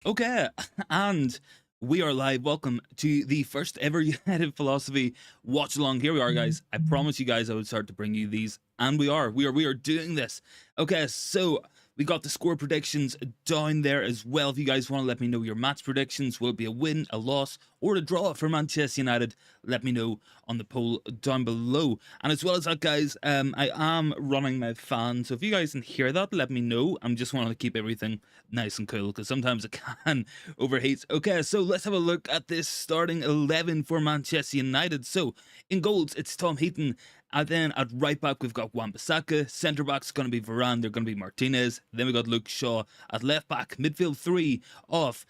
Okay, and we are live. Welcome to the first ever United Philosophy watch along. Here we are, guys. I promised you guys I would start to bring you these, and we are. We are doing this. Okay, so we got the score predictions down there as well. If you guys want to let me know your match predictions, will it be a win, a loss, or a draw for Manchester United? Let me know on the poll down below. And as well as that, guys, I am running my fan, so if you guys can hear that, let me know. I'm just wanting to keep everything nice and cool because sometimes it can overheat. Okay, so let's have a look at this starting 11 for Manchester United. So in goals, it's Tom Heaton. And then at right back, we've got Wan-Bissaka. Centre back's going to be Varane. They're going to be Martinez. Then we got Luke Shaw at left back. Midfield three of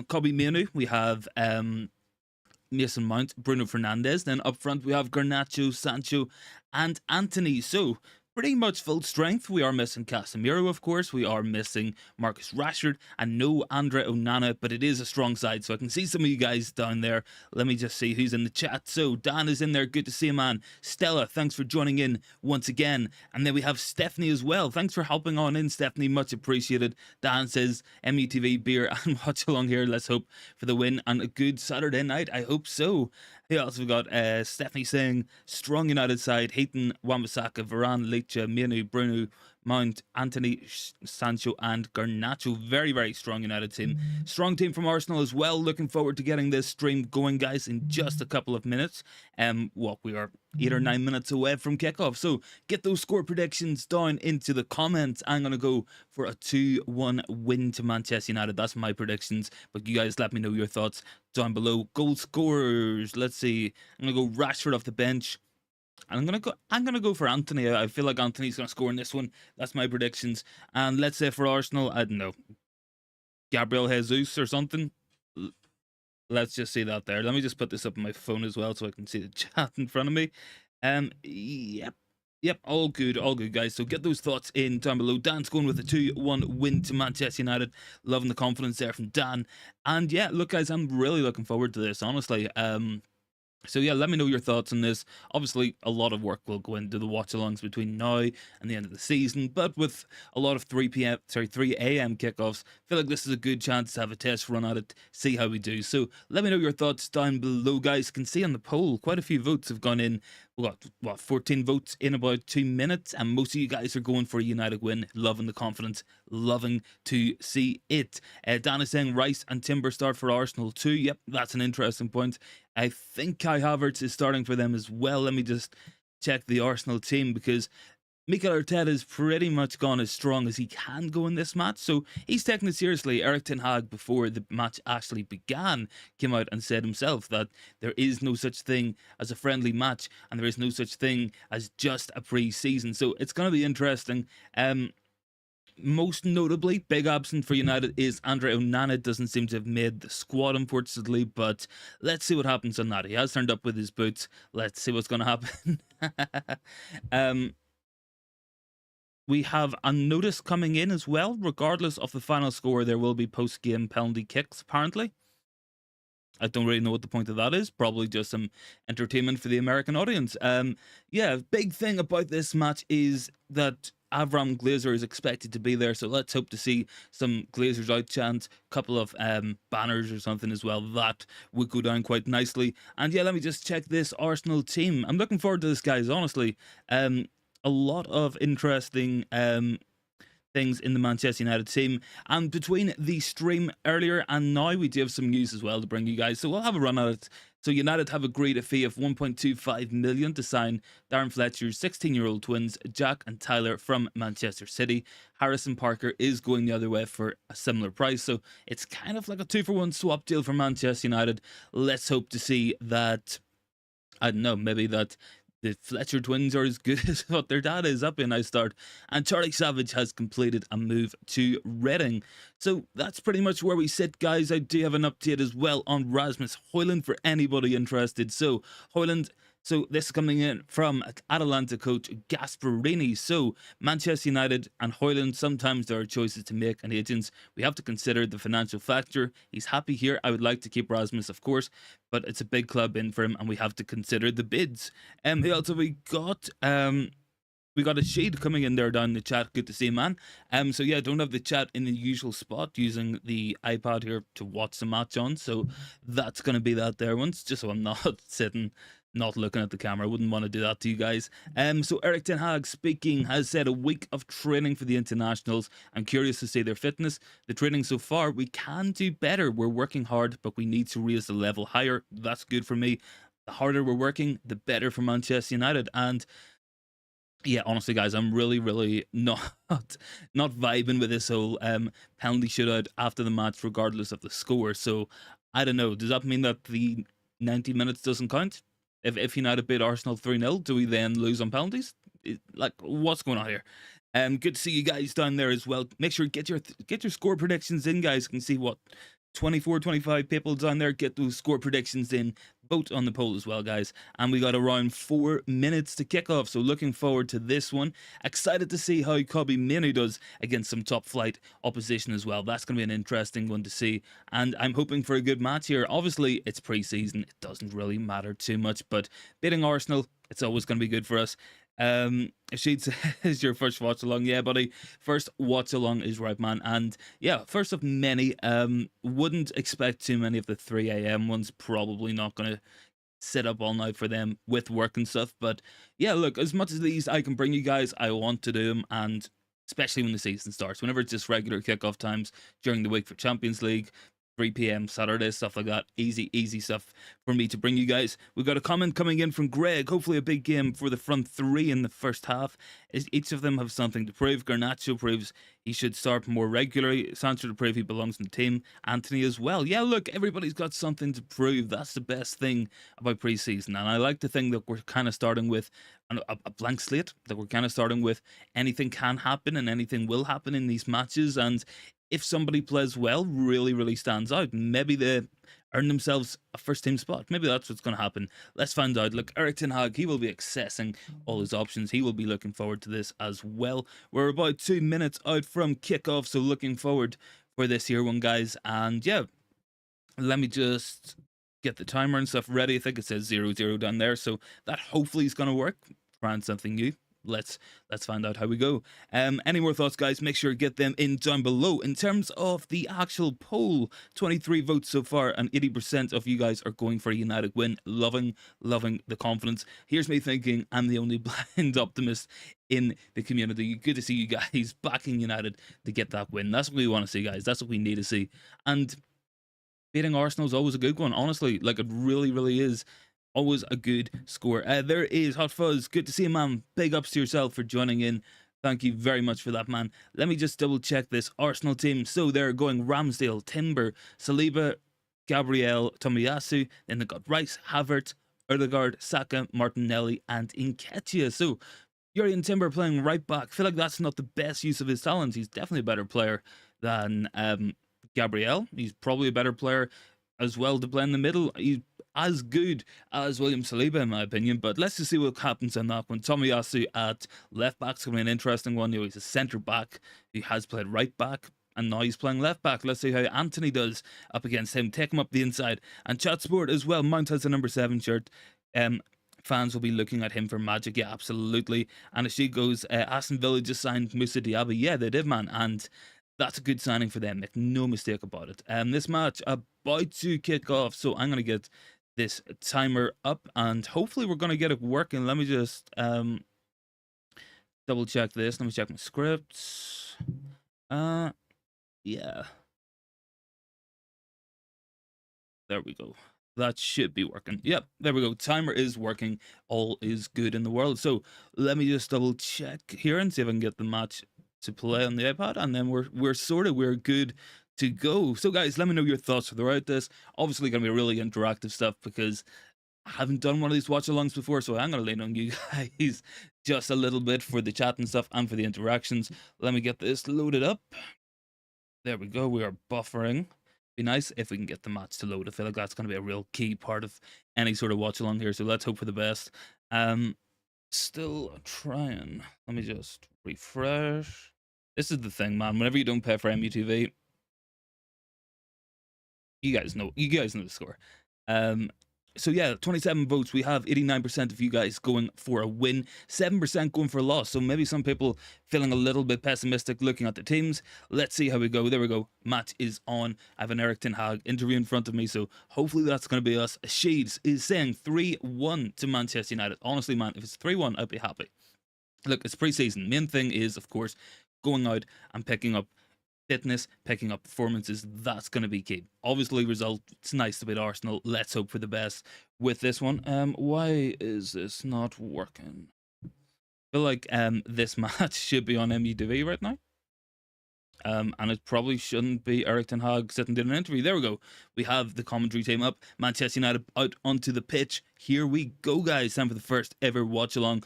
Kobe Manu. We have Mason Mount, Bruno Fernandes. Then up front, we have Garnacho, Sancho, and Anthony. So pretty much full strength. We are missing Casemiro, of course. We are missing Marcus Rashford and no Andre Onana, but it is a strong side. So I can see some of you guys down there. Let me just see who's in the chat. So Dan is in there. Good to see you, man. Stella, thanks for joining in once again. And then we have Stephanie as well. Thanks for helping on in, Stephanie. Much appreciated. Dan says MUTV beer and watch along here. Let's hope for the win and a good Saturday night. I hope so. We also got Stephanie saying strong United side, Heaton, Wan-Bissaka, Varane, Leitch, Manu, Bruno, Mount, Anthony, Sancho, and Garnacho. Very, very strong United team. Strong team from Arsenal as well. Looking forward to getting this stream going, guys, in just a couple of minutes. We are 8 or 9 minutes away from kickoff. So get those score predictions down into the comments. I'm going to go for a 2-1 win to Manchester United. That's my predictions. But you guys let me know your thoughts down below. Goal scorers. Let's see. I'm going to go Rashford off the bench. I'm gonna go for Anthony. I feel like Anthony's gonna score in this one. That's my predictions. And let's say for Arsenal, I don't know, Gabriel Jesus or something. Let's just see that there. Let me just put this up on my phone as well so I can see the chat in front of me. Yep, all good, guys. So get those thoughts in down below. Dan's going with a 2-1 win to Manchester United. Loving the confidence there from Dan. And yeah, look, guys, I'm really looking forward to this, honestly. So yeah, let me know your thoughts on this. Obviously, a lot of work will go into the watch-alongs between now and the end of the season, but with a lot of 3 a.m. kickoffs, I feel like this is a good chance to have a test run at it, see how we do. So let me know your thoughts down below, guys. You can see on the poll, quite a few votes have gone in. We got, 14 votes in about 2 minutes, and most of you guys are going for a United win. Loving the confidence, loving to see it. Dan is saying Rice and Timber start for Arsenal too. Yep, that's an interesting point. I think Kai Havertz is starting for them as well. Let me just check the Arsenal team because Mikel Arteta has pretty much gone as strong as he can go in this match. So he's taking it seriously. Eric Ten Hag, before the match actually began, came out and said himself that there is no such thing as a friendly match and there is no such thing as just a pre-season. So it's going to be interesting. Most notably, big absent for United is Andre Onana. Doesn't seem to have made the squad, unfortunately, but let's see what happens on that. He has turned up with his boots. Let's see what's going to happen. We have a notice coming in as well. Regardless of the final score, there will be post-game penalty kicks, apparently. I don't really know what the point of that is. Probably just some entertainment for the American audience. Yeah, big thing about this match is that Avram Glazer is expected to be there, so let's hope to see some Glazers out chant, couple of banners or something as well. That would go down quite nicely. And yeah, let me just check this Arsenal team. I'm looking forward to this, guys, honestly. A lot of interesting things in the Manchester United team, and between the stream earlier and now we do have some news as well to bring you guys, so we'll have a run at it. So United have agreed a fee of 1.25 million to sign Darren Fletcher's 16-year-old twins Jack and Tyler from Manchester City. Harrison Parker is going the other way for a similar price, so it's kind of like a 2-for-1 swap deal for Manchester United. Let's hope to see that, I don't know, maybe that the Fletcher twins are as good as what their dad is. Up in I start. And Charlie Savage has completed a move to Reading. So that's pretty much where we sit, guys. I do have an update as well on Rasmus Højlund for anybody interested. So Højlund, so this is coming in from Atalanta coach Gasperini. So Manchester United and Højlund, sometimes there are choices to make, and agents, we have to consider the financial factor. He's happy here. I would like to keep Rasmus, of course, but it's a big club in for him, and we have to consider the bids. Who else have we got? We got a shade coming in there down the chat. Good to see you, man. So yeah, don't have the chat in the usual spot, using the iPad here to watch the match on. So that's gonna be that there once, just so I'm not sitting, not looking at the camera. I wouldn't want to do that to you guys. So Eric Ten Hag speaking has said a week of training for the internationals. I'm curious to see their fitness. The training so far, we can do better. We're working hard, but we need to raise the level higher. That's good for me. The harder we're working, the better for Manchester United. And yeah, honestly, guys, I'm really not not vibing with this whole penalty shootout after the match, regardless of the score. So I don't know. Does that mean that the 90 minutes doesn't count? If United beat Arsenal 3-0, do we then lose on penalties? Like, what's going on here? Good to see you guys down there as well. Make sure get your score predictions in, guys. You can see what 24, 25 people down there. Get those score predictions in. Vote on the poll as well, guys. And we got around 4 minutes to kick off, so looking forward to this one. Excited to see how Kobbie Mainoo does against some top flight opposition as well. That's going to be an interesting one to see, and I'm hoping for a good match here. Obviously, it's pre-season. It doesn't really matter too much, but beating Arsenal, it's always going to be good for us. Sheet says your first watch along. Yeah, buddy, first watch along is right, man. And yeah, first of many. Wouldn't expect too many of the 3 a.m. ones. Probably not gonna sit up all night for them with work and stuff. But yeah, look, as much as these I can bring you guys, I want to do them, and especially when the season starts. Whenever it's just regular kickoff times during the week for Champions League, 3 p.m. Saturday, stuff like that. Easy stuff for me to bring you guys. We've got a comment coming in from Greg. Hopefully a big game for the front three in the first half. Each of them have something to prove. Garnacho proves he should start more regularly. Sancho to prove he belongs in the team. Anthony as well. Yeah, look, everybody's got something to prove. That's the best thing about preseason. And I like to think that we're kind of starting with a blank slate, that we're kind of starting with anything can happen and anything will happen in these matches. And if somebody plays well, really stands out, maybe they earn themselves a first team spot. Maybe that's what's going to happen. Let's find out. Look, Eric Ten Hag, he will be accessing all his options. He will be looking forward to this as well. We're about 2 minutes out from kickoff, so looking forward for this here one, guys. And yeah, let me just get the timer and stuff ready. I think it says 0-0 down there, so that hopefully is going to work. Trying something new. Let's find out how we go. Any more thoughts, guys? Make sure to get them in down below. In terms of the actual poll, 23 votes so far, and 80% of you guys are going for a United win. Loving the confidence. Here's me thinking I'm the only blind optimist in the community. Good to see you guys backing United to get that win. That's what we want to see, guys. That's what we need to see. And beating Arsenal is always a good one, honestly. Like, it really is. Always a good score. There is Hot Fuzz. Good to see you, man. Big ups to yourself for joining in. Thank you very much for that, man. Let me just double check this Arsenal team. So they're going Ramsdale, Timber, Saliba, Gabriel, Tomiyasu. Then they got Rice, Havertz, Odegaard, Saka, Martinelli, and Nketiah. So Jurrien Timber playing right back. I feel like that's not the best use of his talents. He's definitely a better player than Gabriel. He's probably a better player as well to play in the middle. He's as good as William Saliba, in my opinion, but let's just see what happens on that one. Tomiyasu at left back's going to be an interesting one. He's a centre back who has played right back, and now he's playing left back. Let's see how Anthony does up against him. Take him up the inside. And Chat Sport as well. Mount has a number 7 shirt. Fans will be looking at him for magic. Yeah, absolutely. And as she goes, Aston Villa just signed Moussa Diaby. Yeah, they did, man. And that's a good signing for them. Make no mistake about it. This match about to kick off, so I'm going to get this timer up, and hopefully we're going to get it working. Let me just double check this. Let me check my scripts. Yeah. There we go. That should be working. Yep, there we go. Timer is working. All is good in the world. So let me just double check here and see if I can get the match to play on the iPad, and then we're good to go. So guys, let me know your thoughts throughout this. Obviously going to be really interactive stuff because I haven't done one of these watch alongs before, so I'm going to lean on you guys just a little bit for the chat and stuff and for the interactions. Let me get this loaded up. There we go. We are buffering. Be nice if we can get the match to load. I feel like that's going to be a real key part of any sort of watch along here, so let's hope for the best. Still trying. Let me just refresh. This is the thing, man. Whenever you don't pay for MUTV, you guys know the score. So yeah, 27 votes. We have 89% of you guys going for a win, 7% going for a loss. So maybe some people feeling a little bit pessimistic looking at the teams. Let's see how we go. There we go. Matt is on. I have an Eric Ten Hag interview in front of me, so hopefully that's going to be us. Shades is saying 3-1 to Manchester United. Honestly, man, if it's 3-1, I'd be happy. Look, it's pre-season. Main thing is, of course, going out and picking up fitness, picking up performances. That's going to be key. Obviously, result. It's nice to beat Arsenal. Let's hope for the best with this one. Why is this not working? I feel like this match should be on MUTV right now. And it probably shouldn't be Eric Ten Hag sitting doing an interview. There we go. We have the commentary team up. Manchester United out onto the pitch. Here we go, guys. Time for the first ever watch along.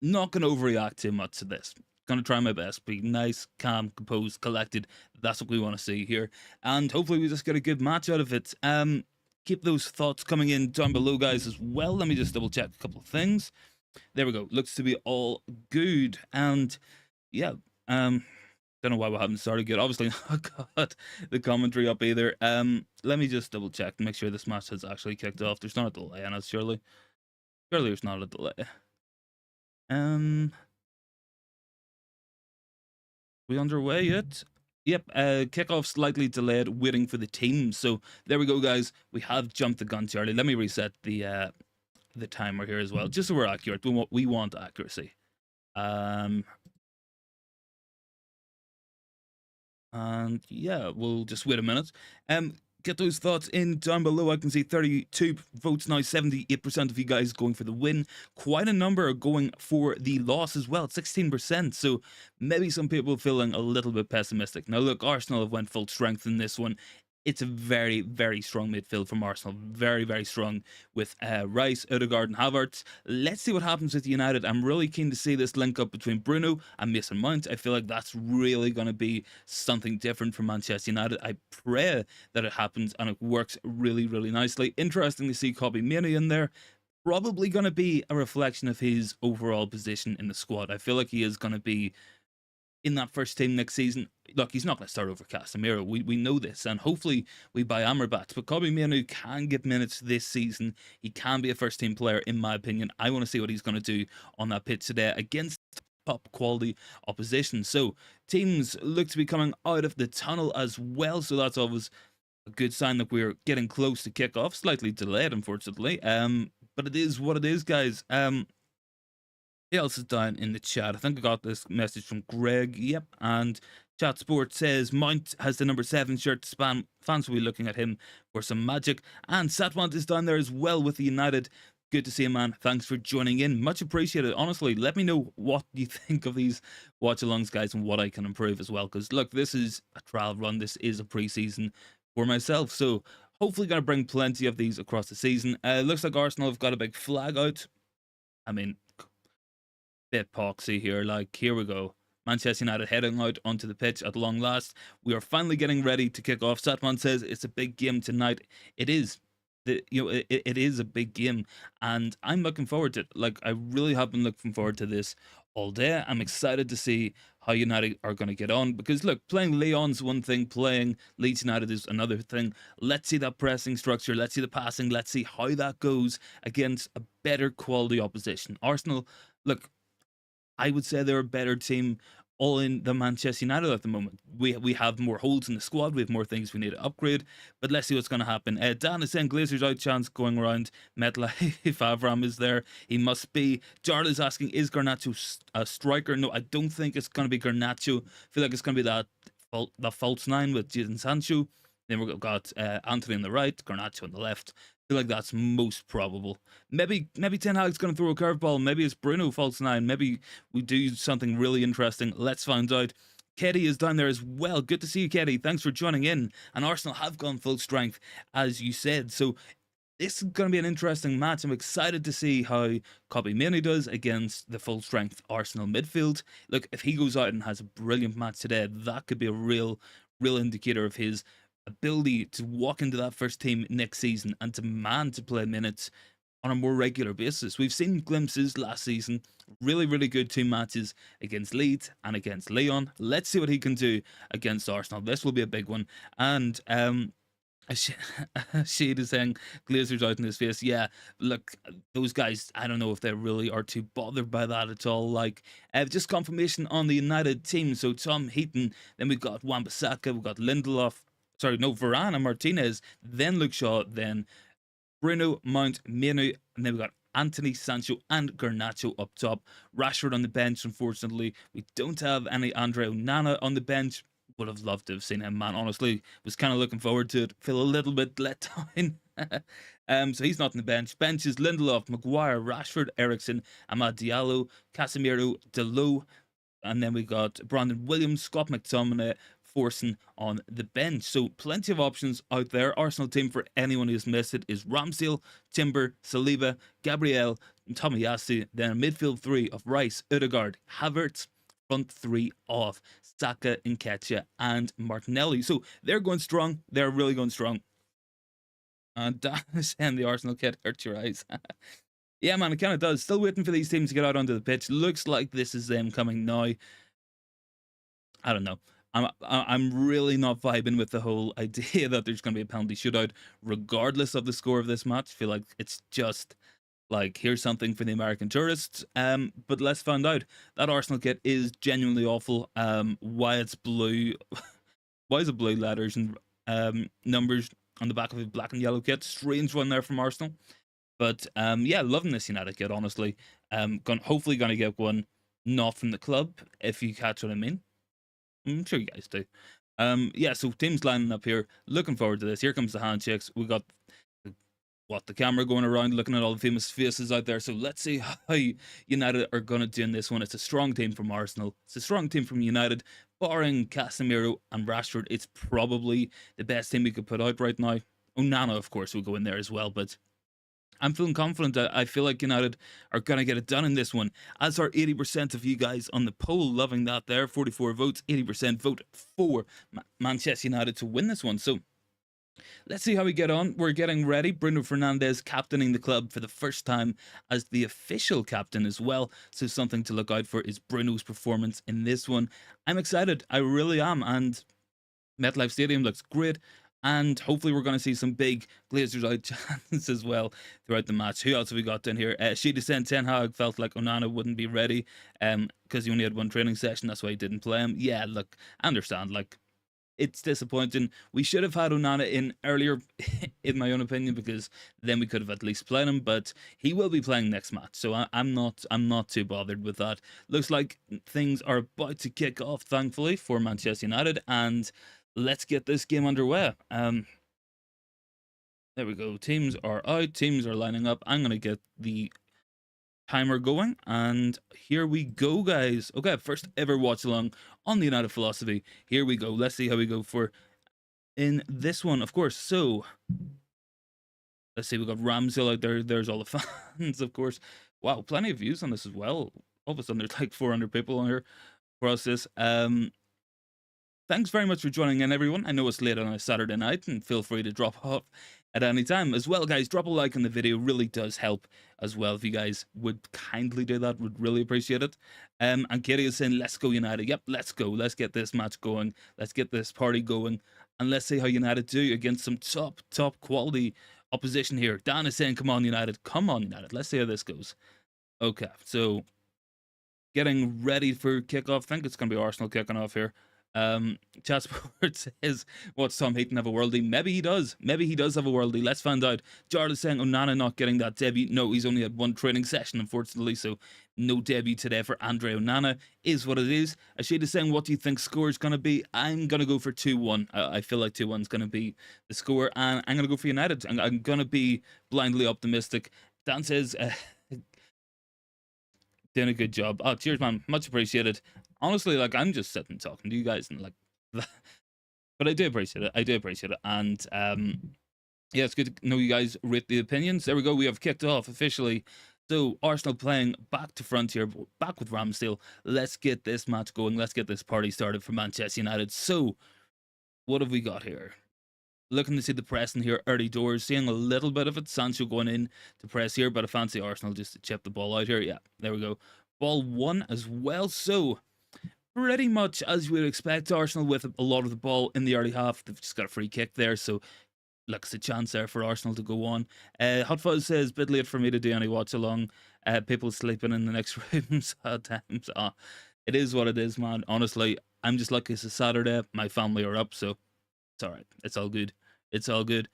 Not going to overreact too much to this. Going to try my best. Be nice, calm, composed, collected. That's what we want to see here. And hopefully we just get a good match out of it. Keep those thoughts coming in down below, guys, as well. Let me just double check a couple of things. There we go. Looks to be all good. And yeah, don't know why we haven't started yet. Obviously not got the commentary up either. Let me just double check to make sure this match has actually kicked off. There's not a delay on it, surely. Surely there's not a delay. We underway yet? Yep, kickoff slightly delayed, waiting for the team. So there we go, guys. We have jumped the gun, Charlie. Let me reset the timer here as well, just so we're accurate. We want accuracy. And yeah, we'll just wait a minute. Get those thoughts in down below. I can see 32 votes now, 78% of you guys going for the win. Quite a number are going for the loss as well, 16%. So maybe some people feeling a little bit pessimistic. Now look, Arsenal have went full strength in this one. It's a very, very strong midfield from Arsenal. Very, very strong with Rice, Odegaard and Havertz. Let's see what happens with United. I'm really keen to see this link up between Bruno and Mason Mount. I feel like that's really going to be something different for Manchester United. I pray that it happens and it works really, really nicely. Interesting to see Kobbie Mainoo in there. Probably going to be a reflection of his overall position in the squad. I feel like he is going to be in that first team next season. Look, he's not going to start over Casemiro. We know this, and hopefully we buy Amrabat. But Kobbie Mainoo can get minutes this season. He can be a first team player, in my opinion. I want to see what he's going to do on that pitch today against top quality opposition. So teams look to be coming out of the tunnel as well. So that's always a good sign that we're getting close to kickoff. Slightly delayed, unfortunately. But it is what it is, guys. Who else is down in the chat? I think I got this message from Greg. Yep. And Chat Sport says Mount has the number 7 shirt. Fans will be looking at him for some magic. And Satwant is down there as well with the United. Good to see you, man. Thanks for joining in. Much appreciated. Honestly, let me know what you think of these watch-alongs, guys, and what I can improve as well. Because, look, this is a trial run. This is a pre-season for myself. So, hopefully going to bring plenty of these across the season. Looks like Arsenal have got a big flag out. I mean, bit poxy here. Like, here we go. Manchester United heading out onto the pitch at long last. We are finally getting ready to kick off. Satman says it's a big game tonight. It is. It is a big game, and I'm looking forward to it. Like, I really have been looking forward to this all day. I'm excited to see how United are going to get on, because look, playing Lyon's one thing, playing Leeds United is another thing. Let's see that pressing structure. Let's see the passing. Let's see how that goes against a better quality opposition. Arsenal, look, I would say they're a better team all in the Manchester United at the moment. We have more holes in the squad. We have more things we need to upgrade. But let's see what's going to happen. Dan is saying Glazers out chance going around. MetLife, if Avram is there, he must be. Jarl is asking, is Garnacho a striker? No, I don't think it's going to be Garnacho. I feel like it's going to be that false 9 with Jadon Sancho. Then we've got Anthony on the right, Garnacho on the left. I feel like that's most probable. Maybe Ten Hag's going to throw a curveball. Maybe it's Bruno false 9. Maybe we do something really interesting. Let's find out. Ketty is down there as well. Good to see you, Ketty. Thanks for joining in. And Arsenal have gone full strength, as you said. So this is going to be an interesting match. I'm excited to see how Kobbie Mainoo does against the full strength Arsenal midfield. Look, if he goes out and has a brilliant match today, that could be a real indicator of his ability to walk into that first team next season and demand to play minutes on a more regular basis. We've seen glimpses last season, really good team matches against Leeds and against Lyon. Let's see what he can do against Arsenal. This will be a big one. And Sh- Shade is saying Glazers out in his face. Yeah, look, those guys, I don't know if they really are too bothered by that at all. Like, just confirmation on the United team. So Tom Heaton, then we've got Wan-Bissaka, we've got Lindelof, sorry, no, Varane and Martinez, then Luke Shaw, then Bruno, Mount, Menu, and then we've got Anthony, Sancho, and Garnacho up top. Rashford on the bench, unfortunately. We don't have any Andre Onana on the bench. Would have loved to have seen him, man. Honestly, was kind of looking forward to it. Feel a little bit let down. So he's not on the bench. Bench is Lindelof, Maguire, Rashford, Ericsson, Amad Diallo, Casemiro, Delo, and then we got Brandon Williams, Scott McTominay, Forson on the bench. So plenty of options out there. Arsenal team, for anyone who's missed it, is Ramsdale, Timber, Saliba, Gabriel, and Tomiyasu. Then a midfield three of Rice, Odegaard, Havertz. Front three of Saka, Nketiah, and Martinelli. So they're going strong. They're really going strong. And the Arsenal kit hurts your eyes. Yeah, man, it kind of does. Still waiting for these teams to get out onto the pitch. Looks like this is them coming now. I don't know. I'm really not vibing with the whole idea that there's going to be a penalty shootout, regardless of the score of this match. I feel like it's just like, here's something for the American tourists. But let's find out. That Arsenal kit is genuinely awful. Why it's blue? Why is it blue letters and numbers on the back of a black and yellow kit? Strange one there from Arsenal. But yeah, loving this United kit, honestly. Hopefully gonna get one not from the club, if you catch what I mean. I'm sure you guys do. Yeah, so teams lining up here. Looking forward to this. Here comes the handshakes. We got the camera going around, looking at all the famous faces out there. So let's see how United are going to do in this one. It's a strong team from Arsenal. It's a strong team from United. Barring Casemiro and Rashford, it's probably the best team we could put out right now. Onana, of course, will go in there as well, but I'm feeling confident. I feel like United are going to get it done in this one. As are 80% of you guys on the poll, loving that there. 44 votes, 80% vote for Manchester United to win this one. So let's see how we get on. We're getting ready. Bruno Fernandes captaining the club for the first time as the official captain as well. So something to look out for is Bruno's performance in this one. I'm excited. I really am. And MetLife Stadium looks great. And hopefully we're going to see some big Glazers out chants as well throughout the match. Who else have we got down here? Sheedy sent Ten Hag felt like Onana wouldn't be ready because he only had one training session. That's why he didn't play him. Yeah, look, I understand. Like, it's disappointing. We should have had Onana in earlier, in my own opinion, because then we could have at least played him. But he will be playing next match, so I'm not too bothered with that. Looks like things are about to kick off, thankfully, for Manchester United, and let's get this game underway. There we go. Teams are out. Teams are lining up. I'm gonna get the timer going, and here we go, guys. Okay, first ever watch along on the United philosophy. Here we go. Let's see how we go for in this one, of course. So let's see, we got Ramsdale out there. There's all the fans, of course. Wow, plenty of views on this as well. All of a sudden there's like 400 people on here for us. This thanks very much for joining in, everyone. I know it's late on a Saturday night, and feel free to drop off at any time. As well, guys, drop a like on the video. Really does help as well. If you guys would kindly do that, would really appreciate it. And Katie is saying, let's go United. Yep, let's go. Let's get this match going. Let's get this party going. And let's see how United do against some top quality opposition here. Dan is saying, come on, United. Come on, United. Let's see how this goes. Okay, so getting ready for kickoff. I think it's going to be Arsenal kicking off here. Chat Sports says, what's Tom Heaton have a worldie? Maybe he does. Maybe he does have a worldie. Let's find out. Jarl is saying Onana not getting that debut. No, he's only had one training session, unfortunately, so no debut today for Andre Onana. Is what it is. Ashid is saying, what do you think score is going to be? I'm going to go for 2-1. I feel like 2-1 is going to be the score, and I'm going to go for United. I'm going to be blindly optimistic. Dan says, doing a good job. Oh, cheers, man. Much appreciated. Honestly, like, I'm just sitting talking to you guys and like, but I do appreciate it. I do appreciate it. And yeah, it's good to know you guys rate the opinions. There we go. We have kicked off officially. So Arsenal playing back to front here, back with Ramsdale. Let's get this match going. Let's get this party started for Manchester United. So what have we got here? Looking to see the pressing here early doors. Seeing a little bit of it. Sancho going in to press here, but I fancy Arsenal just to chip the ball out here. Yeah, there we go. Ball one as well. So pretty much as you would expect, Arsenal with a lot of the ball in the early half. They've just got a free kick there, so look, it's a chance there for Arsenal to go on. Hot Fuzz says, bit late for me to do any watch along. People sleeping in the next rooms at times. It is what it is, man. Honestly, I'm just lucky it's a Saturday. My family are up, so it's all right. It's all good. It's all good.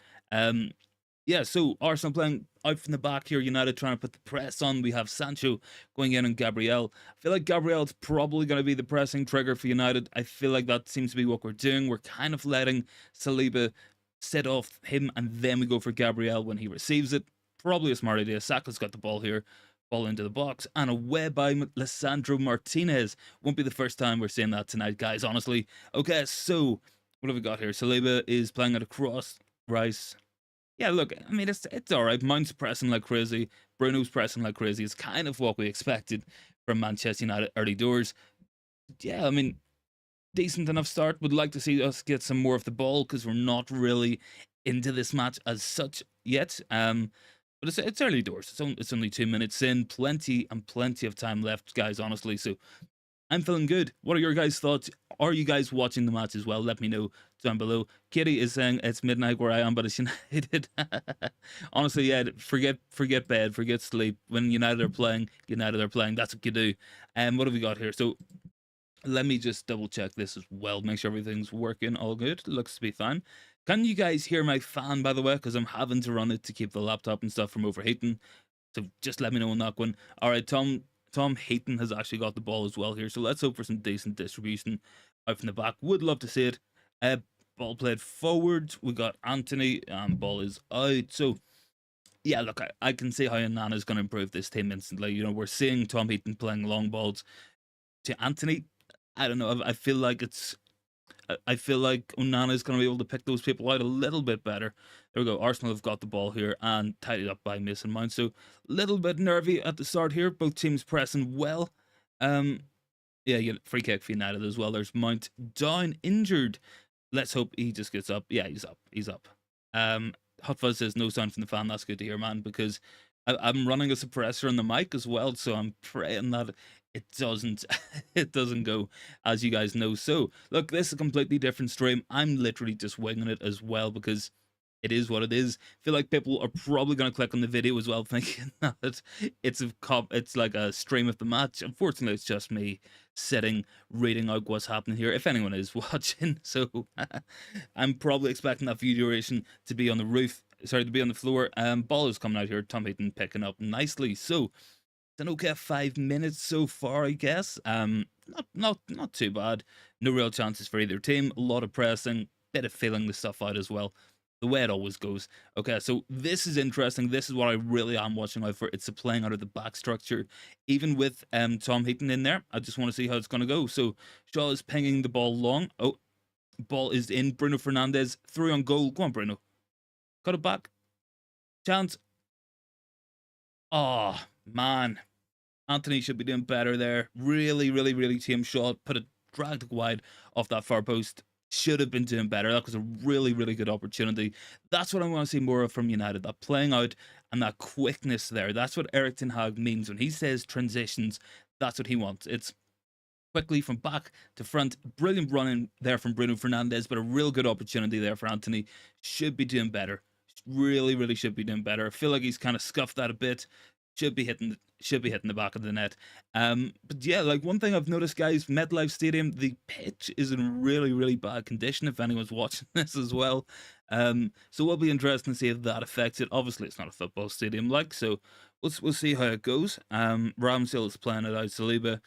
Yeah, so Arsenal playing out from the back here. United trying to put the press on. We have Sancho going in and Gabriel. I feel like Gabriel's probably going to be the pressing trigger for United. I feel like that seems to be what we're doing. We're kind of letting Saliba set off him, and then we go for Gabriel when he receives it. Probably a smart idea. Saka's got the ball here. Ball into the box, and away by Lisandro Martinez. Won't be the first time we're seeing that tonight, guys, honestly. Okay, so what have we got here? Saliba is playing it across. Rice. Yeah, look, I mean, it's all right. Mount's pressing like crazy. Bruno's pressing like crazy. It's kind of what we expected from Manchester United early doors. Yeah, I mean, decent enough start. Would like to see us get some more of the ball because we're not really into this match as such yet. But it's early doors. It's only 2 minutes in. Plenty and plenty of time left, guys, honestly. So I'm feeling good. What are your guys' thoughts? Are you guys watching the match as well? Let me know down below. Kitty is saying it's midnight where I am, but it's United. Honestly, yeah, forget bed, forget sleep. When United are playing, That's what you do. And what have we got here? So let me just double check this as well. Make sure everything's working all good. Looks to be fine. Can you guys hear my fan, by the way? Because I'm having to run it to keep the laptop and stuff from overheating. So just let me know on that one. All right, Tom Hayton has actually got the ball as well here. So let's hope for some decent distribution out from the back. Would love to see it. Ball played forward. We got Anthony. Ball is out. So yeah, look, I can see how Onana's going to improve this team instantly. You know, we're seeing Tom Hayton playing long balls to Anthony. I don't know. I feel like Onana is going to be able to pick those people out a little bit better. There we go. Arsenal have got the ball here and tidied up by Mason Mount. So a little bit nervy at the start here. Both teams pressing well. Yeah, free kick for United as well. There's Mount down, injured. Let's hope he just gets up. Yeah, he's up. He's up. Hot Fuzz says no sound from the fan. That's good to hear, man, because I'm running a suppressor on the mic as well, so I'm praying that it doesn't it doesn't go, as you guys know. So look, this is a completely different stream. I'm literally just winging it as well because it is what it is. I feel like people are probably going to click on the video as well, thinking that it's like a stream of the match. Unfortunately, it's just me sitting, reading out what's happening here, if anyone is watching. So I'm probably expecting that view duration to be on the roof. Sorry, to be on the floor. Ball is coming out here. Tom Hayton picking up nicely. So it's an okay 5 minutes so far, I guess. Not too bad. No real chances for either team. A lot of pressing, bit of feeling the stuff out as well. The way it always goes. Okay, so this is interesting. This is what I really am watching out for. It's the playing out of the back structure. Even with Tom Hayton in there, I just want to see how it's going to go. So Shaw is pinging the ball long. Oh, ball is in. Bruno Fernandes, through on goal. Go on, Bruno. Cut it back. Chance. Oh, man. Anthony should be doing better there. Really tame shot. Put it, dragged it wide off that far post. Should have been doing better. That was a really good opportunity. That's what I want to see more of from United. That playing out and that quickness there. That's what Erik ten Hag means when he says transitions. That's what he wants. It's quickly from back to front. Brilliant running there from Bruno Fernandes, but a real good opportunity there for Anthony. Should be doing better. Really should be doing better. I feel like he's kind of scuffed that a bit. Should be hitting the back of the net. But yeah, like one thing I've noticed, guys, MetLife Stadium, the pitch is in really bad condition. If anyone's watching this as well, so it'll be interesting to see if that affects it. Obviously, it's not a football stadium, like, so we'll see how it goes. Ramsdale is playing it out. Saliba.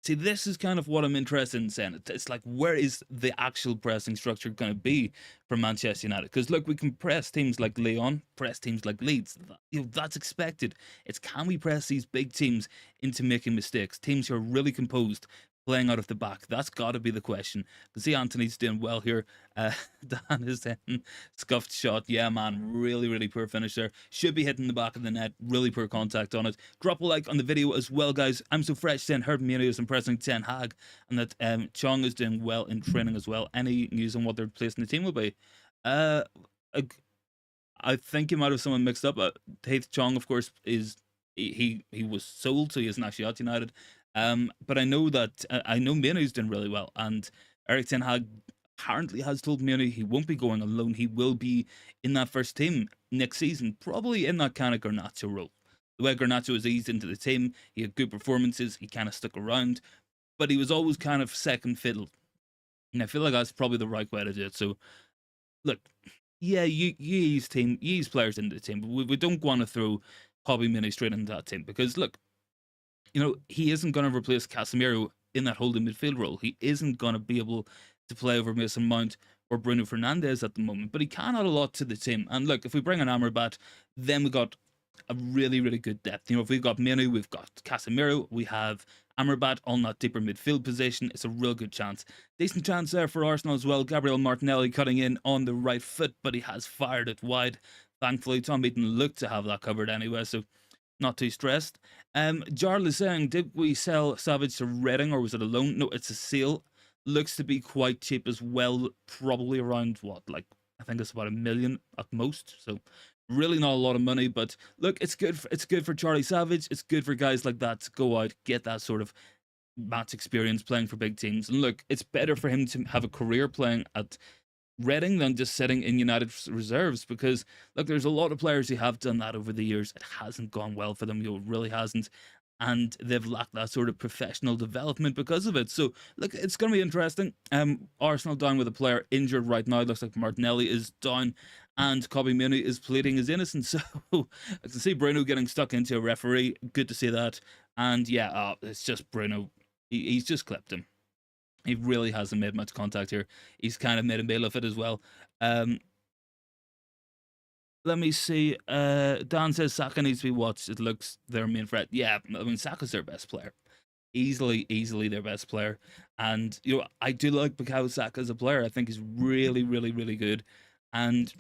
See, this is kind of what I'm interested in saying. It's like, where is the actual pressing structure going to be for Manchester United? Because, look, we can press teams like Lyon, press teams like Leeds. That's expected. It's, can we press these big teams into making mistakes? Teams who are really composed, playing out of the back. That's got to be the question. I see Anthony's doing well here. Dan is hitting scuffed shot. Yeah, man, really poor finish there. Should be hitting the back of the net. Really poor contact on it. Drop a like on the video as well, guys. I'm so fresh saying Herb Mino is impressing Ten Hag, and that Chong is doing well in training as well. Any news on what their place in the team will be? I think you might have someone mixed up. Taith Chong, of course, is he was sold, so he isn't actually at United. But I know that I know Mino's doing really well, and Erik ten Hag apparently has told Muni he won't be going alone. He will be in that first team next season, probably in that kind of Garnacho role. The way Garnacho has eased into the team, he had good performances, he kind of stuck around, but he was always kind of second fiddle. And I feel like that's probably the right way to do it. So, look, yeah, you ease players into the team, but we don't want to throw Hobby Mini straight into that team because, look, he isn't going to replace Casemiro in that holding midfield role. He isn't going to be able to play over Mason Mount or Bruno Fernandes at the moment, but he can add a lot to the team. And look, if we bring an Amrabat, then we got a really, really good depth. If we've got Menu, we've got Casemiro, we have Amrabat on that deeper midfield position. It's a real good chance. Decent chance there for Arsenal as well. Gabriel Martinelli cutting in on the right foot, but he has fired it wide. Thankfully, Tom Heaton looked to have that covered anyway, so not too stressed. Jarl is saying, did we sell Savage to Reading or was it a loan? No, it's a sale. Looks to be quite cheap as well. Probably around I think it's about $1 million at most. So really not a lot of money, but look, it's good. It's good for Charlie Savage. It's good for guys like that to go out, get that sort of match experience playing for big teams. And look, it's better for him to have a career playing at Reading than just sitting in United reserves because look, there's a lot of players who have done that over the years. It hasn't gone well for them. It really hasn't, and they've lacked that sort of professional development because of it. So look, it's going to be interesting. Arsenal down with a player injured right now. It looks like Martinelli is down, and Kobe Muni is pleading his innocence. So I can see Bruno getting stuck into a referee. Good to see that. And yeah, it's just Bruno. He's just clipped him. He really hasn't made much contact here. He's kind of made a meal of it as well. Let me see. Dan says Saka needs to be watched. It looks their main threat. Yeah, I mean, Saka's their best player. Easily their best player. And, I do like Bukayo Saka as a player. I think he's really, really, really good. And,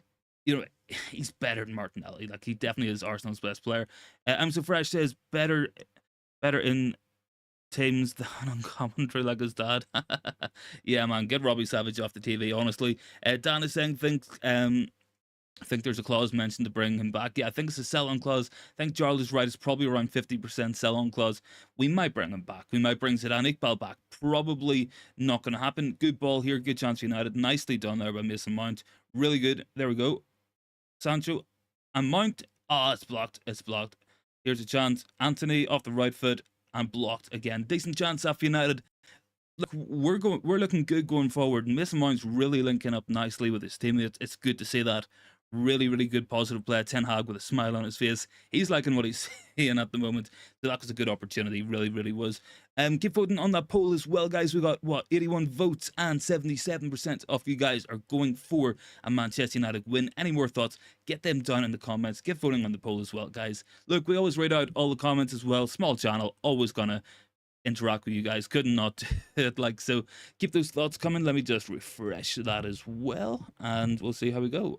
he's better than Martinelli. Like, he definitely is Arsenal's best player. I'm so fresh says better in teams than on commentary like his dad. Yeah, man, get Robbie Savage off the TV, honestly. Dan is saying, I think there's a clause mentioned to bring him back. Yeah, I think it's a sell-on clause. I think Jarl is right. It's probably around 50% sell-on clause. We might bring him back. We might bring Zidane Iqbal back. Probably not going to happen. Good ball here. Good chance for United. Nicely done there by Mason Mount. Really good. There we go. Sancho and Mount. It's blocked. It's blocked. Here's a chance. Anthony off the right foot. And blocked again. Decent chance after United. Look, we're looking good going forward. And Mason Mount's really linking up nicely with his team. It's good to see that. Really, really good positive play. Ten Hag with a smile on his face. He's liking what he's seeing at the moment. So that was a good opportunity. Really, really was. Keep voting on that poll as well, guys. We got 81 votes and 77% of you guys are going for a Manchester United win. Any more thoughts? Get them down in the comments. Get voting on the poll as well, guys. Look, we always read out all the comments as well. Small channel, always gonna interact with you guys. Couldn't not do it so. Keep those thoughts coming. Let me just refresh that as well, and we'll see how we go.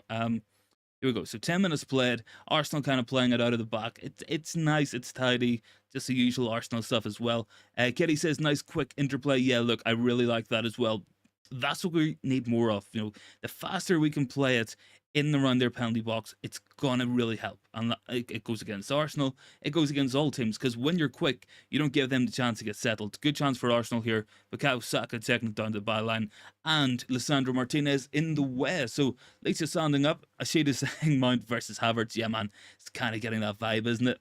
Here we go. So 10 minutes played. Arsenal kind of playing it out of the back. It's nice. It's tidy. Just the usual Arsenal stuff as well. Kitty says, nice quick interplay. Yeah, look, I really like that as well. That's what we need more of. The faster we can play it in and around their penalty box, it's going to really help. And it goes against Arsenal. It goes against all teams because when you're quick, you don't give them the chance to get settled. Good chance for Arsenal here. Bukayo Saka taking it down the byline. And Lisandro Martinez in the way. So Lisa sounding up. Ashid is saying Mount versus Havertz. Yeah, man. It's kind of getting that vibe, isn't it?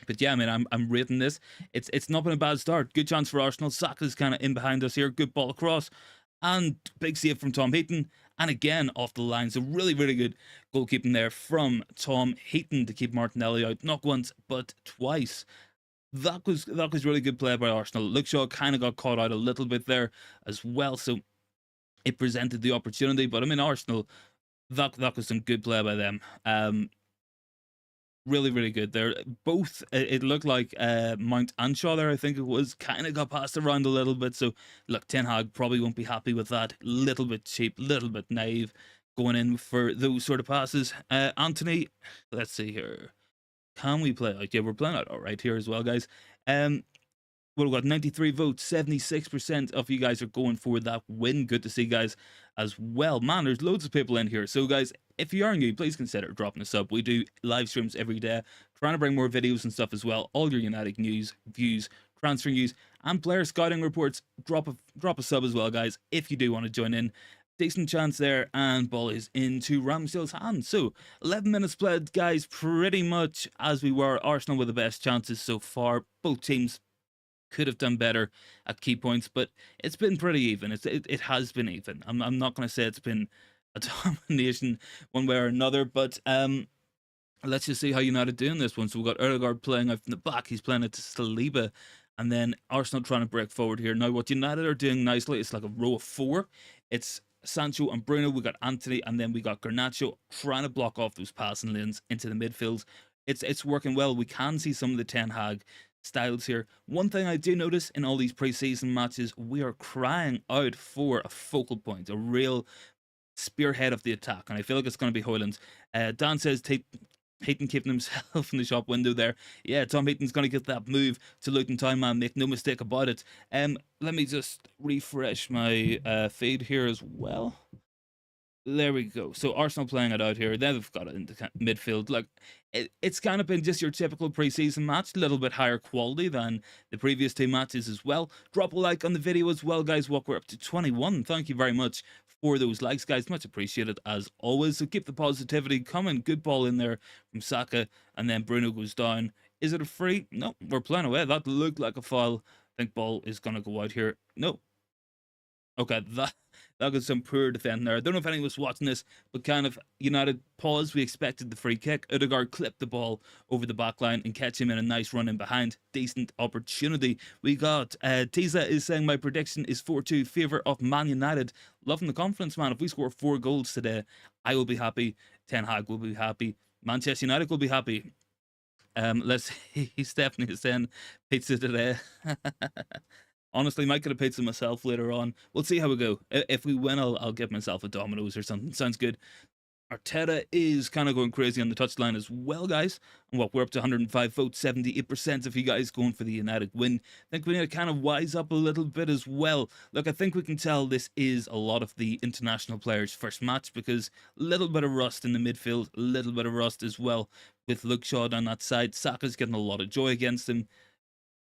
But yeah, man, I'm rating this. It's not been a bad start. Good chance for Arsenal. Saka's kind of in behind us here. Good ball across. And big save from Tom Heaton. And again, off the line. So really, really good goalkeeping there from Tom Heaton to keep Martinelli out. Not once, but twice. That was really good play by Arsenal. Luke Shaw kind of got caught out a little bit there as well. So it presented the opportunity. But I mean, Arsenal, that was some good play by them. Really, really good there. Both, it looked like Mount and Shaw there, I think it was, kind of got passed around a little bit. So, look, Ten Hag probably won't be happy with that. Little bit cheap, little bit naive going in for those sort of passes. Anthony, let's see here. Can we play out? Yeah, we're playing out all right here as well, guys. Well, we've got 93 votes, 76% of you guys are going for that win. Good to see, guys, as well. Man, there's loads of people in here. So, guys, if you are new, please consider dropping a sub. We do live streams every day, trying to bring more videos and stuff as well. All your United news, views, transfer news, and player scouting reports. Drop a sub as well, guys, if you do want to join in. Decent chance there, and ball is into Ramsdale's hands. So 11 minutes played, guys, pretty much as we were. Arsenal with the best chances so far. Both teams could have done better at key points, but it's been pretty even. It has been even. I'm not going to say it's been a domination one way or another, but let's just see how United do in this one. So we've got Odegaard playing out from the back. He's playing it to Saliba, and then Arsenal trying to break forward here. Now what United are doing nicely, it's like a row of 4. It's Sancho and Bruno. We got Anthony, and then we got Garnacho trying to block off those passing lanes into the midfield. It's working well. We can see some of the Ten Hag styles here. One thing I do notice in all these preseason matches, we are crying out for a focal point, a real spearhead of the attack, and I feel like it's going to be Højlund. Dan says Heaton keeping himself in the shop window there. Yeah, Tom Heaton's going to get that move to Luton Town, man. Make no mistake about it. Let me just refresh my feed here as well. There we go. So Arsenal playing it out here. Then they've got it into midfield. Like it's kind of been just your typical preseason match, a little bit higher quality than the previous 2 matches as well. Drop a like on the video as well, guys. We're up to 21. Thank you very much for those likes, guys. Much appreciated as always. So keep the positivity coming. Good ball in there from Saka, and then Bruno goes down. Is it a free? No, we're playing away. That looked like a foul. I think ball is gonna go out here. No. Okay, that was some poor defending there. I don't know if anyone was watching this, but kind of United paused. We expected the free kick. Odegaard clipped the ball over the back line and catch him in a nice run in behind. Decent opportunity. We got Tiza is saying my prediction is 4-2 favour of Man United. Loving the confidence, man. If we score 4 goals today, I will be happy. Ten Hag will be happy. Manchester United will be happy. Let's see. Stephanie is saying pizza today. Honestly, might get a pizza myself later on. We'll see how we go. If we win, I'll get myself a Domino's or something. Sounds good. Arteta is kind of going crazy on the touchline as well, guys. And what, we're up to 105 votes, 78% of you guys going for the United win. I think we need to kind of wise up a little bit as well. Look, I think we can tell this is a lot of the international players' first match, because a little bit of rust in the midfield, a little bit of rust as well with Luke Shaw on that side. Saka's getting a lot of joy against him.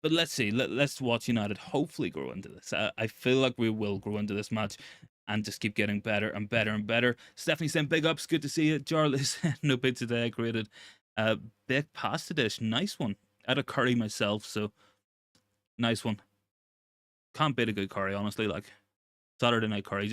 But let's see. Let's watch United hopefully grow into this. I feel like we will grow into this match and just keep getting better and better and better. Stephanie sent big ups. Good to see you. Jarlis, no pizza today. Created big pasta dish. Nice one. I had a curry myself, so nice one. Can't beat a good curry, honestly. Like Saturday night curry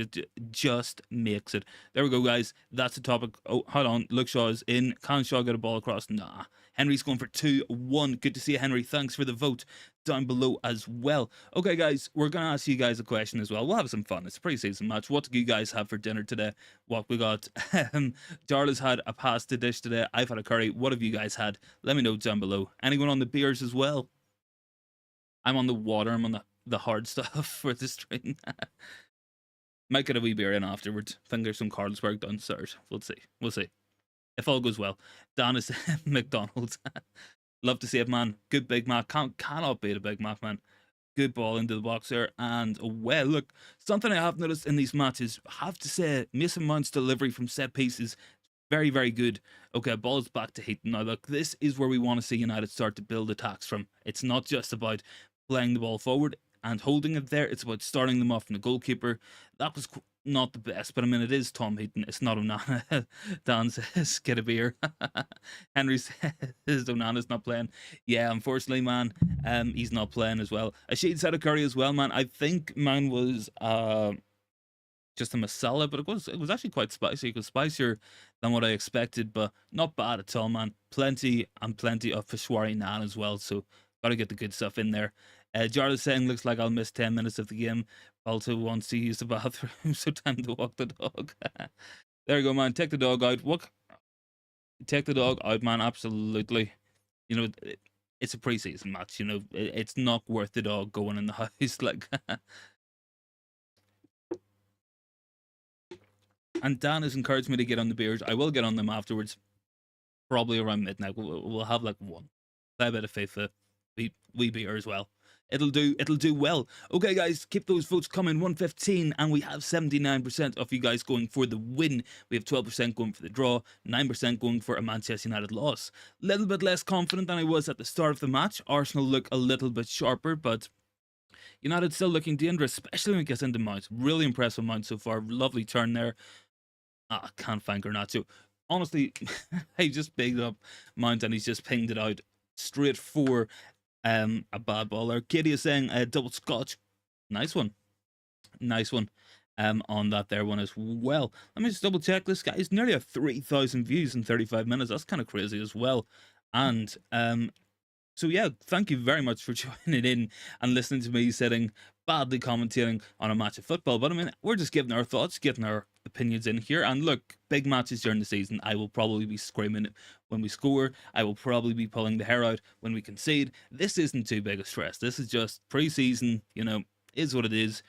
just makes it. There we go, guys. That's the topic. Oh, hold on. Luke Shaw is in. Can Shaw get a ball across? Nah. Henry's going for 2-1. Good to see you, Henry. Thanks for the vote down below as well. Okay, guys, we're going to ask you guys a question as well. We'll have some fun. It's a pre-season match. What do you guys have for dinner today? What we got? Darla's had a pasta dish today. I've had a curry. What have you guys had? Let me know down below. Anyone on the beers as well? I'm on the water. I'm on the hard stuff for the stream. Might get a wee beer in afterwards. I think there's some Carlsberg downstairs. We'll see. We'll see. If all goes well. Dan is McDonald's. Love to see it, man. Good Big Mac. Cannot beat a Big Mac, man. Good ball into the box there. And well, look, something I have noticed in these matches, I have to say, Mason Mount's delivery from set pieces, very, very good. Okay, ball's back to Heaton. Now, look, this is where we want to see United start to build attacks from. It's not just about playing the ball forward and holding it there. It's about starting them off from the goalkeeper. That was not the best, but I mean, it is Tom Heaton. It's not Onana. Dan says, get a beer. Henry says, Onana's not playing. Yeah, unfortunately, man, he's not playing as well. Ashid said a curry as well, man. I think mine was just a masala, but it was actually quite spicy. It was spicier than what I expected, but not bad at all, man. Plenty of Peshwari naan as well, so gotta get the good stuff in there. Jarla's saying, looks like I'll miss 10 minutes of the game. Also wants to use the bathroom, so time to walk the dog. There you go, man. Take the dog out. Take the dog out, man. Absolutely. You know, it's a preseason match. You know, it's not worth the dog going in the house. Like, and Dan has encouraged me to get on the beers. I will get on them afterwards, probably around midnight. We'll have like one. Play a bit of FIFA, wee beer as well. It'll do well. Okay, guys, keep those votes coming. 115, and we have 79% of you guys going for the win. We have 12% going for the draw, 9% going for a Manchester United loss. Little bit less confident than I was at the start of the match. Arsenal look a little bit sharper, but United still looking dangerous, especially when it gets into Mount. Really impressed with Mount so far. Lovely turn there. I can't thank Garnacho. Honestly, he just bigged up Mount and he's just pinged it out straight for a bad ball there. Katie is saying double scotch. Nice one. Nice one. On that there one as well. Let me just double check this, guys. Nearly a 3,000 views in 35 minutes. That's kind of crazy as well. And so yeah, thank you very much for joining in and listening to me sitting badly commentating on a match of football. But I mean, we're just giving our thoughts, getting our opinions in here. And look, big matches during the season, I will probably be screaming when we score. I will probably be pulling the hair out when we concede. This isn't too big a stress. This is just pre-season, you know, is what it is.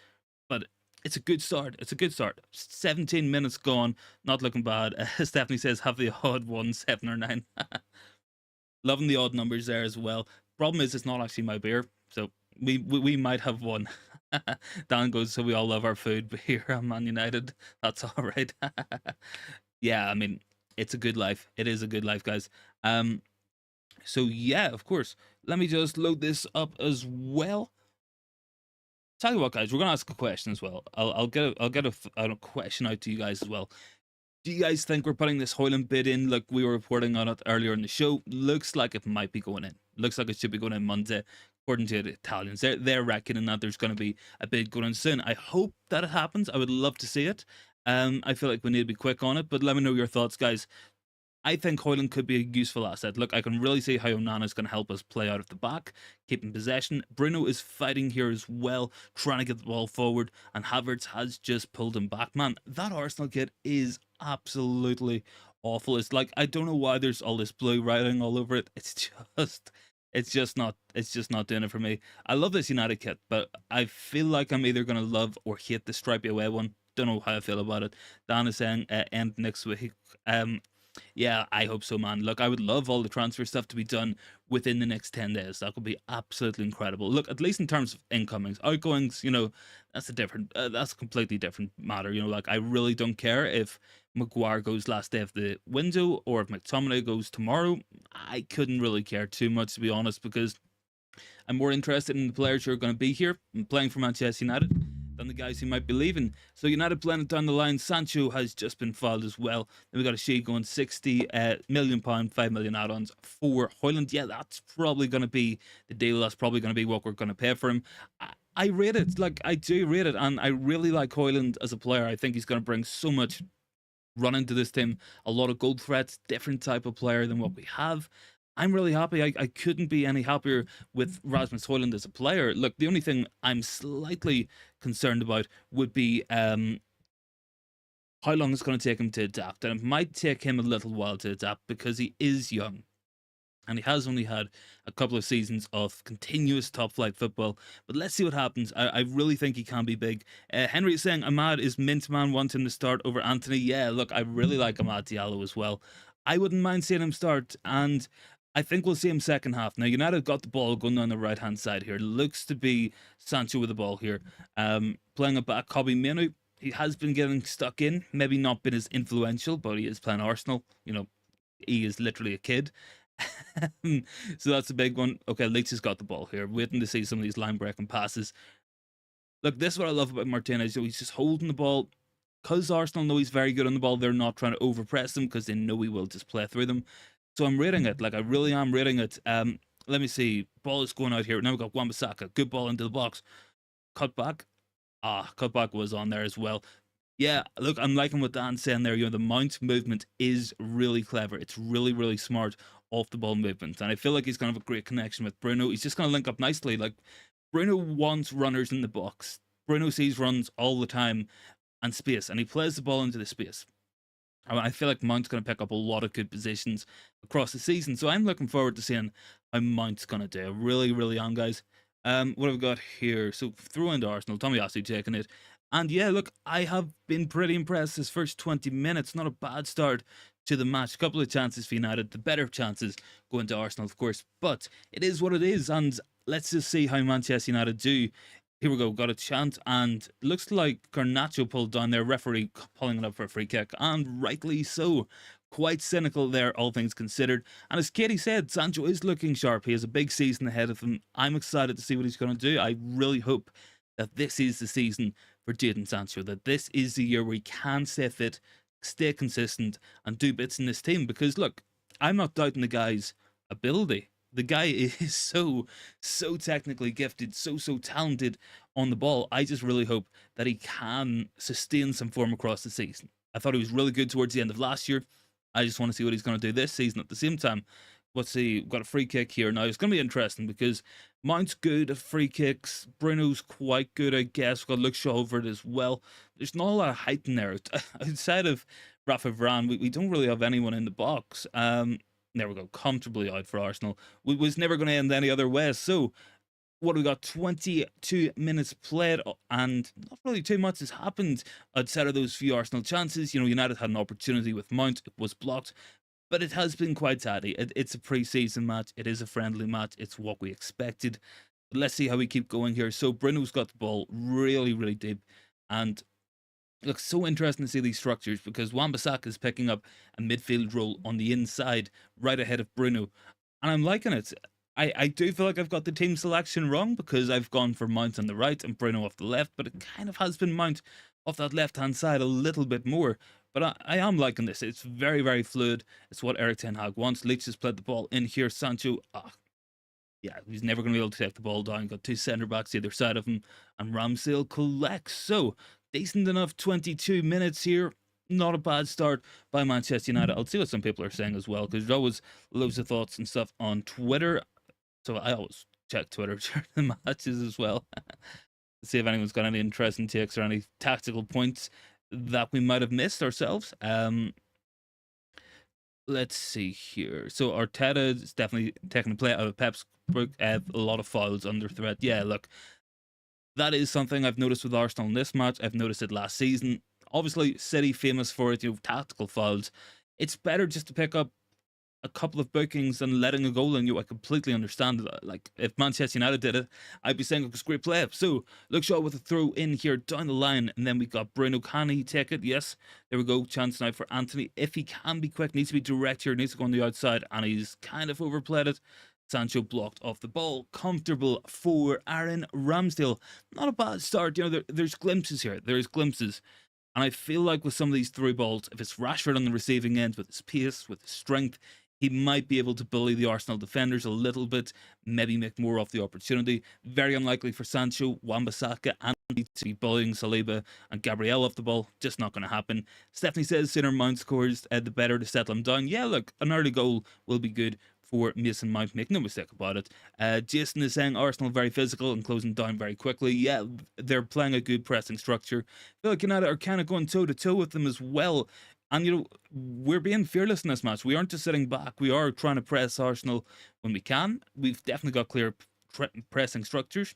But it's a good start. It's a good start. 17 minutes gone. Not looking bad. Stephanie says, have the odd one, 7 or 9. Loving the odd numbers there as well. Problem is, it's not actually my beer. So we might have one. Dan goes, so we all love our food, but here I'm Man United. That's all right. Yeah, I mean, it's a good life. It is a good life, guys. So yeah, of course. Let me just load this up as well. Tell you what, guys, we're gonna ask a question as well. I'll get a question out to you guys as well. Do you guys think we're putting this Højlund bid in? Look, we were reporting on it earlier in the show. Looks like it might be going in. Looks like it should be going in Monday, according to the Italians. They're reckoning that there's going to be a bid going in soon. I hope that it happens. I would love to see it. I feel like we need to be quick on it, but let me know your thoughts, guys. I think Højlund could be a useful asset. Look, I can really see how Onana is going to help us play out of the back, keeping possession. Bruno is fighting here as well, trying to get the ball forward, and Havertz has just pulled him back. Man, that Arsenal kit is absolutely awful. It's like, I don't know why there's all this blue writing all over it. It's just not doing it for me. I love this United kit, but I feel like I'm either going to love or hate the stripy away one. Don't know how I feel about it. Dan is saying end next week. Yeah, I hope so, man. Look, I would love all the transfer stuff to be done within the next 10 days. That would be absolutely incredible. Look, at least in terms of incomings, outgoings, you know, that's a completely different matter. You know, like, I really don't care if Maguire goes last day of the window or if McTominay goes tomorrow. I couldn't really care too much, to be honest, because I'm more interested in the players who are going to be here and playing for Manchester United than the guys who might be leaving. So United playing it down the line. Sancho has just been filed as well. Then we got a sheet going £60 million, £5 million add-ons for Højlund. Yeah, that's probably going to be the deal. That's probably going to be what we're going to pay for him. I rate it. Like, I do rate it, and I really like Højlund as a player. I think he's going to bring so much running to this team. A lot of goal threats, different type of player than what we have. I'm really happy. I couldn't be any happier with Rasmus Højlund as a player. Look, the only thing I'm slightly concerned about would be how long it's going to take him to adapt. And it might take him a little while to adapt because he is young. And he has only had a couple of seasons of continuous top-flight football. But let's see what happens. I really think he can be big. Henry is saying Ahmad is mint man, wants him to start over Anthony. Yeah, look, I really like Ahmad Diallo as well. I wouldn't mind seeing him start, and I think we'll see him second half. Now, United got the ball going down the right-hand side here. Looks to be Sancho with the ball here. Playing it back, Kobbie Mainoo. He has been getting stuck in. Maybe not been as influential, but he is playing Arsenal. You know, he is literally a kid. So that's a big one. Okay, Leach has got the ball here. Waiting to see some of these line-breaking passes. Look, this is what I love about Martinez. He's just holding the ball. Because Arsenal know he's very good on the ball, they're not trying to overpress him because they know he will just play through them. So I'm rating it. Like, I really am rating it. Let me see. Ball is going out here. Now we've got Wan-Bissaka. Good ball into the box. Cut back. Cut back was on there as well. Yeah, look, I'm liking what Dan's saying there. You know, the Mount movement is really clever. It's really, really smart off the ball movement. And I feel like he's going to have a great connection with Bruno. He's just going to link up nicely. Like, Bruno wants runners in the box. Bruno sees runs all the time and space, and he plays the ball into the space. I feel like Mount's going to pick up a lot of good positions across the season. So I'm looking forward to seeing how Mount's going to do. I really, really am, guys. What have we got here? So throw into Arsenal. Tomiyasu taking it. And yeah, look, I have been pretty impressed this first 20 minutes. Not a bad start to the match. A couple of chances for United. The better chances going to Arsenal, of course. But it is what it is. And let's just see how Manchester United do. Here we go, got a chance, and looks like Garnacho pulled down their referee pulling it up for a free kick, and rightly so. Quite cynical there, all things considered. And as Katie said, Sancho is looking sharp. He has a big season ahead of him. I'm excited to see what he's going to do. I really hope that this is the season for Jadon Sancho, that this is the year where he can stay fit, stay consistent, and do bits in this team. Because look, I'm not doubting the guy's ability. The guy is so technically gifted, so talented on the ball. I just really hope that he can sustain some form across the season. I thought he was really good towards the end of last year. I just want to see what he's going to do this season. At the same time, let's see, we've got a free kick here. Now, it's going to be interesting because Mount's good at free kicks. Bruno's quite good, I guess. We've got Luke Shaw over it as well. There's not a lot of height in there. Outside of Rafa Varane, we don't really have anyone in the box. There we go, comfortably out for Arsenal. We was never going to end any other way. So, what we got, 22 minutes played, and not really too much has happened outside of those few Arsenal chances. You know, United had an opportunity with Mount, it was blocked, but it has been quite tatty. It's a pre-season match, it is a friendly match, it's what we expected. But let's see how we keep going here. So Bruno's got the ball really deep, and it looks so interesting to see these structures because Wan-Bissaka is picking up a midfield role on the inside, right ahead of Bruno, and I'm liking it. I do feel like I've got the team selection wrong because I've gone for Mount on the right and Bruno off the left, but it kind of has been Mount off that left-hand side a little bit more. But I am liking this. It's very fluid. It's what Erik ten Hag wants. Leach has played the ball in here. Sancho, yeah, he's never going to be able to take the ball down. Got two centre-backs either side of him, and Ramsdale collects. So, decent enough 22 minutes here. Not a bad start by Manchester United. I'll see what some people are saying as well, because there's always loads of thoughts and stuff on Twitter. So I always check Twitter during the matches as well. See if anyone's got any interesting takes or any tactical points that we might have missed ourselves. Let's see here. So Arteta is definitely taking the play out of Pep's book. A lot of fouls under threat. Yeah, look, that is something I've noticed with Arsenal in this match. I've noticed it last season. Obviously, City famous for it, you know, tactical fouls. It's better just to pick up a couple of bookings and letting a goal in you. I completely understand that. Like, if Manchester United did it, I'd be saying it was great play. So, Luke Shaw with a throw in here down the line, and then we got Bruno. Can he take it? Yes. There we go. Chance now for Anthony. If he can be quick, needs to be direct here, needs to go on the outside, and he's kind of overplayed it. Sancho blocked off the ball. Comfortable for Aaron Ramsdale. Not a bad start. You know, there's glimpses here. There's glimpses. And I feel like with some of these through balls, if it's Rashford on the receiving end with his pace, with his strength, he might be able to bully the Arsenal defenders a little bit, maybe make more of the opportunity. Very unlikely for Sancho, Wan-Bissaka, and to be bullying Saliba and Gabriel off the ball. Just not going to happen. Stephanie says sooner Mount scores, the better to settle him down. Yeah, look, an early goal will be good for Mason Mount, make no mistake about it. Jason is saying Arsenal very physical and closing down very quickly. Yeah, they're playing a good pressing structure. I feel like United are kind of going toe-to-toe with them as well. And, you know, we're being fearless in this match. We aren't just sitting back. We are trying to press Arsenal when we can. We've definitely got clear pressing structures.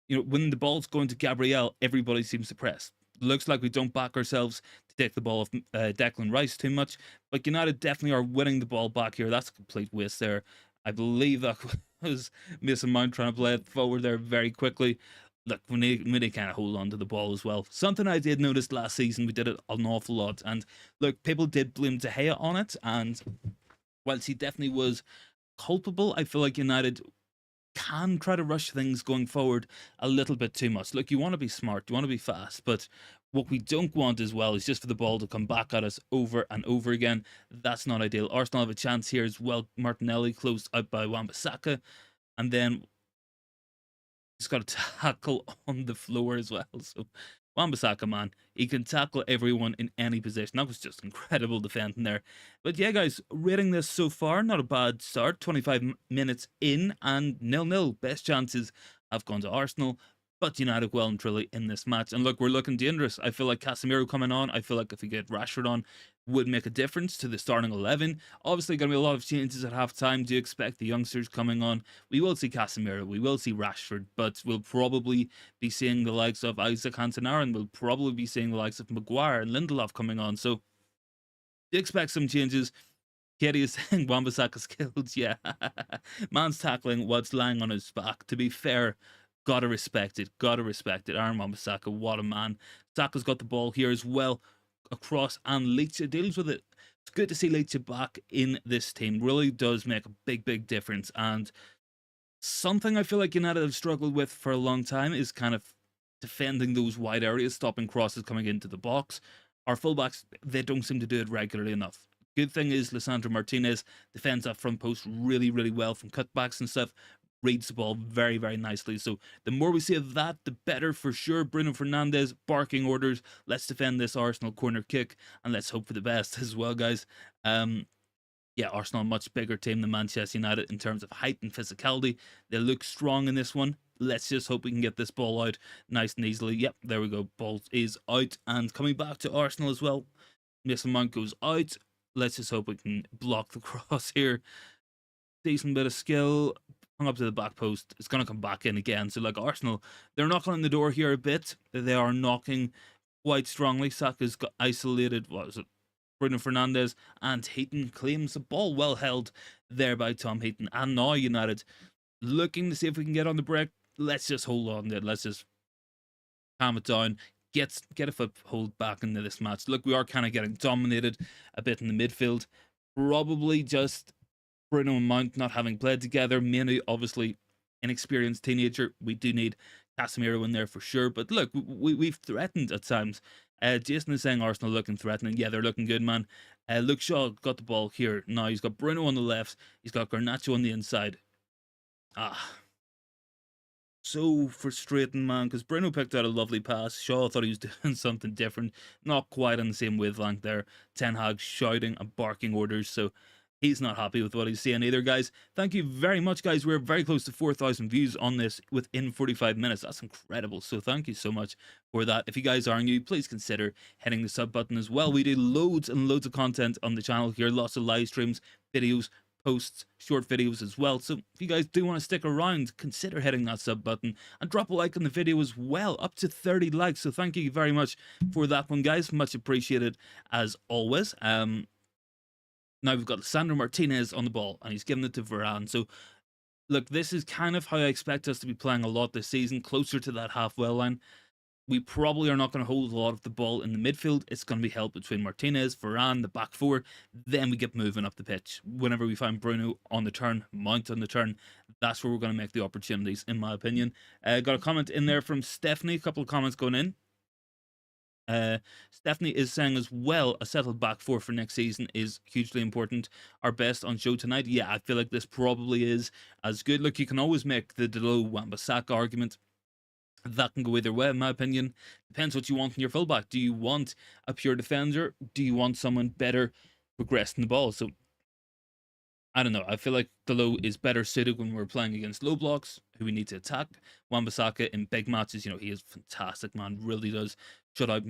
You know, when the ball's going to Gabriel, everybody seems to press. Looks like we don't back ourselves to take the ball off Declan Rice too much. But United definitely are winning the ball back here. That's a complete waste there. I believe that was Mason Mount trying to play it forward there very quickly. Look, we need to kind of hold on to the ball as well. Something I did notice last season, we did it an awful lot. And look, people did blame De Gea on it. And whilst he definitely was culpable, I feel like United can try to rush things going forward a little bit too much. Look, you want to be smart, you want to be fast, but what we don't want as well is just for the ball to come back at us over and over again. That's not ideal. Arsenal have a chance here as well. Martinelli closed out by Wan-Bissaka, and then he's got a tackle on the floor as well. So Wan-Bissaka, man, he can tackle everyone in any position. That was just incredible defending there. But yeah, guys, rating this so far, not a bad start. 25 minutes in and 0-0. Best chances have gone to Arsenal, but United well and truly in this match. And look, we're looking dangerous. I feel like Casemiro coming on, I feel like if we get Rashford on, would make a difference to the starting 11. Obviously, going to be a lot of changes at half-time. Do you expect the youngsters coming on? We will see Casemiro, we will see Rashford, but we'll probably be seeing the likes of Isaac Hansen-Aaron. We'll probably be seeing the likes of Maguire and Lindelof coming on. So, do you expect some changes? Katie is saying Wan-Bissaka skills. Yeah. Man's tackling what's lying on his back. To be fair, gotta respect it. Gotta respect it. Aaron Wan-Bissaka, what a man. Saka's got the ball here as well. Across, and Leitch deals with it. It's good to see Leitch back in this team. Really does make a big difference. And something I feel like United have struggled with for a long time is kind of defending those wide areas, stopping crosses coming into the box. Our fullbacks, they don't seem to do it regularly enough. Good thing is Lisandro Martinez defends that front post really well from cutbacks and stuff. Reads the ball very nicely. So the more we see of that, the better for sure. Bruno Fernandes barking orders. Let's defend this Arsenal corner kick and let's hope for the best as well, guys. Yeah, Arsenal a much bigger team than Manchester United in terms of height and physicality. They look strong in this one. Let's just hope we can get this ball out nice and easily. Yep, there we go. Ball is out. And coming back to Arsenal as well. Mason Mount goes out. Let's just hope we can block the cross here. Decent bit of skill. Hung up to the back post. It's going to come back in again. So, like, Arsenal, they're knocking on the door here a bit. They are knocking quite strongly. Saka's got isolated. What was it? Bruno Fernandes, and Heaton claims the ball. Well held there by Tom Heaton. And now United looking to see if we can get on the break. Let's just hold on there. Let's just calm it down. Get a foothold back into this match. Look, we are kind of getting dominated a bit in the midfield. Probably just Bruno and Mount not having played together. Mainly, obviously, inexperienced teenager. We do need Casemiro in there for sure. But look, we've threatened at times. Jason is saying Arsenal looking threatening. Yeah, they're looking good, man. Luke Shaw got the ball here. Now he's got Bruno on the left. He's got Garnacho on the inside. So frustrating, man, because Bruno picked out a lovely pass. Shaw thought he was doing something different. Not quite on the same wavelength there. Ten Hag shouting and barking orders, so he's not happy with what he's seeing either, guys. Thank you very much, guys. We're very close to 4,000 views on this within 45 minutes. That's incredible. So thank you so much for that. If you guys are new, please consider hitting the sub button as well. We do loads and loads of content on the channel here. Lots of live streams, videos, posts, short videos as well. So if you guys do want to stick around, consider hitting that sub button and drop a like on the video as well. Up to 30 likes. So thank you very much for that one, guys. Much appreciated as always. Now we've got Sandro Martinez on the ball, and he's giving it to Varane. So, look, this is kind of how I expect us to be playing a lot this season, closer to that halfway line. We probably are not going to hold a lot of the ball in the midfield. It's going to be held between Martinez, Varane, the back four. Then we get moving up the pitch. Whenever we find Bruno on the turn, Mount on the turn, that's where we're going to make the opportunities, in my opinion. Got a comment in there from Stephanie, a couple of comments going in. Stephanie is saying as well, a settled back four for next season is hugely important. Our best on show tonight. Yeah, I feel like this probably is as good. Look, you can always make the Delo Wan-Bissaka argument. That can go either way, in my opinion. Depends what you want in your fullback. Do you want a pure defender? Do you want someone better progressing the ball? So, I don't know. I feel like Delo is better suited when we're playing against low blocks, who we need to attack. Wan-Bissaka in big matches, he is fantastic, man. Really does shut out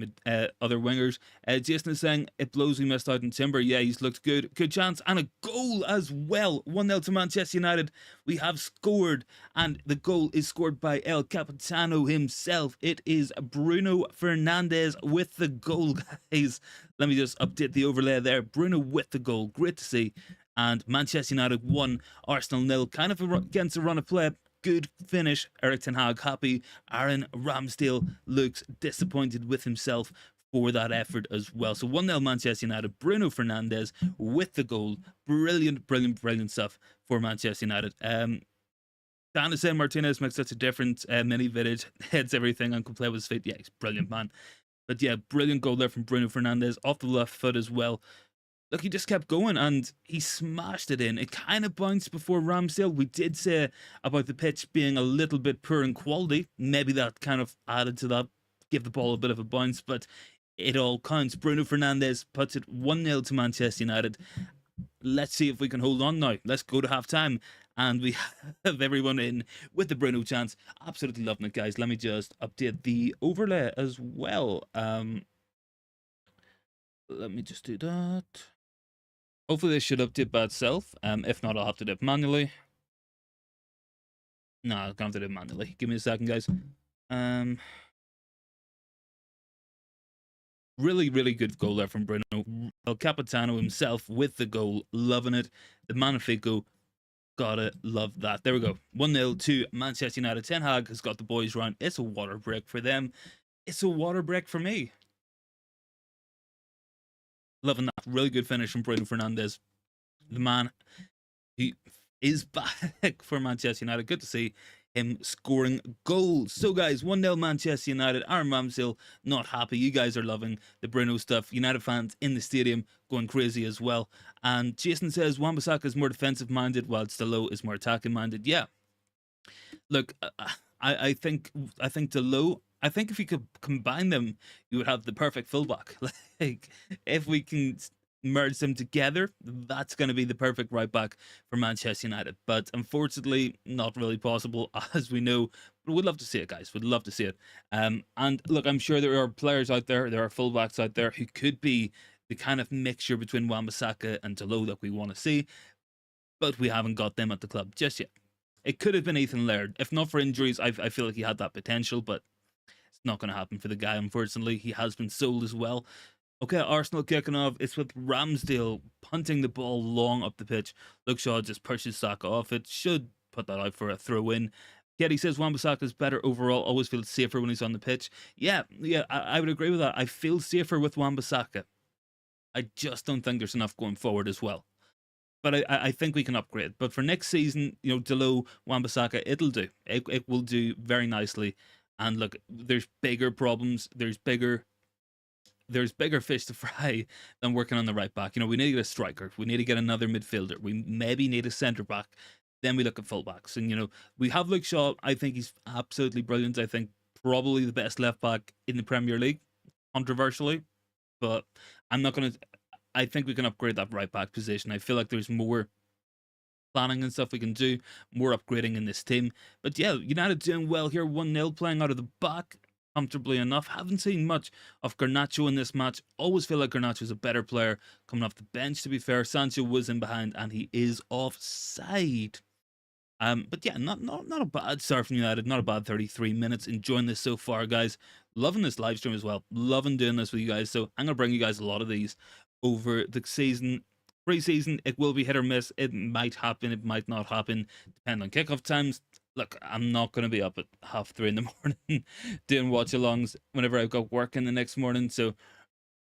other wingers. Jason is saying it blows we missed out in Timber. Yeah, he's looked good. Good chance and a goal as well. 1-0 to Manchester United. We have scored, and the goal is scored by El Capitano himself. It is Bruno Fernandes with the goal, guys. Let me just update the overlay there. Bruno with the goal. Great to see. And Manchester United 1, Arsenal 0. Kind of against a run of play. Good finish. Erik ten Hag happy. Aaron Ramsdale looks disappointed with himself for that effort as well. So 1-0 Manchester United. Bruno Fernandes with the goal. Brilliant stuff for Manchester United. Dan is saying Martinez makes such a difference. Mini Vidic heads everything and can play with his feet. Yeah, he's brilliant, man. But yeah, brilliant goal there from Bruno Fernandes. Off the left foot as well. Look, he just kept going and he smashed it in. It kind of bounced before Ramsdale. We did say about the pitch being a little bit poor in quality. Maybe that kind of added to that, give the ball a bit of a bounce, but it all counts. Bruno Fernandes puts it 1-0 to Manchester United. Let's see if we can hold on now. Let's go to half-time. And we have everyone in with the Bruno chance. Absolutely loving it, guys. Let me just update the overlay as well. Let me just do that. Hopefully this should update by itself. If not, I'll have to do it manually. No, I'm gonna have to do it manually. Give me a second, guys. Really, really good goal there from Bruno. El Capitano himself with the goal, loving it. The Magnifico, gotta love that. There we go. 1-0 to Manchester United. Ten Hag has got the boys round. It's a water break for them. It's a water break for me. Loving that. Really good finish from Bruno Fernandes. The man who is back for Manchester United. Good to see him scoring goals. So, guys, 1-0 Manchester United. Aaron Ramsdale not happy. You guys are loving the Bruno stuff. United fans in the stadium going crazy as well. And Jason says Wan-Bissaka is more defensive minded, while Dalot is more attacking minded. Yeah. Look, I think Dalot. I think if you could combine them, you would have the perfect fullback. Like, if we can merge them together, that's going to be the perfect right back for Manchester United. But unfortunately, not really possible, as we know. But we'd love to see it, guys. We'd love to see it. And look, I'm sure there are players out there, there are fullbacks out there who could be the kind of mixture between Wan-Bissaka and Dalot that we want to see. But we haven't got them at the club just yet. It could have been Ethan Laird. If not for injuries, I feel like he had that potential, but it's not going to happen for the guy, unfortunately. He has been sold as well. Okay, Arsenal kicking off. It's with Ramsdale punting the ball long up the pitch. Luke Shaw just pushes Saka off it. Should put that out for a throw in. Getty says Wan-Bissaka is better overall. Always feels safer when he's on the pitch. Yeah, I would agree with that. I feel safer with Wan-Bissaka. I just don't think there's enough going forward as well. But I think we can upgrade. But for next season, you know, Dalot, Wan-Bissaka, it'll do. It will do very nicely. And look, there's bigger problems. There's bigger fish to fry than working on the right back. You know, we need to get a striker. We need to get another midfielder. We maybe need a centre back. Then we look at fullbacks. And, you know, we have Luke Shaw. I think he's absolutely brilliant. I think probably the best left back in the Premier League, controversially. But I'm not going to... I think we can upgrade that right back position. I feel like there's more planning and stuff we can do, more upgrading in this team. But yeah, United doing well here, 1-0, playing out of the back comfortably enough. Haven't seen much of Garnacho in this match. Always feel like Garnacho's a better player coming off the bench, to be fair. Sancho was in behind and he is offside. But yeah, not a bad start from United, not a bad 33 minutes. Enjoying this so far, guys. Loving this live stream as well. Loving doing this with you guys. So I'm gonna bring you guys a lot of these over the season. Pre-season, it will be hit or miss. It might happen, it might not happen, depending on kickoff times. Look, I'm not going to be up at 3:30 in the morning doing watch-alongs whenever I've got work in the next morning. So,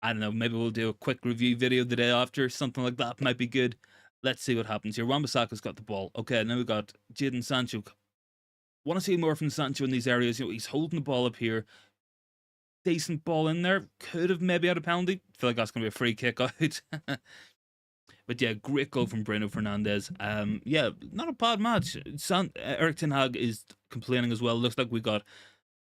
I don't know, maybe we'll do a quick review video the day after. Something like that might be good. Let's see what happens here. Wan-Bissaka's got the ball. Okay, now we've got Jadon Sancho. Want to see more from Sancho in these areas. You know, he's holding the ball up here. Decent ball in there. Could have maybe had a penalty. Feel like that's going to be a free kick out. But yeah, great goal from Bruno Fernandes. Yeah, not a bad match. Erik ten Hag is complaining as well. Looks like we got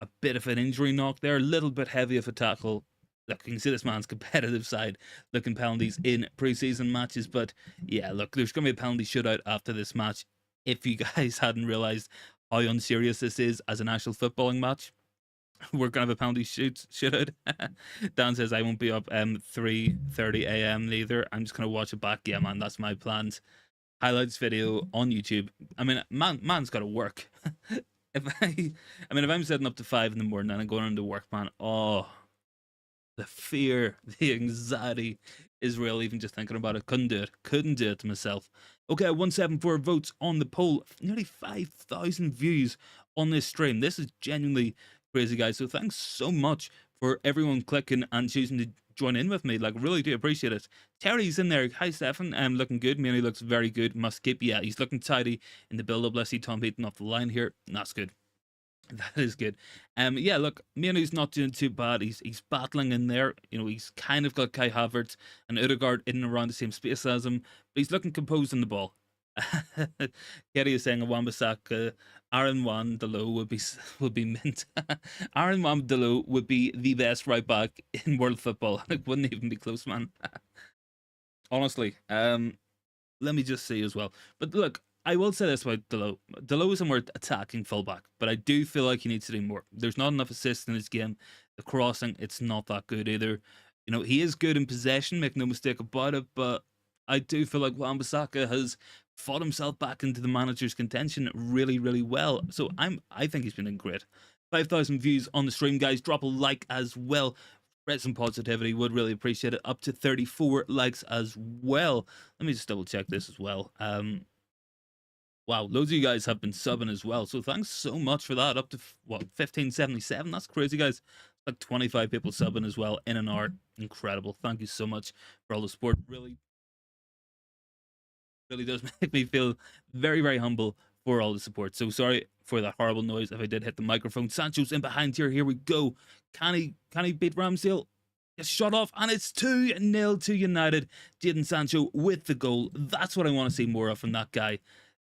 a bit of an injury knock there. A little bit heavy of a tackle. Look, you can see this man's competitive side looking penalties in pre-season matches. But yeah, look, there's going to be a penalty shootout after this match. If you guys hadn't realised how unserious this is as an actual footballing match, we're gonna have a penalty shootout. Dan says I won't be up 3:30 a.m. neither. I'm just gonna watch it back. Yeah, man, that's my plans. Highlights video on YouTube. I mean, man's got to work. if I'm setting up to 5 in the morning and I'm going into work, man, oh, the fear, the anxiety is real. Even just thinking about it, couldn't do it to myself. Okay, 174 votes on the poll. Nearly 5,000 views on this stream. This is genuinely crazy, guys. So thanks so much for everyone clicking and choosing to join in with me. Like, really do appreciate it. Terry's in there. Hi, Stefan. Looking good. Manny looks very good. Must keep. Yeah, he's looking tidy in the build-up. Let's see Tom Heaton off the line here. That's good. That is good. Yeah, look, Manu's not doing too bad. He's battling in there. You know, he's kind of got Kai Havertz and Odegaard in and around the same space as him, but he's looking composed on the ball. Getty is saying a Wan-Bissaka, Aaron Wan-Dalot would be mint. Aaron Wan-Dalot would be the best right back in world football. It wouldn't even be close, man. Honestly, let me just see as well. But look, I will say this about Dalot. Dalot is a more attacking fullback, but I do feel like he needs to do more. There's not enough assists in his game. The crossing, it's not that good either. You know, he is good in possession, make no mistake about it, but I do feel like Wan-Bissaka has fought himself back into the manager's contention really, really well. So I think he's been doing great. 5,000 views on the stream, guys. Drop a like as well. Spread some positivity, would really appreciate it. Up to 34 likes as well. Let me just double check this as well. Wow, loads of you guys have been subbing as well, so thanks so much for that. Up to what, 1577? That's crazy, guys. Like 25 people subbing as well in an hour. Incredible. Thank you so much for all the support. Really does make me feel very, very humble for all the support. So sorry for that horrible noise if I did hit the microphone. Sancho's in behind here. Here we go. Can he beat Ramsdale? Gets shot off, and it's 2-0 to United. Jadon Sancho with the goal. That's what I want to see more of from that guy.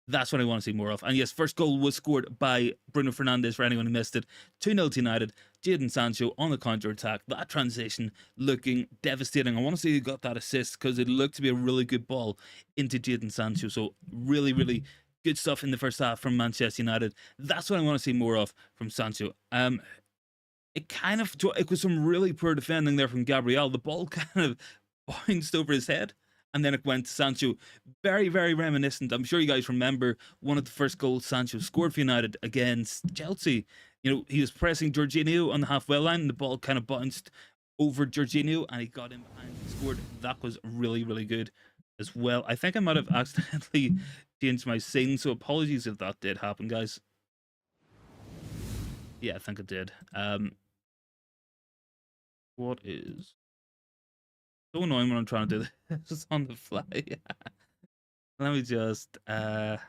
That's what I want to see more of. And yes, first goal was scored by Bruno Fernandes, for anyone who missed it. 2-0 to United. Jadon Sancho on the counter-attack. That transition looking devastating. I want to see who got that assist, because it looked to be a really good ball into Jadon Sancho. So really, really good stuff in the first half from Manchester United. That's what I want to see more of from Sancho. It was some really poor defending there from Gabriel. The ball kind of bounced over his head, and then it went to Sancho. Very, very reminiscent. I'm sure you guys remember one of the first goals Sancho scored for United against Chelsea. You know, he was pressing Jorginho on the halfway line, and the ball kind of bounced over Jorginho, and he got in behind and scored. That was really, really good as well. I think I might have accidentally changed my scene, so apologies if that did happen, guys. Yeah, I think it did. What is so annoying when I'm trying to do this on the fly? Let me just why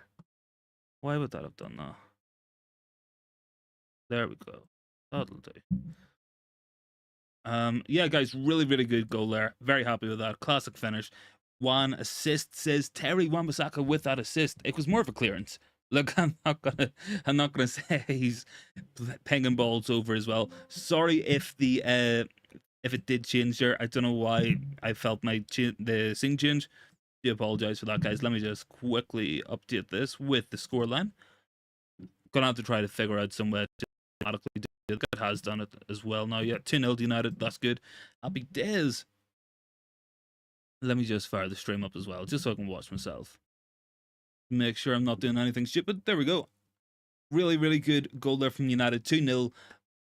would that have done that? There we go. That'll do. Yeah, guys, really, really good goal there. Very happy with that. Classic finish. One assist, says Terry Wan-Bissaka with that assist. It was more of a clearance. Look, I'm not gonna say he's pinging balls over as well. Sorry if it did change there. I don't know why I felt the scene change. I do apologize for that, guys. Let me just quickly update this with the scoreline. Gonna have to try to figure out some way to automatically do it. It has done it as well now. Yeah, 2-0 United. That's good. Happy days. Let me just fire the stream up as well, just so I can watch myself. Make sure I'm not doing anything stupid. There we go. Really, really good goal there from United. 2-0.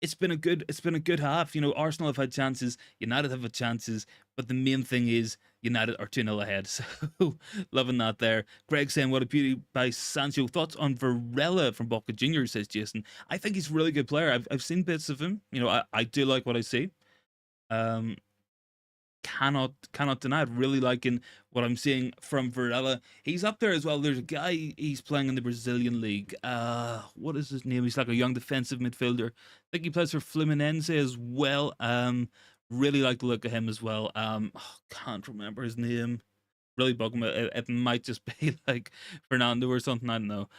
It's been a good half. You know, Arsenal have had chances, United have had chances, but the main thing is United are 2-0 ahead. So loving that there. Greg saying, what a beauty by Sancho. Thoughts on Varela from Boca Juniors, says Jason. I think he's a really good player. I've seen bits of him. You know, I do like what I see. Cannot deny it. Really liking what I'm seeing from Varela. He's up there as well. There's a guy, he's playing in the Brazilian league. What is his name? He's like a young defensive midfielder. I think he plays for Fluminense as well. Really like the look of him as well. Can't remember his name. Really bugging me. It might just be like Fernando or something. I don't know.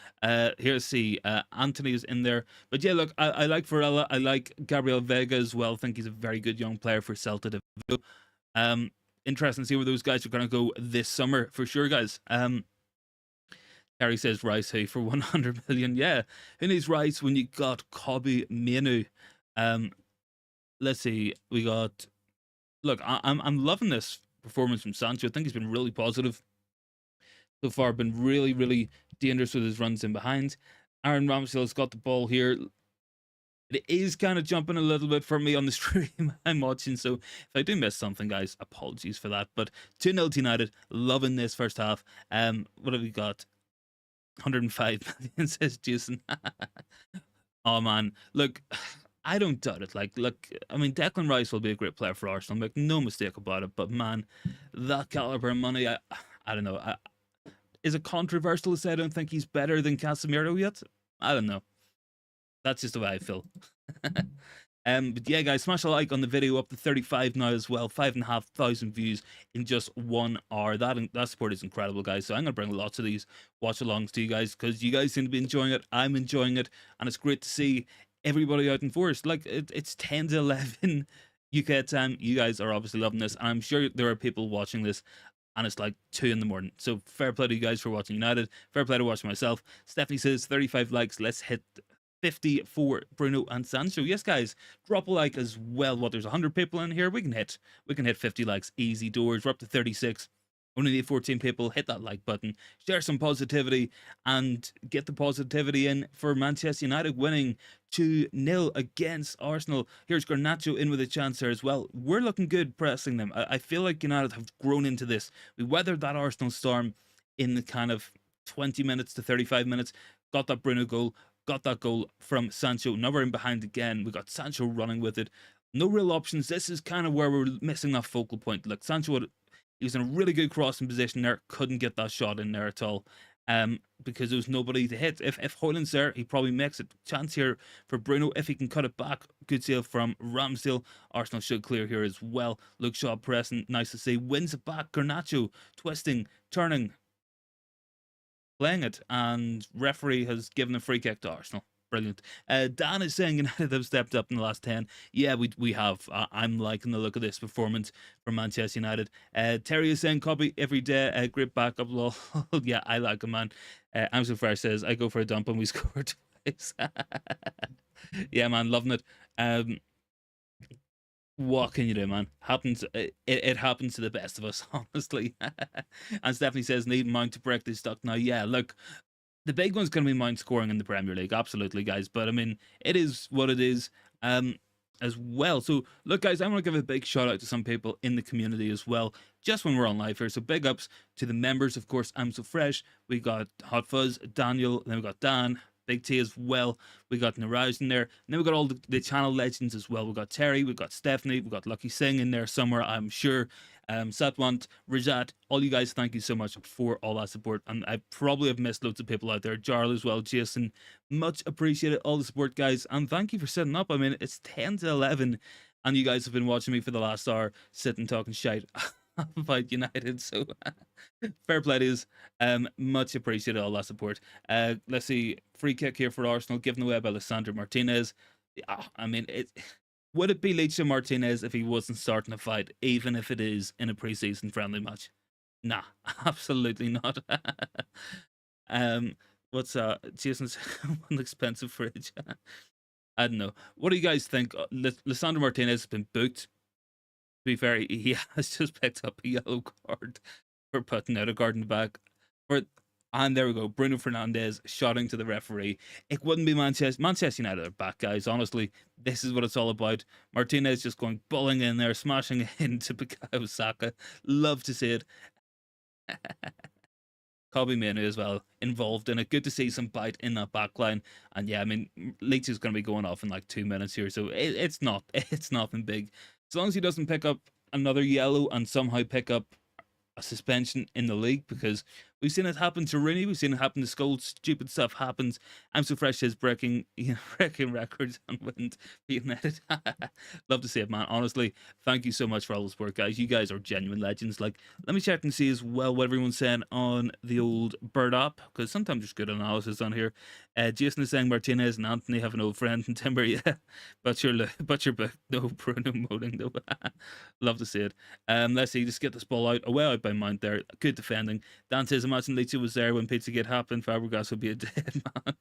Here's see. Anthony is in there. But yeah, look, I like Varela. I like Gabriel Vega as well. I think he's a very good young player for Celta de Vigo. Interesting to see where those guys are going to go this summer for sure, guys. Harry says Rice, hey, for 100 million. Yeah, who needs Rice when you got Kobe Menu? Let's see. We got. Look, I'm loving this performance from Sancho. I think he's been really positive so far. Been really, really dangerous with his runs in behind. Aaron Ramsdale's got the ball here. It is kind of jumping a little bit for me on the stream I'm watching, so if I do miss something, guys, apologies for that. But 2-0 to United, loving this first half. What have we got? 105 million, says Jason. Oh, man. Look, I don't doubt it. Like, look, I mean, Declan Rice will be a great player for Arsenal, make no mistake about it. But, man, that caliber of money, I don't know. Is it controversial to say I don't think he's better than Casemiro yet? I don't know. That's just the way I feel. But yeah, guys, smash a like on the video, up to 35 now as well. 5,500 views in just 1 hour. That support is incredible, guys. So I'm going to bring lots of these watch-alongs to you guys, because you guys seem to be enjoying it. I'm enjoying it. And it's great to see everybody out in force. Like, it's 10 to 11 UK time. You guys are obviously loving this. And I'm sure there are people watching this and it's like 2 in the morning. So fair play to you guys for watching United. Fair play to watching myself. Stephanie says 35 likes. Let's hit 50 for Bruno and Sancho. Yes, guys, drop a like as well. What, there's 100 people in here. We can hit 50 likes, easy doors. We're up to 36. Only need 14 people. Hit that like button, share some positivity, and get the positivity in for Manchester United winning 2-0 against Arsenal. Here's Garnacho in with a chance there as well. We're looking good pressing them. I feel like United have grown into this. We weathered that Arsenal storm in the kind of 20 minutes to 35 minutes. Got that Bruno goal. Got that goal from Sancho. Now we're in behind again. We got Sancho running with it. No real options. This is kind of where we're missing that focal point. Like Sancho he was in a really good crossing position there. Couldn't get that shot in there at all. Because there was nobody to hit. If Højlund's there, he probably makes a chance here for Bruno. If he can cut it back, good save from Ramsdale. Arsenal should clear here as well. Luke Shaw pressing, nice to see. Wins it back. Garnacho twisting, turning, playing it, and referee has given a free kick to Arsenal. Brilliant. Dan is saying United have stepped up in the last 10. Yeah, we have. I'm liking the look of this performance from Manchester United. Terry is saying copy every day. Great backup. Lol. Yeah, I like him, man. I'm so fresh says I go for a dump and we scored twice. Yeah, man, loving it. What can you do, man? Happens. It happens to the best of us, honestly. And Stephanie says need Mount to break this stock now. Yeah, look, the big one's going to be Mount scoring in the Premier League, absolutely, guys. But I mean, it is what it is, as well. So, look, guys, I want to give a big shout out to some people in the community as well, just when we're on live here. So, big ups to the members, of course. I'm So Fresh. We got Hot Fuzz, Daniel, then we got Dan, Big T as well. We got Niraj in there. And then we got all the channel legends as well. We got Terry, we got Stephanie, we got Lucky Singh in there somewhere, I'm sure. Satwant, Rajat, all you guys, thank you so much for all that support. And I probably have missed loads of people out there. Jarl as well, Jason, much appreciated all the support, guys. And thank you for setting up. I mean, it's 10 to 11, and you guys have been watching me for the last hour, sitting talking shite about United. So fair play to us. Much appreciated all that support. Let's see, free kick here for Arsenal, given away by Alejandro Martinez. I mean, would it be Licha Martinez if he wasn't starting a fight, even if it is in a preseason friendly match? Nah, absolutely not. What's Jason's one expensive fridge? I don't know. What do you guys think? Lisandro Martinez has been booked. To be fair, he has just picked up a yellow card for putting out a card in the back. And there we go, Bruno Fernandes shouting to the referee. It wouldn't be Manchester United are back, guys. Honestly, this is what it's all about. Martinez just going bowling in there, smashing into Bukayo Saka. Love to see it. Kobe Manu as well involved in it. Good to see some bite in that back line. And yeah, I mean, Leach is going to be going off in like 2 minutes here, so it's nothing big. As long as he doesn't pick up another yellow and somehow pick up a suspension in the league, because we've seen it happen to Rooney, we've seen it happen to Scholes, stupid stuff happens. I'm So Fresh is breaking records and wins United. Love to see it, man. Honestly, thank you so much for all the support, guys. You guys are genuine legends. Like, let me check and see as well what everyone's saying on the old Bird app, because sometimes there's good analysis on here. Jason is saying Martinez and Anthony have an old friend in Timber. Yeah, but your book, no Bruno moaning though. Love to see it. Let's see, just get this ball out, away out by Mount there. Good defending. Dan says, imagine Leicester was there when Pizzagate happened. Fabregas would be a dead man.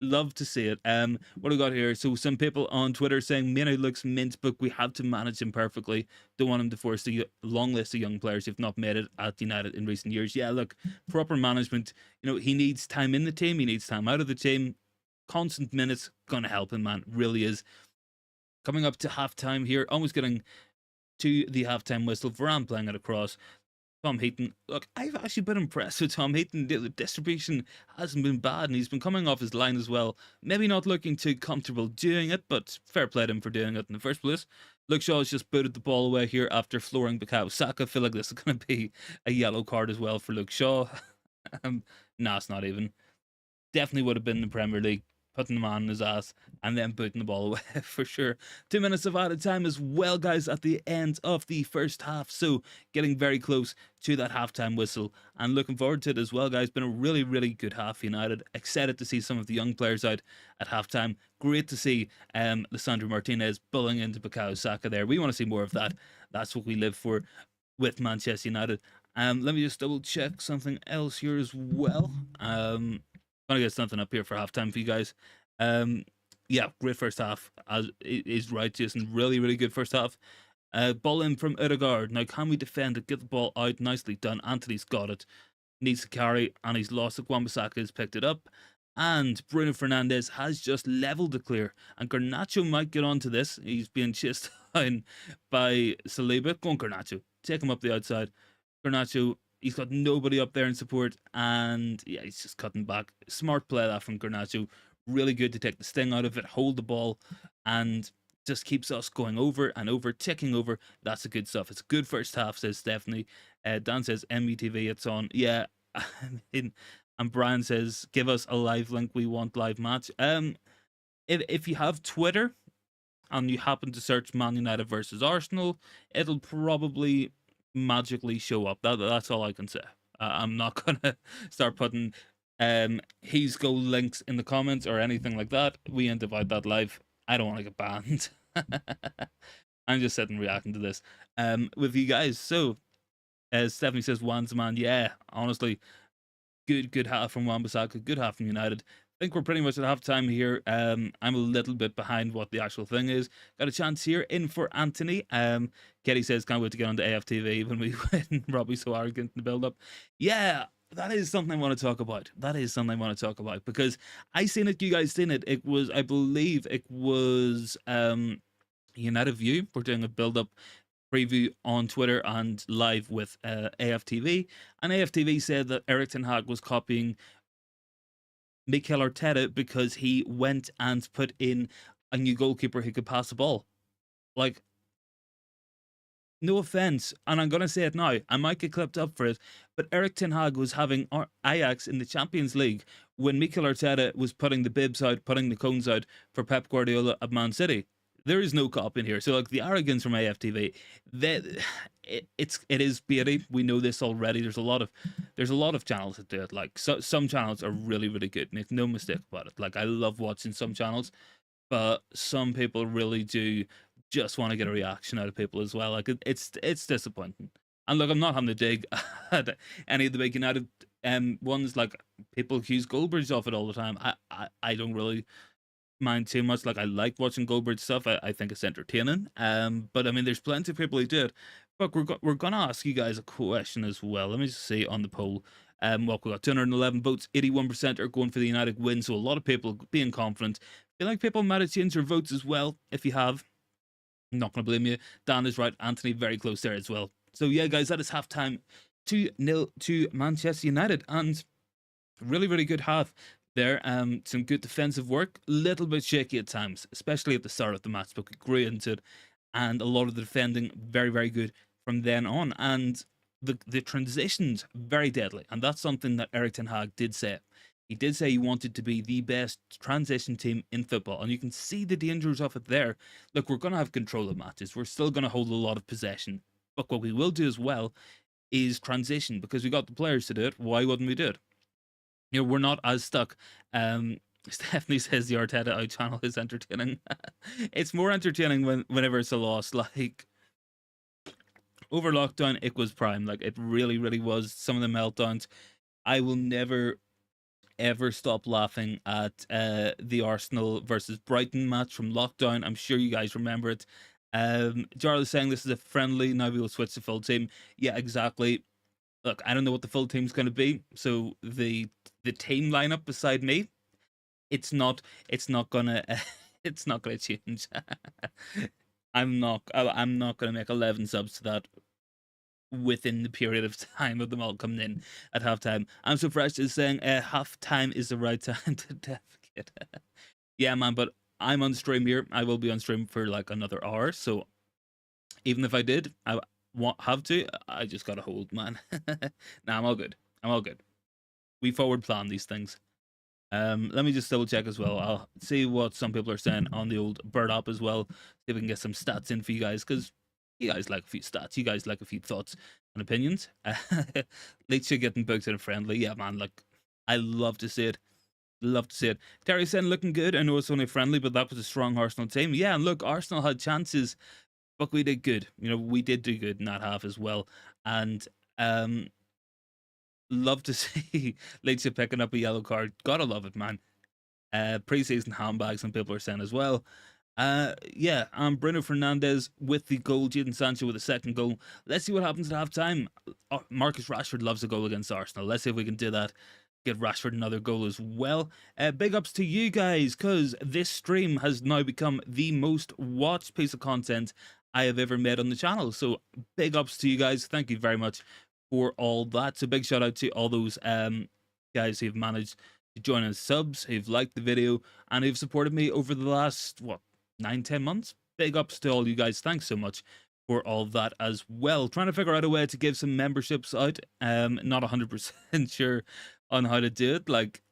Love to see it. What do we got here? So some people on Twitter saying Mino looks mint, but we have to manage him perfectly. Don't want him to force a long list of young players who've not made it at United in recent years. Yeah, look, proper management. You know, he needs time in the team. He needs time out of the team. Constant minutes gonna help him, man. Really is. Coming up to halftime here, almost getting to the halftime whistle. Varane playing it across. Tom Heaton, look, I've actually been impressed with Tom Heaton. The distribution hasn't been bad, and he's been coming off his line as well. Maybe not looking too comfortable doing it, but fair play to him for doing it in the first place. Luke Shaw's just booted the ball away here after flooring Bukayo Saka. I feel like this is going to be a yellow card as well for Luke Shaw. Nah, it's not even. Definitely would have been in the Premier League, putting the man in his ass and then booting the ball away for sure. 2 minutes of added time as well, guys, at the end of the first half. So getting very close to that halftime whistle and looking forward to it as well, guys. Been a really, really good half United. Excited to see some of the young players out at halftime. Great to see Lisandro Martinez bullying into Bukayo Saka there. We want to see more of that. That's what we live for with Manchester United. Let me just double check something else here as well. Gonna get something up here for halftime for you guys. Yeah, great first half, as is right, Jason. Really, really good first half. Ball in from Odegaard. Now, can we defend it? Get the ball out. Nicely done. Anthony's got it. Needs to carry, and he's lost it. Wan-Bissaka has picked it up. And Bruno Fernandes has just levelled the clear. And Garnacho might get onto this. He's being chased down by Saliba. Go on, Garnacho. Take him up the outside. Garnacho, he's got nobody up there in support. And yeah, he's just cutting back. Smart play that from Garnacho. Really good to take the sting out of it, hold the ball, and just keeps us going over and over, ticking over. That's the good stuff. It's a good first half, says Stephanie. Dan says, MUTV, it's on. Yeah, I mean, and Brian says, give us a live link. We want live match. If you have Twitter and you happen to search Man United versus Arsenal, it'll probably magically show up. That's all I can say. I'm not gonna start putting he's go links in the comments or anything like that. We ain't divide that live. I don't want to get banned. I'm just sitting reacting to this with you guys. So as Stephanie says, Wan's man, yeah, honestly, good half from Wan-Bissaka, good half from United. I think we're pretty much at half time here. I'm a little bit behind what the actual thing is. Got a chance here in for Anthony. Ketty says, can't wait to get on the AFTV when we win. Robbie's so arrogant in the build-up. Yeah, that is something I want to talk about. That is something I want to talk about because I seen it, you guys seen it. It was, I believe it was United View. We're doing a build-up preview on Twitter and live with AFTV. And AFTV said that Erik ten Hag was copying Mikel Arteta because he went and put in a new goalkeeper who could pass the ball. Like, no offense, and I'm gonna say it now. I might get clipped up for it, but Erik ten Hag was having Ajax in the Champions League when Mikel Arteta was putting the bibs out, putting the cones out for Pep Guardiola at Man City. There is no cop in here. So like the arrogance from AFTV, it is baiting. We know this already. There's a lot of channels that do it. Like some channels are really good. Make no mistake about it. Like I love watching some channels, but some people really do just want to get a reaction out of people as well. Like it's disappointing. And look, I'm not having to dig at any of the big United ones. Like people accuse Goldbridge of it all the time. I don't really mind too much. Like I like watching Goldbridge stuff. I think it's entertaining. But I mean, there's plenty of people who do it. But we're gonna ask you guys a question as well. Let me just see on the poll. Well, we got 211 votes. 81% are going for the United win. So a lot of people being confident. I feel like people might have changed their votes as well. If you have, I'm not gonna blame you. Dan is right. Anthony very close there as well. So yeah, guys, that is halftime. 2-0 to Manchester United, and really good half there. Some good defensive work, little bit shaky at times, especially at the start of the match, but we grew into it, and a lot of the defending very good from then on, and the transitions very deadly, and that's something that Erik ten Hag did say. He did say he wanted to be the best transition team in football, and you can see the dangers of it there. Look, we're going to have control of matches. We're still going to hold a lot of possession, but what we will do as well is transition, because we got the players to do it. Why wouldn't we do it? You know, we're not as stuck. Stephanie says the Arteta out channel is entertaining. It's more entertaining whenever it's a loss. Like over lockdown, it was prime. Like it really was. Some of the meltdowns. I will never ever stop laughing at the Arsenal versus Brighton match from lockdown. I'm sure you guys remember it. Jarl is saying this is a friendly. Now we will switch to full team. Yeah, exactly. Look, I don't know what the full team's going to be. So the team lineup beside me, it's not gonna it's not gonna change. I'm not gonna make 11 subs to that within the period of time of them all coming in at halftime. I'm so fresh is saying halftime is the right time to defecate. Yeah, man, but I'm on stream here. I will be on stream for like another hour. So even if I did, I have to. I just gotta hold, man. Nah, I'm all good. We forward plan these things. Let me just double check as well. I'll see what some people are saying on the old Bird app as well. See if we can get some stats in for you guys, because you guys like a few stats. You guys like a few thoughts and opinions. Leicester getting booked in a friendly. Yeah, man. Like, I love to see it. Terry saying looking good. I know it's only friendly, but that was a strong Arsenal team. Yeah, and look, Arsenal had chances, but we did good. You know, we did do good in that half as well. And love to see Leicester picking up a yellow card. Gotta love it, man. Preseason handbags, and people are saying as well. Yeah, Bruno Fernandes with the goal, Jadon Sancho with a second goal. Let's see what happens at half time. Marcus Rashford loves a goal against Arsenal. Let's see if we can do that. Get Rashford another goal as well. Big ups to you guys, because this stream has now become the most watched piece of content I have ever made on the channel. So big ups to you guys. Thank you very much for all that. So big shout out to all those guys who've managed to join as subs, who've liked the video, and who've supported me over the last, what, 9-10 months. Big ups to all you guys. Thanks so much for all that as well. Trying to figure out a way to give some memberships out. Not 100% sure on how to do it. Like,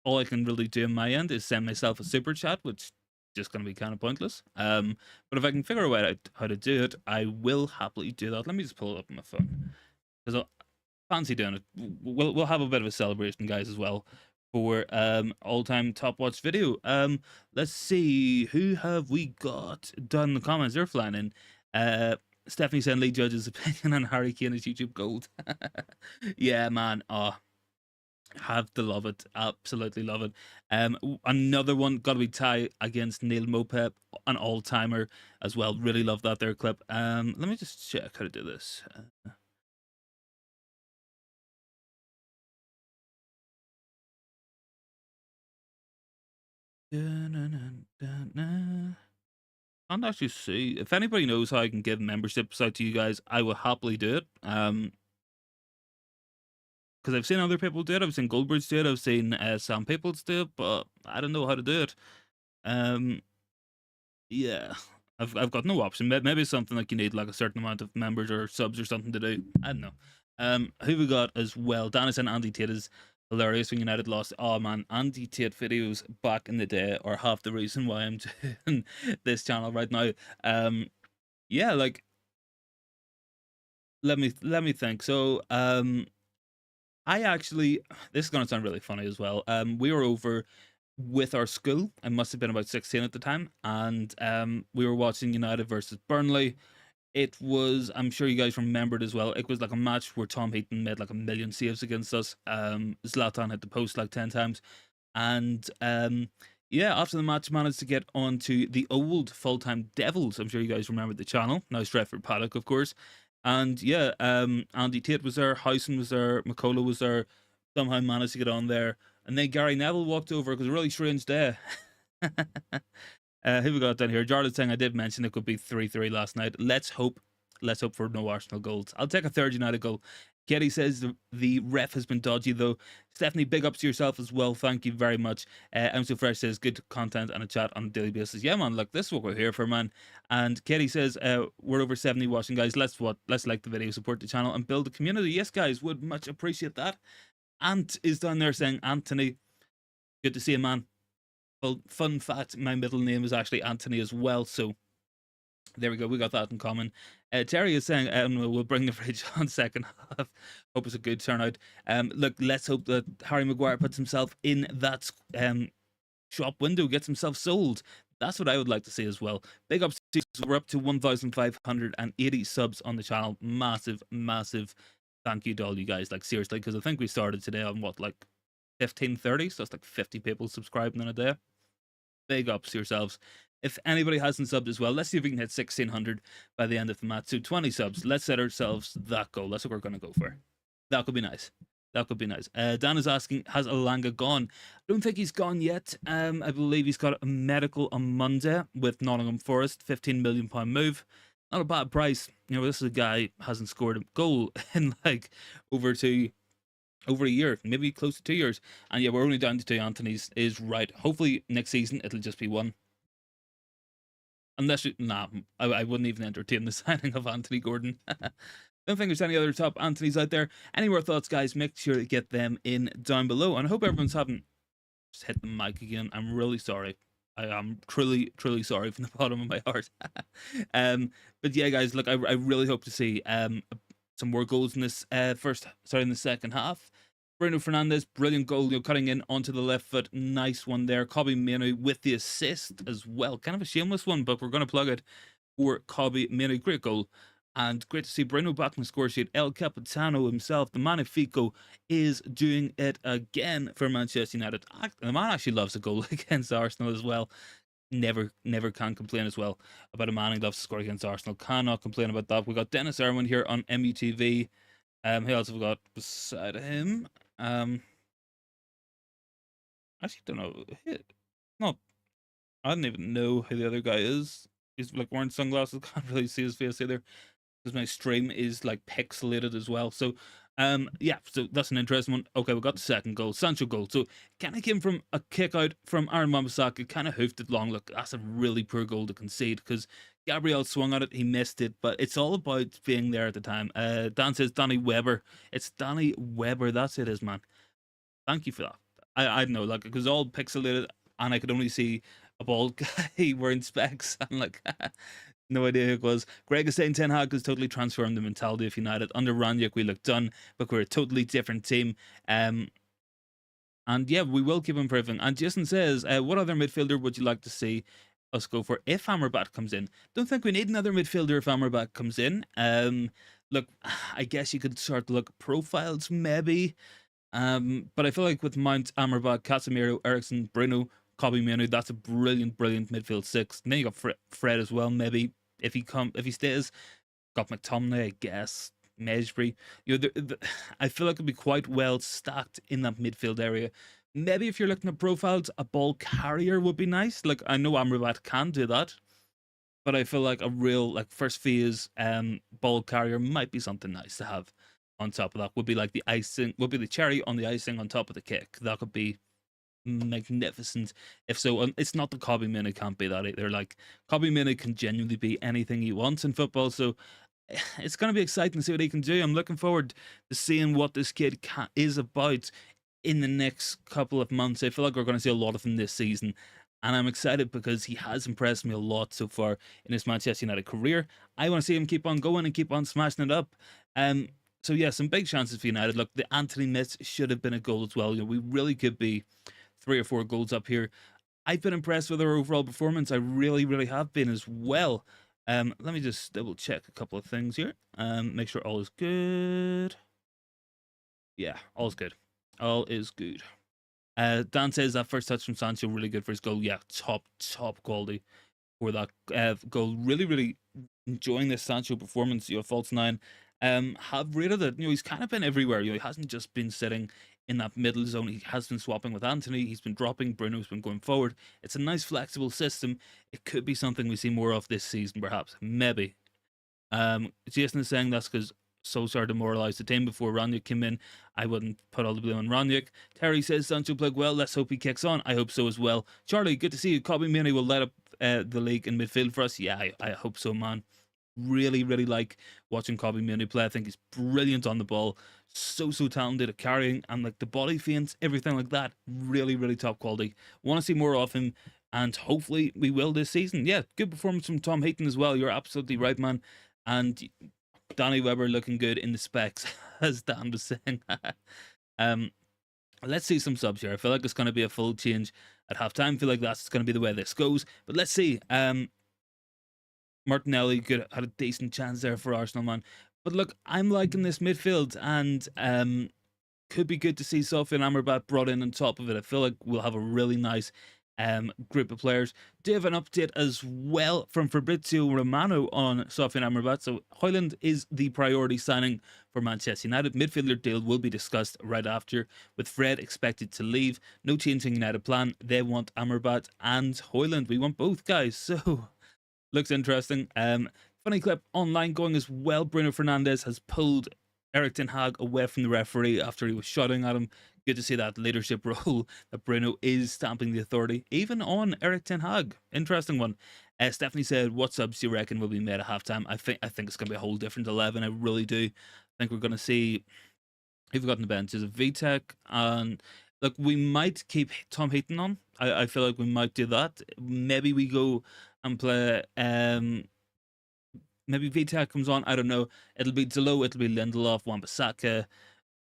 all I can really do on my end is send myself a super chat, which is just going to be kind of pointless. But if I can figure a way out how to do it, I will happily do that. Let me just pull it up on my phone, because I fancy doing it. We'll have a bit of a celebration, guys, as well, for all-time top watch video. Let's see, who have we got done in the comments? They're flying in. Stephanie saying Lee Judge's opinion on Harry Kane is YouTube gold. Yeah, man. Oh, have to love it. Absolutely love it. Another one got to be Ty against Neil Mopep, an all-timer as well. Really love that there clip. Let me just check how to do this. Can't actually see. If anybody knows how I can give memberships out to you guys, I will happily do it. Because I've seen other people do it. I've seen Goldbergs do it. I've seen Sam Peoples do it, but I don't know how to do it. Yeah, I've got no option. Maybe it's something like you need like a certain amount of members or subs or something to do. I don't know. Who we got as well? Dennis and Andy Tate is hilarious when United lost. Oh man, Andy Tate videos back in the day are half the reason why I'm doing this channel right now. Yeah, like let me think. So I actually, this is gonna sound really funny as well. We were over with our school. I must have been about 16 at the time, and we were watching United versus Burnley. It was, I'm sure you guys remembered as well, it was like a match where Tom Heaton made like a million saves against us. Zlatan hit the post like 10 times. And yeah, after the match, managed to get onto the old full-time Devils. I'm sure you guys remember the channel. Now Stretford Paddock, of course. And yeah, Andy Tate was there, Howson was there, McCullough was there. Somehow managed to get on there. And then Gary Neville walked over. It was a really strange day. Who we got down here? Jarlath saying I did mention it could be 3-3 last night. Let's hope for no Arsenal goals. I'll take a third United goal. Katie says the ref has been dodgy though. Stephanie, big ups to yourself as well. Thank you very much. I'm so fresh says good content and a chat on a daily basis. Yeah, man. Look, this is what we're here for, man. And Katie says we're over 70 watching, guys. Let's like the video, support the channel, and build a community. Yes, guys, would much appreciate that. Ant is down there saying Anthony. Good to see you, man. Well, fun fact, my middle name is actually Anthony as well, so there we go, we got that in common. Terry is saying we'll bring the fridge on second half. Hope it's a good turnout. Look, let's hope that Harry Maguire puts himself in that shop window, gets himself sold. That's what I would like to see as well. Big ups to you. We're up to 1,580 subs on the channel. Massive thank you to all you guys, like seriously, because I think we started today on what, like 15:30, so it's like 50 people subscribing in a day. Big ups to yourselves. If anybody hasn't subbed as well, let's see if we can hit 1,600 by the end of the match. So 20 subs. Let's set ourselves that goal. That's what we're going to go for. That could be nice. That could be nice. Dan is asking, has Elanga gone? I don't think he's gone yet. I believe he's got a medical on Monday with Nottingham Forest. £15 million move. Not a bad price. You know, this is a guy who hasn't scored a goal in like over a year, maybe close to 2 years. And yeah, we're only down to 2. Anthony's is right. Hopefully next season it'll just be 1. Unless I wouldn't even entertain the signing of Anthony Gordon. Don't think there's any other top Anthony's out there. Any more thoughts, guys? Make sure to get them in down below. And I hope everyone's having just hit the mic again. I'm really sorry. I am truly sorry from the bottom of my heart. But yeah, guys, look, I really hope to see some more goals in this in the second half. Bruno Fernandes, brilliant goal, cutting in onto the left foot. Nice one there. Kobbie Mainoo with the assist as well. Kind of a shameless one, but we're going to plug it for Kobbie Mainoo. Great goal. And great to see Bruno back in the score sheet. El Capitano himself, the Magnifico, is doing it again for Manchester United. The man actually loves a goal against Arsenal as well. never can complain as well about a man who loves to score against Arsenal. Cannot complain about that. We got Dennis Irwin here on MUTV. Who else have we got beside him? Actually don't know. No, I don't even know who the other guy is. He's like wearing sunglasses. Can't really see his face either because my stream is like pixelated as well. So, yeah, so that's an interesting one. Okay, we got the second goal, Sancho goal. So, kind of came from a kick out from Aaron Wan-Bissaka, kind of hoofed it long. Look, that's a really poor goal to concede because Gabriel swung at it, he missed it, but it's all about being there at the time. Dan says Danny Webber. It's Danny Webber. That's it, is man. Thank you for that. I don't know, like it was all pixelated, and I could only see a bald guy wearing specs. I'm like, no idea who it was. Greg is saying Ten Hag has totally transformed the mentality of United. Under Ranić, we look done, but we're a totally different team. And yeah, we will keep improving. And Jason says, what other midfielder would you like to see us go for if Amrabat comes in? Don't think we need another midfielder if Amrabat comes in. Look, I guess you could start to look at profiles maybe. But I feel like with Mount, Amrabat, Casemiro, Eriksen, Bruno, Kobbie Mainoo, that's a brilliant midfield six. And then you got Fred as well. Maybe if he stays, got McTominay, I guess, Mejbri. You know, I feel like it'd be quite well stacked in that midfield area. Maybe if you're looking at profiles, a ball carrier would be nice. Like I know Amrabat can do that, but I feel like a real like first phase ball carrier might be something nice to have on top of that. Would be like the icing, would be the cherry on the icing on top of the cake. That could be magnificent. If so, it's not the Kobbie Mainoo can't be that either. Like Kobbie Mainoo can genuinely be anything he wants in football. So it's going to be exciting to see what he can do. I'm looking forward to seeing what this kid is about in the next couple of months. I feel like we're going to see a lot of him this season. And I'm excited because he has impressed me a lot so far in his Manchester United career. I want to see him keep on going and keep on smashing it up. So yeah, some big chances for United. Look, the Anthony miss should have been a goal as well. You know, we really could be 3 or 4 goals up here. I've been impressed with our overall performance. I really have been as well. Let me just double check a couple of things here. Make sure all is good. Yeah, all is good. All is good. Dan says that first touch from Sancho really good for his goal. Yeah, top quality for that goal. Really enjoying this Sancho performance. You know, false nine. Have rated it. You know, he's kind of been everywhere. You know, he hasn't just been sitting in that middle zone. He has been swapping with Anthony. He's been dropping. Bruno's been going forward. It's a nice flexible system. It could be something we see more of this season, perhaps. Maybe. Jason is saying that's because Solskjaer demoralised the team before Ranić came in. I wouldn't put all the blame on Ranić. Terry says Sancho played well. Let's hope he kicks on. I hope so as well. Charlie, good to see you. Kobbie Mainoo will light up the league in midfield for us. Yeah, I hope so, man. Really like watching Kobbie Mainoo play. I think he's brilliant on the ball. So talented at carrying and like the body feints, everything like that. Really top quality. Want to see more of him, and hopefully we will this season. Yeah, good performance from Tom Heaton as well. You're absolutely right, man. And Danny Webber looking good in the specs, as Dan was saying. Let's see some subs here. I feel like it's going to be a full change at halftime. I feel like that's going to be the way this goes. But let's see. Martinelli had a decent chance there for Arsenal, man. But look, I'm liking this midfield, and could be good to see Sofian Amrabat brought in on top of it. I feel like we'll have a really nice group of players. Do have an update as well from Fabrizio Romano on Sofian Amrabat. So Højlund is the priority signing for Manchester United. Midfielder deal will be discussed right after, with Fred expected to leave. No changing United plan. They want Amrabat and Højlund. We want both guys. So looks interesting. Funny clip online going as well. Bruno Fernandes has pulled Erik ten Hag away from the referee after he was shouting at him. Good to see that leadership role that Bruno is stamping the authority even on Erik ten Hag. Interesting one. Stephanie said, "What subs do you reckon will be made at halftime?" I think it's going to be a whole different 11. I really do. I think we're going to see. Who've we got on the bench? Is it VTech? And look, we might keep Tom Heaton on. I feel like we might do that. Maybe we go and play. Maybe VTech comes on. I don't know. It'll be Delo. It'll be Lindelof, Wan-Bissaka,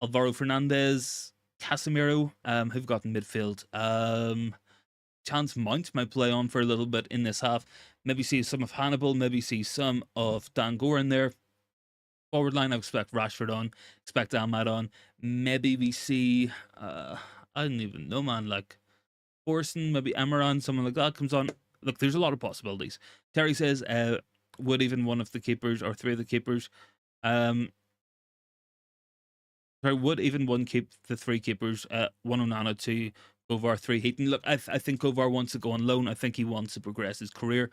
Alvaro Fernandes, Casemiro. Who've got in midfield? Chance Mount might play on for a little bit in this half. Maybe see some of Hannibal. Maybe see some of Dan Gore in there. Forward line, I expect Rashford on. Expect Ahmad on. Maybe we see. I don't even know, man. Like Orson, maybe Emeran, someone like that comes on. look, there's a lot of possibilities. Terry says, would even one of the keepers or three of the keepers, sorry, would even one keep the three keepers, one Onana, two Kovar, three Heaton? Look, I think Kovar wants to go on loan. I think he wants to progress his career.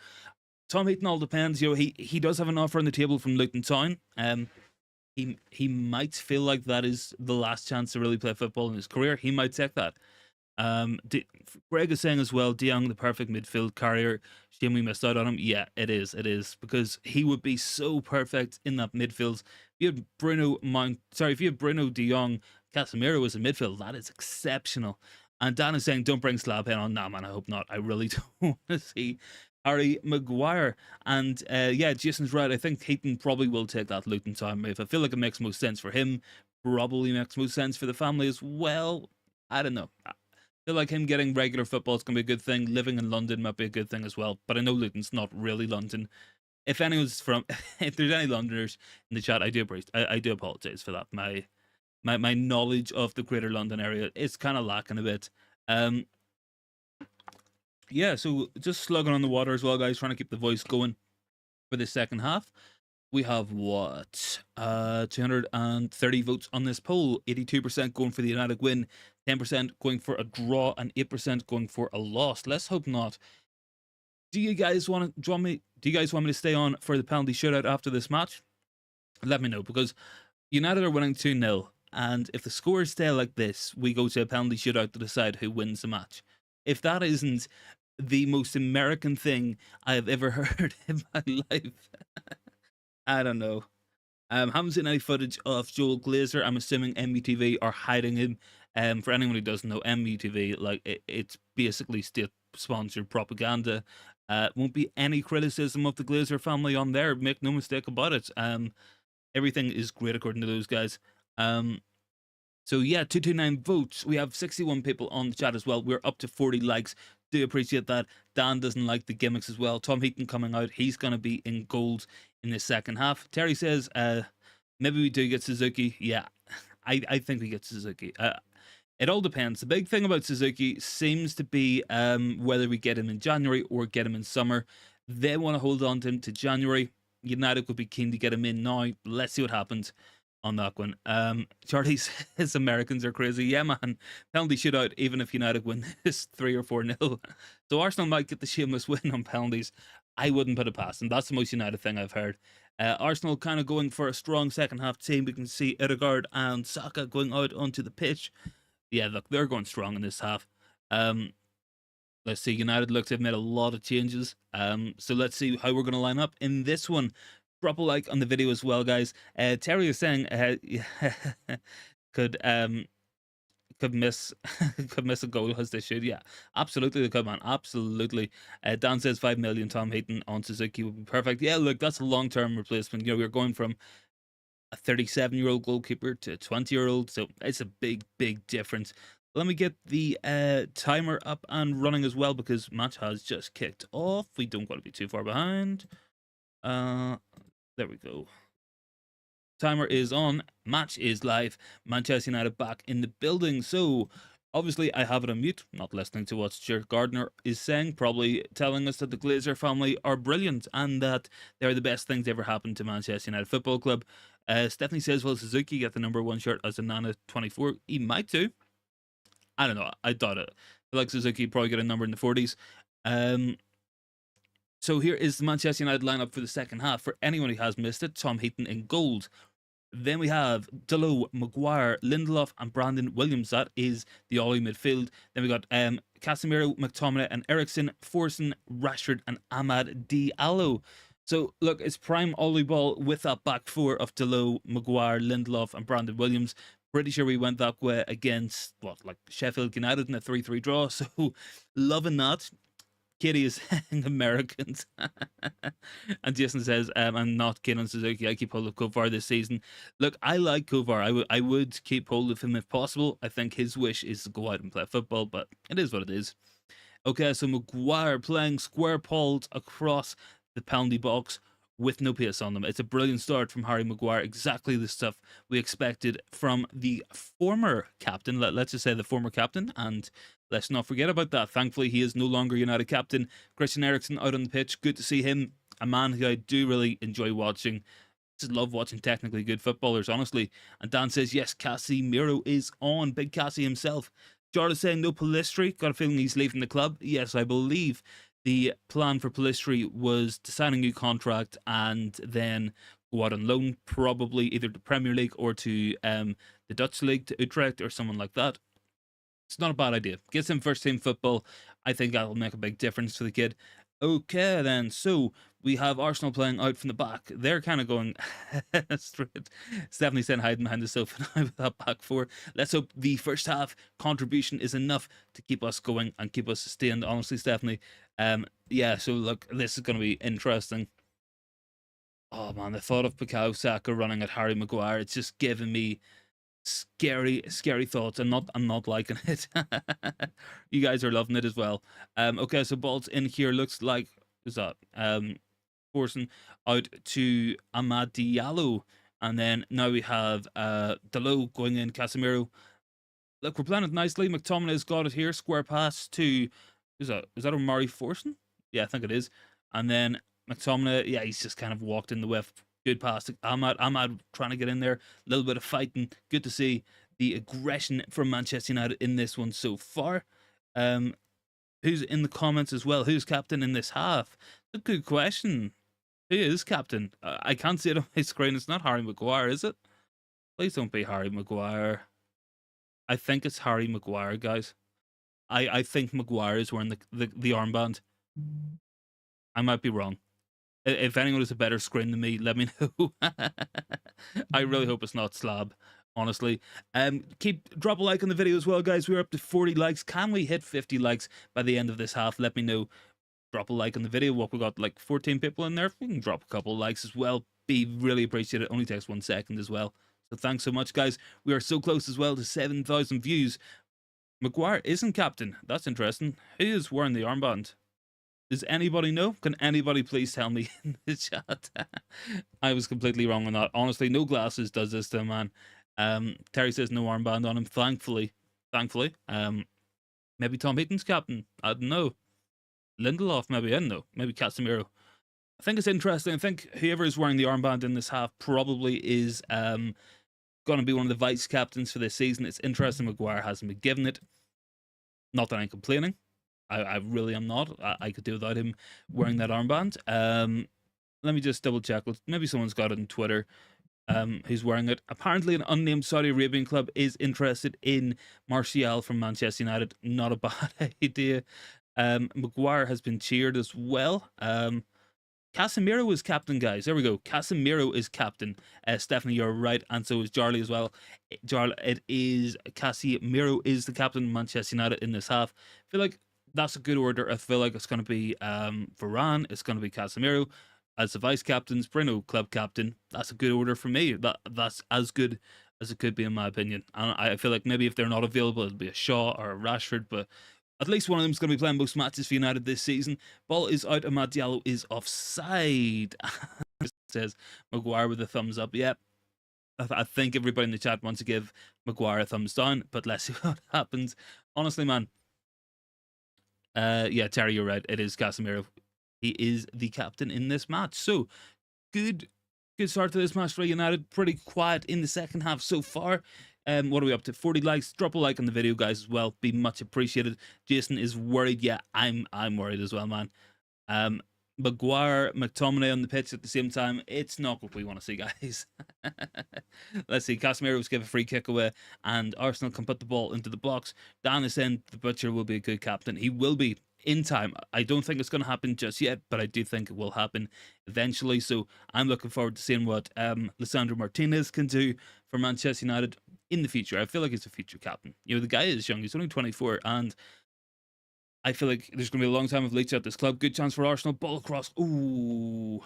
Tom Heaton, all depends. You know, he does have an offer on the table from Luton Town. He might feel like that is the last chance to really play football in his career. He might take that. Greg is saying as well, De Jong, the perfect midfield carrier. Shame we missed out on him. Yeah, it is, because he would be so perfect in that midfield. If you had Bruno, if you had Bruno, De Jong, Casemiro as a midfield, that is exceptional. And Dan is saying, don't bring Slabhead on. Nah, man, I hope not. I really don't want to see Harry Maguire. And yeah, Jason's right. I think Heaton probably will take that Luton Town move. I feel like it makes most sense for him. Probably makes most sense for the family as well. I don't know. I feel like him getting regular football is going to be a good thing. Living in London might be a good thing as well. But I know Luton's not really London. If anyone's from, if there's any Londoners in the chat, I do apologize for that. My knowledge of the Greater London area is kind of lacking a bit. Yeah, so just slugging on the water as well, guys, trying to keep the voice going for the second half. We have what? 230 votes on this poll. 82% going for the United win, 10% going for a draw, and 8% going for a loss. Let's hope not. Do you guys want me to stay on for the penalty shootout after this match? Let me know, because United are winning 2-0, and if the scores stay like this, we go to a penalty shootout to decide who wins the match. If that isn't the most American thing I have ever heard in my life, I don't know. Haven't seen any footage of Joel Glazer. I'm assuming MUTV are hiding him. For anyone who doesn't know, MUTV, like it's basically state-sponsored propaganda. Won't be any criticism of the Glazer family on there. Make no mistake about it. Everything is great according to those guys. So yeah, 229 votes. We have 61 people on the chat as well. We're up to 40 likes. Do appreciate that. Dan doesn't like the gimmicks as well. Tom Heaton coming out. He's going to be in goals in the second half. Terry says, maybe we do get Suzuki. Yeah, I think we get Suzuki. It all depends. The big thing about Suzuki seems to be whether we get him in January or get him in summer. They want to hold on to him to January. United could be keen to get him in now. Let's see what happens on that one. Charlie says Americans are crazy. Yeah, man. Penalty shootout, even if United win this 3 or 4-0. So Arsenal might get the shameless win on penalties. I wouldn't put it past them. That's the most United thing I've heard. Arsenal kind of going for a strong second half team. We can see Odegaard and Saka going out onto the pitch. Yeah, look, they're going strong in this half. Let's see, United looks to have made a lot of changes. So let's see how we're going to line up in this one. Drop a like on the video as well, guys. Terry is saying could miss a goal as they should. Yeah, absolutely they could, man. Absolutely. Dan says 5 million Tom Heaton on Suzuki would be perfect. Yeah, look, that's a long-term replacement. You know, we're going from a 37-year-old goalkeeper to a 20-year-old, so it's a big difference. Let me get the timer up and running as well, because match has just kicked off. We don't want to be too far behind. There we go. Timer is on. Match is live. Manchester United back in the building. So, obviously, I have it on mute. Not listening to what Stuart Gardner is saying. Probably telling us that the Glazer family are brilliant and that they're the best thing to ever happen to Manchester United Football Club. Stephanie says, will Suzuki get the #1 shirt as a Nana 24? He might do. I don't know. I doubt it. I feel like Suzuki probably get a number in the 40s. So here is the Manchester United lineup for the second half. For anyone who has missed it, Tom Heaton in gold. Then we have Dalot, Maguire, Lindelof, and Brandon Williams. That is the Ollie midfield. Then we got Casemiro, McTominay, and Eriksen, Forson, Rashford, and Amad Diallo. So look, it's prime Ollie ball with that back four of Dalot, Maguire, Lindelof, and Brandon Williams. Pretty sure we went that way against Sheffield United in a 3-3 draw. So loving that. Kitty is saying Americans. And Jason says, I'm not keen on Suzuki. I keep hold of Kovar this season. Look, I like Kovar. I would keep hold of him if possible. I think his wish is to go out and play football, but it is what it is. Okay, so Maguire playing square paws across the penalty box with no pace on them. It's a brilliant start from Harry Maguire. Exactly the stuff we expected from the former captain. Let's just say the former captain and Let's not forget about that. Thankfully, he is no longer United captain. Christian Eriksen out on the pitch. Good to see him. A man who I do really enjoy watching. Just love watching technically good footballers, honestly. And Dan says, yes, Casemiro is on. Big Cassie himself. Jarlath is saying no Pellistri. Got a feeling he's leaving the club. Yes, I believe the plan for Pellistri was to sign a new contract and then go out on loan, probably either to Premier League or to the Dutch League, to Utrecht or someone like that. It's not a bad idea. Gets him first team football. I think that'll make a big difference for the kid. Okay, then. So we have Arsenal playing out from the back. They're kind of going straight. Stephanie saying hiding behind the sofa now with that back four. Let's hope the first half contribution is enough to keep us going and keep us sustained. Honestly, Stephanie. Yeah. So look, this is going to be interesting. Oh man, the thought of Bukayo Saka running at Harry Maguire, it's just giving me scary thoughts. I'm not liking it. You guys are loving it as well. Okay, so ball's in here. Looks like, is that forcing out to Amad Diallo, and then now we have Dalot going in. Casemiro. Look, we're playing it nicely. McTominay's got it here. Square pass to, is that Omari Forson? Yeah, I think it is. And then McTominay, yeah, he's just kind of walked in the whiff. Good pass to Ahmad trying to get in there. A little bit of fighting. Good to see the aggression from Manchester United in this one so far. Who's in the comments as well? Who's captain in this half? A good question. Who is captain? I can't see it on my screen. It's not Harry Maguire, is it? Please don't be Harry Maguire. I think it's Harry Maguire, guys. I think Maguire is wearing the armband. I might be wrong. If anyone has a better screen than me, let me know. I really hope it's not Slab, honestly. Drop a like on the video as well, guys. We're up to 40 likes. Can we hit 50 likes by the end of this half? Let me know. Drop a like on the video. What, we got like 14 people in there. We can drop a couple of likes as well. Be really appreciated. It only takes 1 second as well. So thanks so much, guys. We are so close as well to 7,000 views. Maguire isn't captain. That's interesting. Who is wearing the armband? Does anybody know? Can anybody please tell me in the chat? I was completely wrong on that. Honestly, no glasses does this to a man. Terry says no armband on him. Thankfully. Maybe Tom Heaton's captain. I don't know. Lindelof, maybe. I don't know. Maybe Casemiro. I think it's interesting. I think whoever is wearing the armband in this half probably is going to be one of the vice captains for this season. It's interesting Maguire hasn't been given it. Not that I'm complaining. I really am not. I could do without him wearing that armband. Let me just double check. Maybe someone's got it on Twitter who's wearing it. Apparently, an unnamed Saudi Arabian club is interested in Martial from Manchester United. Not a bad idea. Maguire has been cheered as well. Casemiro is captain, guys. There we go. Casemiro is captain. Stephanie, you're right, and so is Jarly as well. It is Casemiro is the captain of Manchester United in this half. I feel like that's a good order. I feel like it's going to be Varane. It's going to be Casemiro as the vice captains. Bruno, club captain. That's a good order for me. That's as good as it could be in my opinion. And I feel like maybe if they're not available, it'll be a Shaw or a Rashford, but at least one of them is going to be playing most matches for United this season. Ball is out. Amad Diallo is offside. Says Maguire with a thumbs up. Yep. I think everybody in the chat wants to give Maguire a thumbs down, but let's see what happens. Honestly, man. Yeah, Terry, you're right. It is Casemiro. He is the captain in this match. So, good start to this match for United. Pretty quiet in the second half so far. What are we up to? 40 likes. Drop a like on the video, guys, as well. Be much appreciated. Jason is worried. Yeah, I'm worried as well, man. Maguire, McTominay on the pitch at the same time. It's not what we want to see, guys. Let's see. Casemiro's give a free kick away, and Arsenal can put the ball into the box. Dan is saying the Butcher will be a good captain. He will be in time. I don't think it's going to happen just yet, but I do think it will happen eventually. So I'm looking forward to seeing what Lisandro Martinez can do for Manchester United in the future. I feel like he's a future captain. You know, the guy is young. He's only 24, and I feel like there's going to be a long time of leech at this club. Good chance for Arsenal. Ball across. Ooh.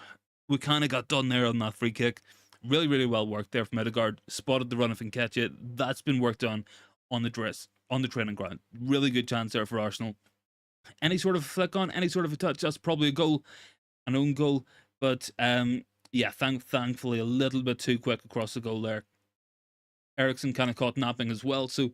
We kind of got done there on that free kick. Really, really well worked there from Ødegaard. Spotted the run if and catch it. That's been worked on the training ground. Really good chance there for Arsenal. Any sort of flick on, any sort of a touch, that's probably a goal, an own goal. But yeah, thankfully a little bit too quick across the goal there. Eriksen kind of caught napping as well. So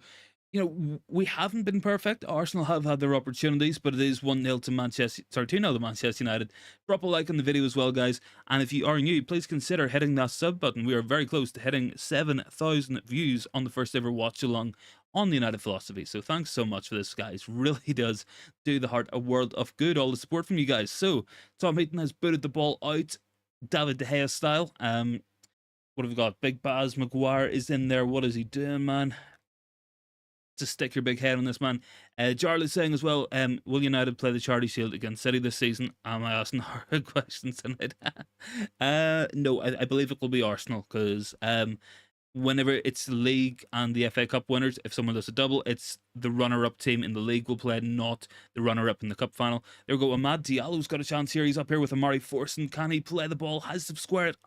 You know, we haven't been perfect. Arsenal have had their opportunities, but it is 1-0 to Manchester, sorry, 2-0 to Manchester United. Drop a like on the video as well, guys. And if you are new, please consider hitting that sub button. We are very close to hitting 7,000 views on the first ever watch along on the United philosophy. So thanks so much for this, guys. Really does do the heart a world of good, all the support from you guys. So Tom Heaton has booted the ball out, David De Gea style. What have we got? Big Baz Maguire is in there. What is he doing, man? To stick your big head on this, man. Charlie's saying as well, will United play the Charity Shield against City this season? Am I asking hard questions tonight? No, I believe it will be Arsenal, because whenever it's the league and the FA Cup winners, if someone does a double, it's the runner-up team in the league will play, not the runner-up in the cup final. There we go. Amad Diallo's got a chance here. He's up here with Amari Forson. Can he play the ball? Has to square it.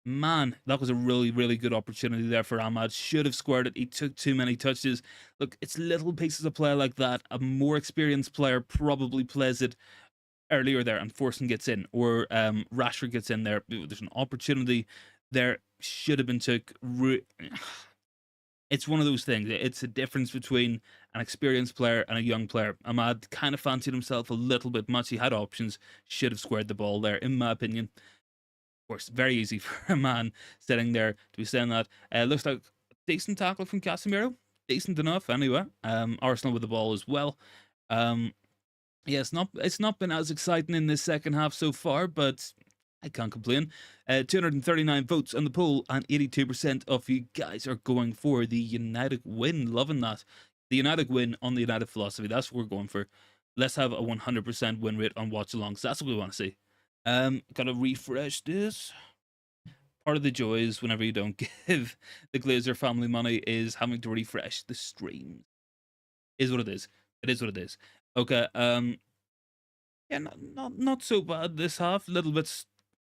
Man, that was a really, really good opportunity there for Ahmad. Should have squared it. He took too many touches. Look, it's little pieces of play like that. A more experienced player probably plays it earlier there, and Forson gets in, or Rashford gets in there. There's an opportunity there. Should have been took. It's one of those things. It's a difference between an experienced player and a young player. Ahmad kind of fancied himself a little bit much. He had options. Should have squared the ball there, in my opinion. Of course, very easy for a man sitting there to be saying that. Looks like a decent tackle from Casemiro. Decent enough, anyway. Arsenal with the ball as well. Yeah, it's not been as exciting in this second half so far, but I can't complain. 239 votes on the poll, and 82% of you guys are going for the United win. Loving that. The United win on the United philosophy. That's what we're going for. Let's have a 100% win rate on watch-alongs. That's what we want to see. Gotta refresh this. Part of the joy is whenever you don't give the Glazer family money is having to refresh the stream. Is what it is. It is what it is. Okay. Yeah, not so bad this half. A little bit.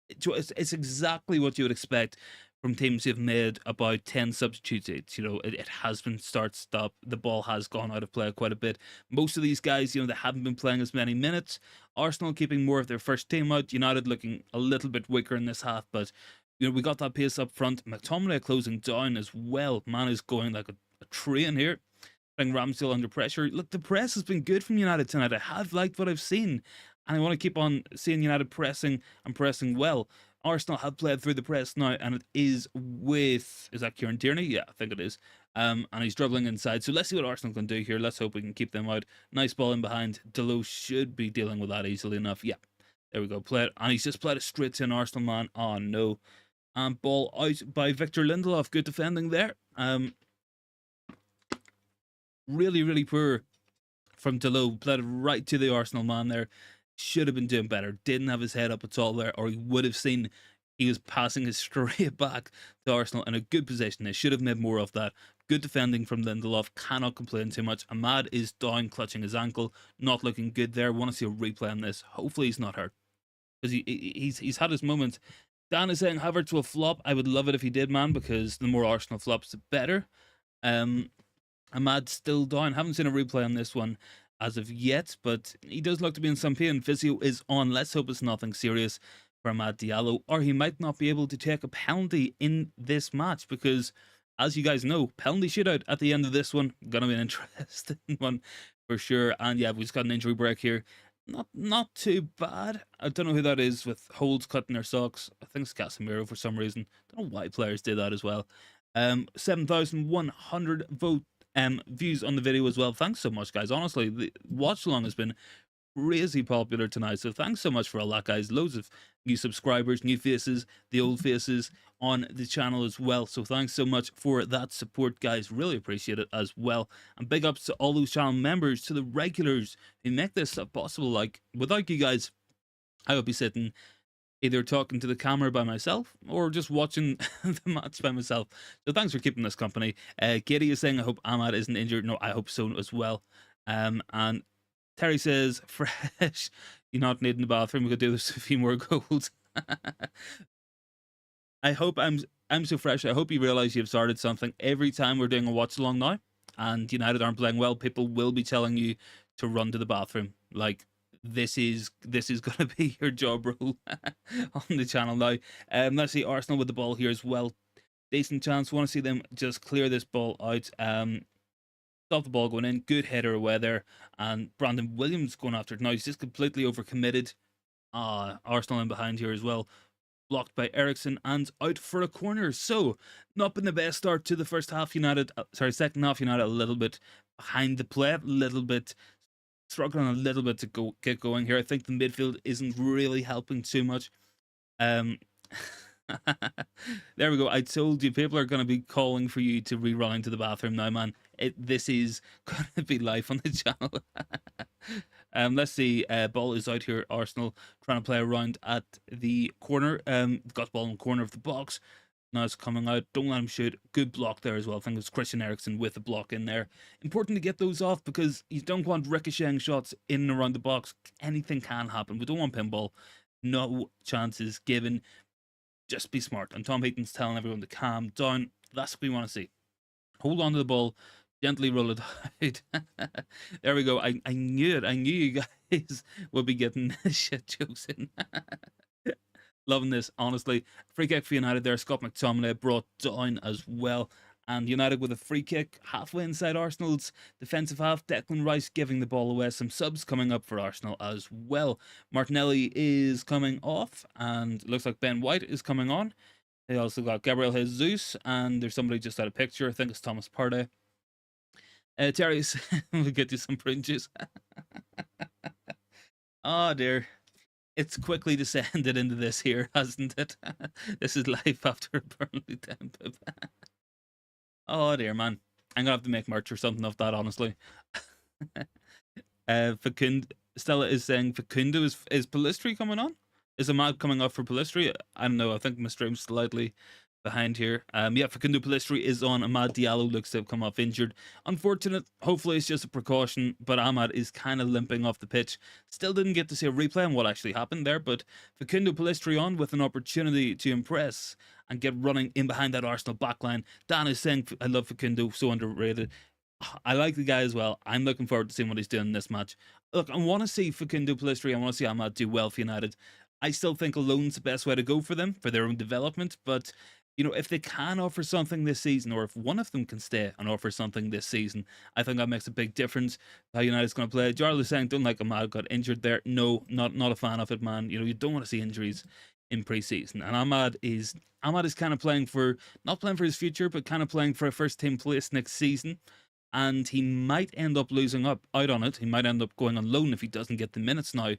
It's exactly what you would expect from teams who've made about 10 substitutes. You know, it has been start-stop. The ball has gone out of play quite a bit. Most of these guys, you know, they haven't been playing as many minutes. Arsenal keeping more of their first team out. United looking a little bit weaker in this half, but, you know, we got that pace up front. McTominay closing down as well. Man is going like a train here. Putting Ramsdale under pressure. Look, the press has been good from United tonight. I have liked what I've seen, and I want to keep on seeing United pressing and pressing well. Arsenal have played through the press now, and it is with, is that Kieran Tierney? Yeah, I think it is. And he's dribbling inside. So let's see what Arsenal can do here. Let's hope we can keep them out. Nice ball in behind. Delo should be dealing with that easily enough. Yeah, there we go. Play it, and he's just played it straight to an Arsenal man. Oh no. And ball out by Victor Lindelof. Good defending there. Really, really poor from Delo. Played it right to the Arsenal man there. Should have been doing better. Didn't have his head up at all there, or he would have seen he was passing it straight back to Arsenal in a good position. They should have made more of that. Good defending from Lindelof. Cannot complain too much. Ahmad is down, clutching his ankle. Not looking good there. Want to see a replay on this. Hopefully he's not hurt, because he's had his moments. Dan is saying Havertz will flop. I would love it if he did, man, because the more Arsenal flops, the better. Ahmad still down. Haven't seen a replay on this one as of yet, but he does look to be in some pain. Physio is on. Let's hope it's nothing serious for Amad Diallo, or he might not be able to take a penalty in this match, because, as you guys know, penalty shootout at the end of this one. Gonna be an interesting one for sure. And yeah, we just got an injury break here. Not too bad. I don't know who that is with holes cutting their socks. I think it's Casemiro for some reason. Don't know why players do that as well. 7,100 views on the video as well. Thanks so much, guys. Honestly, the watch along has been crazy popular tonight, so thanks so much for all that, guys. Loads of new subscribers, new faces, the old faces on the channel as well, so thanks so much for that support, guys. Really appreciate it as well. And big ups to all those channel members, to the regulars who make this stuff possible. Like, without you guys, I would be sitting either talking to the camera by myself or just watching the match by myself. So thanks for keeping us company. Katie is saying, I hope Ahmad isn't injured. No, I hope so as well. And Terry says, fresh, you're not needing the bathroom. We could do this a few more goals. I hope I'm so fresh. I hope you realize you've started something. Every time we're doing a watch along now and United aren't playing well, people will be telling you to run to the bathroom. Like, this is going to be your job role on the channel now. Let's see Arsenal with the ball here as well. Decent chance. Want to see them just clear this ball out. Stop the ball going in. Good header away there. And Brandon Williams going after it. Now he's just completely overcommitted. Arsenal in behind here as well. Blocked by Ericsson and out for a corner. So, not been the best start to the first half. Second half United a little bit behind the play, a little bit struggling a little bit to get going here. I think the midfield isn't really helping too much. Um, there we go. I told you people are going to be calling for you to rerun into the bathroom now, man. This is going to be live on the channel. Let's see. Ball is out here. Arsenal trying to play around at the corner. Got the ball in the corner of the box. Now it's coming out. Don't let him shoot. Good block there as well. I think it was Christian Eriksen with the block in there. Important to get those off because you don't want ricocheting shots in and around the box. Anything can happen. We don't want pinball. No chances given. Just be smart. And Tom Heaton's telling everyone to calm down. That's what we want to see. Hold on to the ball. Gently roll it out. There we go. I knew it. I knew you guys would be getting shit jokes in. Loving this, honestly. Free kick for United there. Scott McTominay brought down as well. And United with a free kick halfway inside Arsenal's defensive half. Declan Rice giving the ball away. Some subs coming up for Arsenal as well. Martinelli is coming off. And it looks like Ben White is coming on. They also got Gabriel Jesus. And there's somebody just out of picture. I think it's Thomas Partey. Terry, we'll get you some prune juice. Oh dear. It's quickly descended into this here, hasn't it? This is life after a Burnley 10 pip. Oh dear, man. I'm gonna have to make merch or something of that, honestly. Stella is saying Facundo is Pellistri coming on? Is Ahmad coming off for Pellistri? I don't know. I think my stream's slightly behind here. Yeah, Facundo Pellistri is on. Ahmad Diallo looks to have come off injured. Unfortunate. Hopefully it's just a precaution, but Ahmad is kind of limping off the pitch. Still didn't get to see a replay on what actually happened there, but Facundo Pellistri on with an opportunity to impress and get running in behind that Arsenal backline. Dan is saying, I love Facundo, so underrated. I like the guy as well. I'm looking forward to seeing what he's doing in this match. Look, I want to see Facundo Pellistri. I want to see Ahmad do well for United. I still think a loan's the best way to go for them, for their own development, but you know, if they can offer something this season, or if one of them can stay and offer something this season, I think that makes a big difference. How United's going to play. Jarl is saying, don't like Ahmad got injured there. No, not a fan of it, man. You know, you don't want to see injuries in preseason. And Ahmad is kind of playing for, not playing for his future, but kind of playing for a first team place next season. And he might end up losing out on it. He might end up going on loan if he doesn't get the minutes now,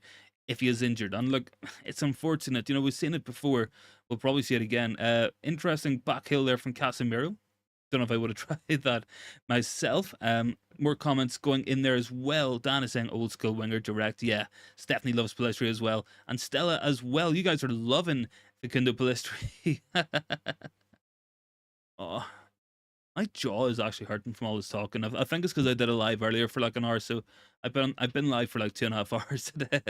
if he is injured. And look, it's unfortunate. You know, we've seen it before. We'll probably see it again. Interesting back heel there from Casemiro. Don't know if I would have tried that myself. More comments going in there as well. Dan is saying old school winger direct. Yeah, Stephanie loves Pellistri as well. And Stella as well. You guys are loving Facundo Pellistri. Oh, my jaw is actually hurting from all this talking. I think it's because I did a live earlier for like an hour. So I've been live for like 2.5 hours today.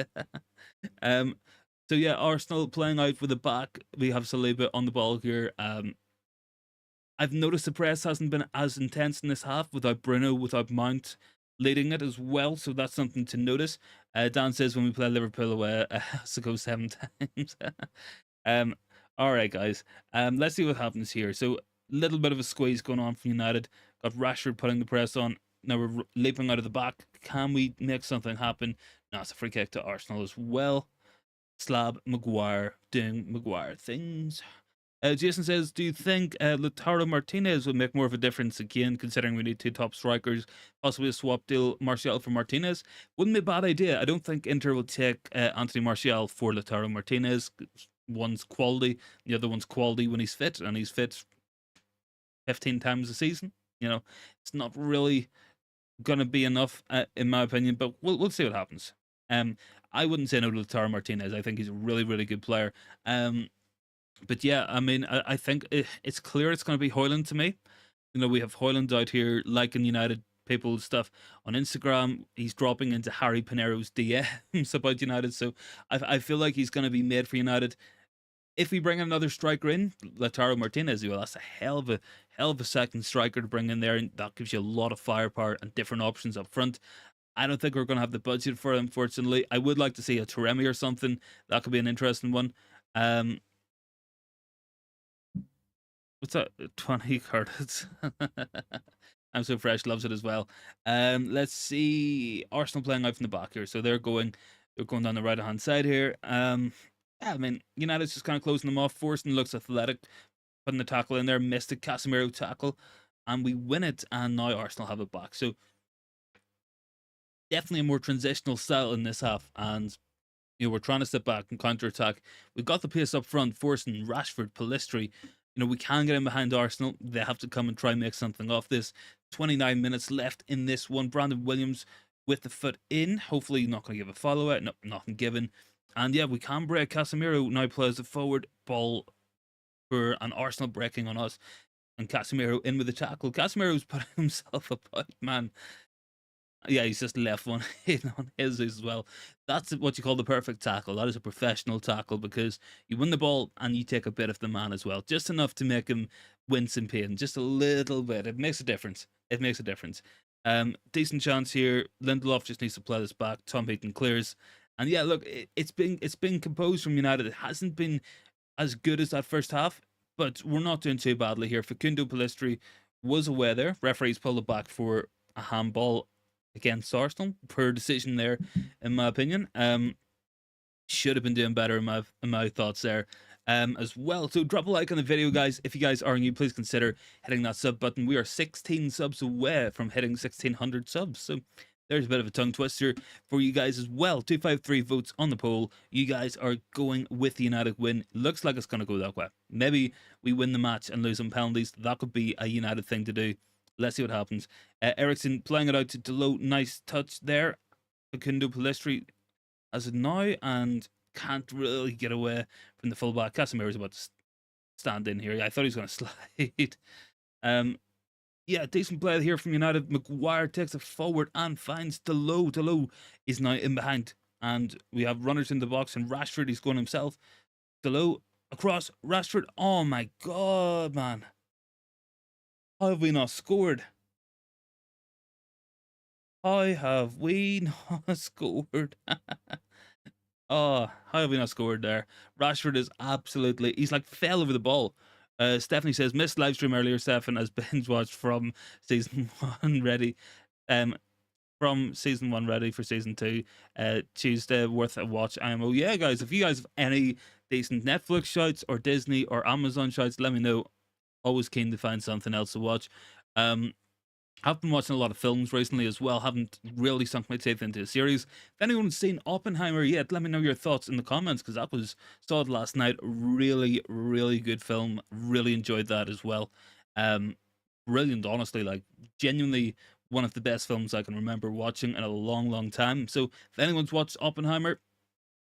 So yeah, Arsenal playing out with the back. We have Saliba on the ball here. I've noticed the press hasn't been as intense in this half without Bruno, without Mount leading it as well. So that's something to notice. Dan says when we play Liverpool away, it has to go 7 times. All right, guys. Let's see what happens here. So little bit of a squeeze going on from United. Got Rashford putting the press on. Now we're leaping out of the back. Can we make something happen? No, it's a free kick to Arsenal as well. Slab Maguire doing Maguire things. Jason says, do you think Lautaro Martinez would make more of a difference again, considering we need 2 top strikers, possibly a swap deal Martial for Martinez? Wouldn't be a bad idea. I don't think Inter will take Anthony Martial for Lautaro Martinez. One's quality, the other one's quality when he's fit, and he's fit 15 times a season. You know, it's not really going to be enough, in my opinion, but we'll see what happens. I wouldn't say no to Lautaro Martinez. I think he's a really, really good player. But yeah, I mean, I think it's clear it's going to be Højlund to me. You know, we have Højlund out here liking United people's stuff on Instagram. He's dropping into Harry Pinero's DMs about United. So I feel like he's going to be made for United. If we bring another striker in, Lautaro Martinez, well, that's a hell of a second striker to bring in there, and that gives you a lot of firepower and different options up front. I don't think we're going to have the budget for it, unfortunately. I would like to see a Taremi or something. That could be an interesting one. What's that? 20 credits. I'm so fresh loves it as well. Let's see, Arsenal playing out from the back here, so they're going down the right hand side here. Yeah, I mean, United's just kind of closing them off. Forson looks athletic, putting the tackle in there, missed a Casemiro tackle, and we win it. And now Arsenal have it back. So definitely a more transitional style in this half, and we're trying to sit back and counter attack. We've got the pace up front, forcing Rashford, Pellistri. We can get in behind Arsenal. They have to come and try and make something off this. 29 minutes left in this one. Brandon Williams with the foot in. Hopefully not going to give a follow out. No, nothing given. And yeah, we can break. Casemiro now plays the forward ball for an Arsenal breaking on us. And Casemiro in with the tackle. Casemiro's put himself about, man. Yeah, he's just left one in on his as well. That's what you call the perfect tackle. That is a professional tackle, because you win the ball and you take a bit of the man as well. Just enough to make him wince in pain. Just a little bit. It makes a difference. It makes a difference. Decent chance here. Lindelof just needs to play this back. Tom Heaton clears. And yeah, look, it's been composed from United. It hasn't been as good as that first half, but we're not doing too badly here. Facundo Pellistri was away there. Referees pulled it back for a handball against Arsenal. Poor decision there, in my opinion. Should have been doing better in my thoughts there. As well. So drop a like on the video, guys. If you guys are new, please consider hitting that sub button. We are 16 subs away from hitting 1600 subs. So there's a bit of a tongue twister for you guys as well. 253 votes on the poll. You guys are going with the United win. Looks like it's going to go that way. Maybe we win the match and lose on penalties. That could be a United thing to do. Let's see what happens. Eriksen playing it out to Delo. Nice touch there. Facundo Pellistri as it now, and can't really get away from the fullback. Casemiro's about to stand in here. I thought he was going to slide. Yeah, decent play here from United. Maguire takes it forward and finds Delo. Delo is now in behind, and we have runners in the box, and Rashford, he's going himself. Delo across. Rashford. Oh my god, man. How have we not scored? How have we not scored? Oh, how have we not scored there? Rashford is absolutely... He's like fell over the ball. Stephanie says, missed live stream earlier, Stefan, as binge watched from season 1 ready. From season 1 ready for season 2. Tuesday, worth a watch. IMO. Yeah, guys, if you guys have any decent Netflix shouts or Disney or Amazon shouts, let me know. Always keen to find something else to watch. I've been watching a lot of films recently as well. Haven't really sunk my teeth into a series. If anyone's seen Oppenheimer yet, let me know your thoughts in the comments, because that was saw it last night. Really, really good film. Really enjoyed that as well. Brilliant, honestly. Like, genuinely one of the best films I can remember watching in a long, long time. So if anyone's watched Oppenheimer,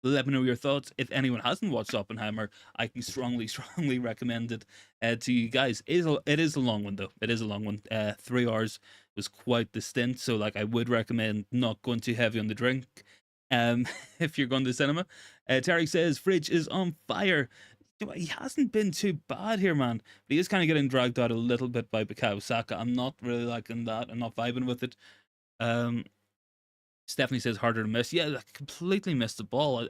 let me know your thoughts. If anyone hasn't watched Oppenheimer, I can strongly, strongly recommend it to you guys. It is a long one, though. It is a long one. 3 hours was quite the stint, so like I would recommend not going too heavy on the drink if you're going to the cinema. Terry says, Fridge is on fire. He hasn't been too bad here, man. But he is kind of getting dragged out a little bit by Bukayo Saka. I'm not really liking that. I'm not vibing with it. Stephanie says harder to miss. Yeah, I completely missed the ball.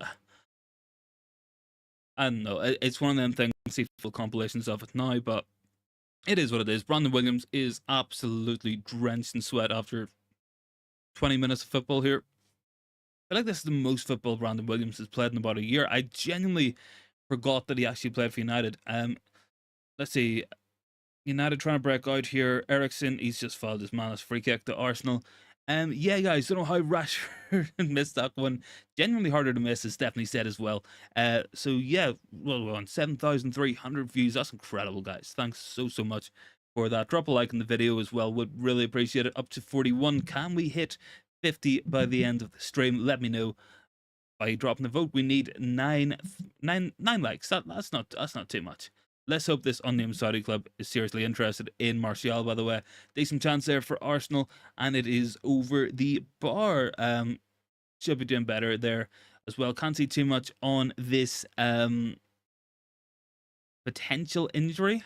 I don't know. It's one of them things. I see full compilations of it now, but it is what it is. Brandon Williams is absolutely drenched in sweat after 20 minutes of football here. I feel like this is the most football Brandon Williams has played in about a year. I genuinely forgot that he actually played for United. Let's see. United trying to break out here. Eriksen, he's just fouled his man. Free kick to Arsenal. Yeah, guys, don't know how Rashford missed that one. Genuinely harder to miss, as Stephanie said as well. So yeah, well, we're on 7,300 views. That's incredible, guys. Thanks so much for that. Drop a like on the video as well. Would really appreciate it. Up to 41. Can we hit 50 by the end of the stream? Let me know by dropping the vote. We need nine likes. That's not too much. Let's hope this unnamed Saudi club is seriously interested in Martial, by the way. Decent chance there for Arsenal, and it is over the bar. Should be doing better there as well. Can't see too much on this potential injury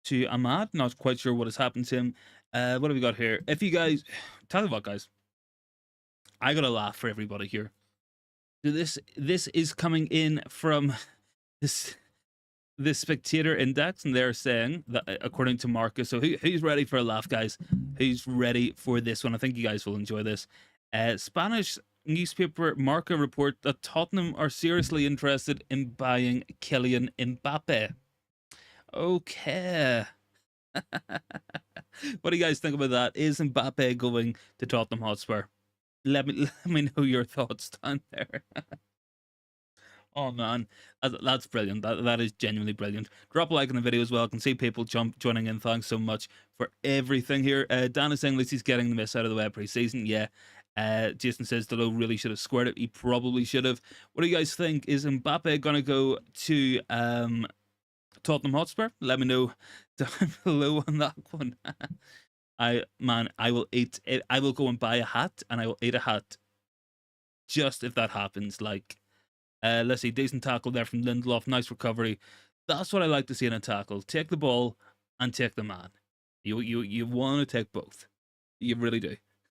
to Ahmad. Not quite sure what has happened to him. What have we got here? If you guys... Tell you what, guys. I got to laugh for everybody here. So this is coming in from this the spectator index, and they're saying that according to Marcus, so who's ready for a laugh, guys? Who's ready for this one? I think you guys will enjoy this. Spanish newspaper Marca report that Tottenham are seriously interested in buying Kylian Mbappe. Okay. What do you guys think about that? Is Mbappe going to Tottenham Hotspur? Let me know your thoughts down there. Oh man, that's brilliant. That is genuinely brilliant. Drop a like on the video as well. I can see people joining in. Thanks so much for everything here. Dan is saying at least he's getting the miss out of the way pre-season. Yeah. Jason says Delo really should have squared it. He probably should have. What do you guys think? Is Mbappe gonna go to Tottenham Hotspur? Let me know down below on that one. I will eat it. I will go and buy a hat, and I will eat a hat just if that happens. Like, let's see, decent tackle there from Lindelof. Nice recovery. That's what I like to see in a tackle. Take the ball and take the man. You want to take both. You really do.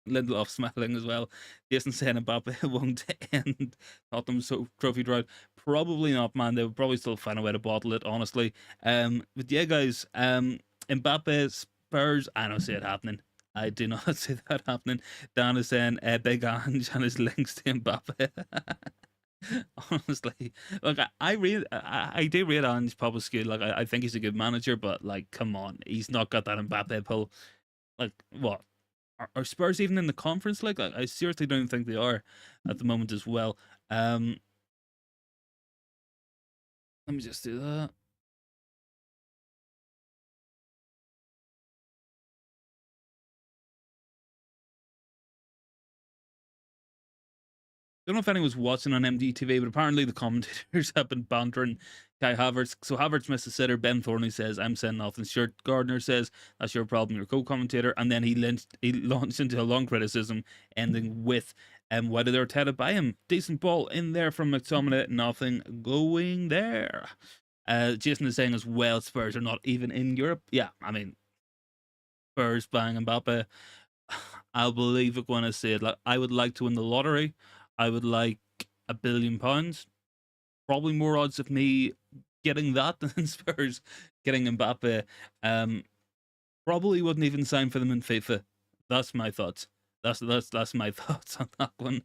Lindelof smiling as well. Jason saying Mbappe won't end Tottenham's trophy drought. Probably not, man. They would probably still find a way to bottle it, honestly. But yeah, guys, Mbappe, Spurs, I don't see it happening. I do not see that happening. Dan is saying Big Ange and his links to Mbappe. Honestly, look, I do rate Ange Postecoglou. Like, I think he's a good manager, but like, come on, he's not got that Mbappe pull. Like, what? Are Spurs even in the Conference League? I seriously don't think they are at the moment as well. Let me just do that. Don't know if anyone was watching on MDTV, but apparently the commentators have been bantering Kai Havertz. So Havertz missed a sitter. Ben Thornley says, I'm saying nothing. Stuart Gardner says, that's your problem, your co-commentator. And then he launched into a long criticism, ending with, why did Arteta buy him? Decent ball in there from McTominay, nothing going there. Jason is saying as well, Spurs are not even in Europe. Yeah, I mean, Spurs buying Mbappe. I'll believe it when I say it. Like, I would like to win the lottery. I would like £1 billion. Probably more odds of me getting that than Spurs getting Mbappe. Probably wouldn't even sign for them in FIFA. That's my thoughts. That's my thoughts on that one.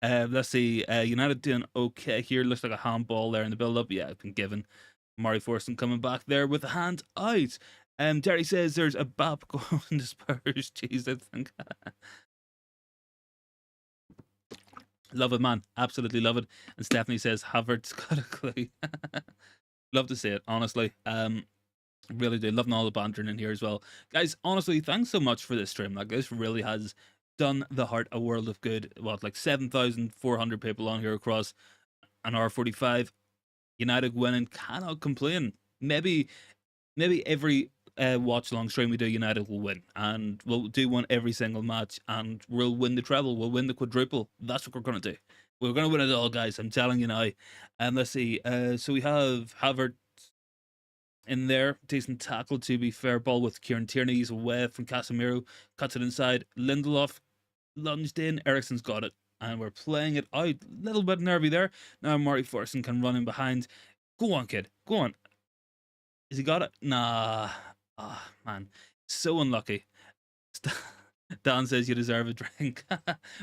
Let's see. United doing okay here. Looks like a handball there in the build-up. Yeah, I've been given. Murray Forson coming back there with a hand out. Terry says there's a BAP going to Spurs. Jeez, I think. Love it, man. Absolutely love it. And Stephanie says Havertz got a clue. Love to see it, honestly. Really do. Loving all the bantering in here as well. Guys, honestly, thanks so much for this stream. Like, this really has done the heart a world of good. What, like 7,400 people on here across an hour 45. United winning, cannot complain. Maybe every watch long stream we do, United will win, and we'll do one every single match, and we'll win the treble, we'll win the quadruple. That's what we're gonna do. We're gonna win it all, guys. I'm telling you now. And let's see. So we have Havertz in there, decent tackle to be fair. Ball with Kieran Tierney, he's away from Casemiro, cuts it inside. Lindelof lunged in. Eriksen's got it, and we're playing it out. Little bit nervy there. Now Murray Forson can run in behind. Go on, kid. Go on. Has he got it? Nah. Ah, man. So unlucky. Dan says you deserve a drink.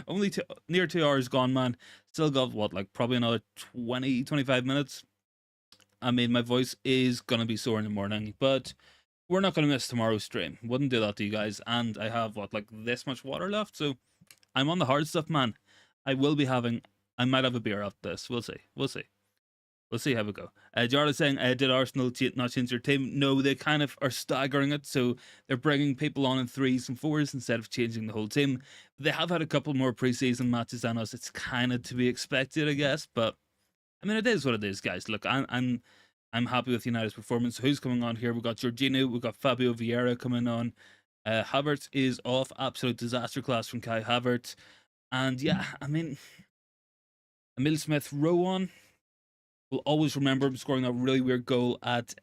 Only near 2 hours gone, man. Still got, what, like probably another 20, 25 minutes. I mean, my voice is going to be sore in the morning, but we're not going to miss tomorrow's stream. Wouldn't do that to you guys. And I have, what, like this much water left? So I'm on the hard stuff, man. I might have a beer after this. We'll see. We'll see. We'll see how we go. Jarla's saying, did Arsenal not change their team? No, they kind of are staggering it. So they're bringing people on in 3s and 4s instead of changing the whole team. They have had a couple more preseason matches than us. It's kind of to be expected, I guess. But I mean, it is what it is, guys. Look, I'm happy with United's performance. Who's coming on here? We've got Jorginho. We've got Fabio Vieira coming on. Havertz is off. Absolute disaster class from Kai Havertz. And yeah, I mean, Emil Smith-Rowe will always remember him scoring that really weird goal at...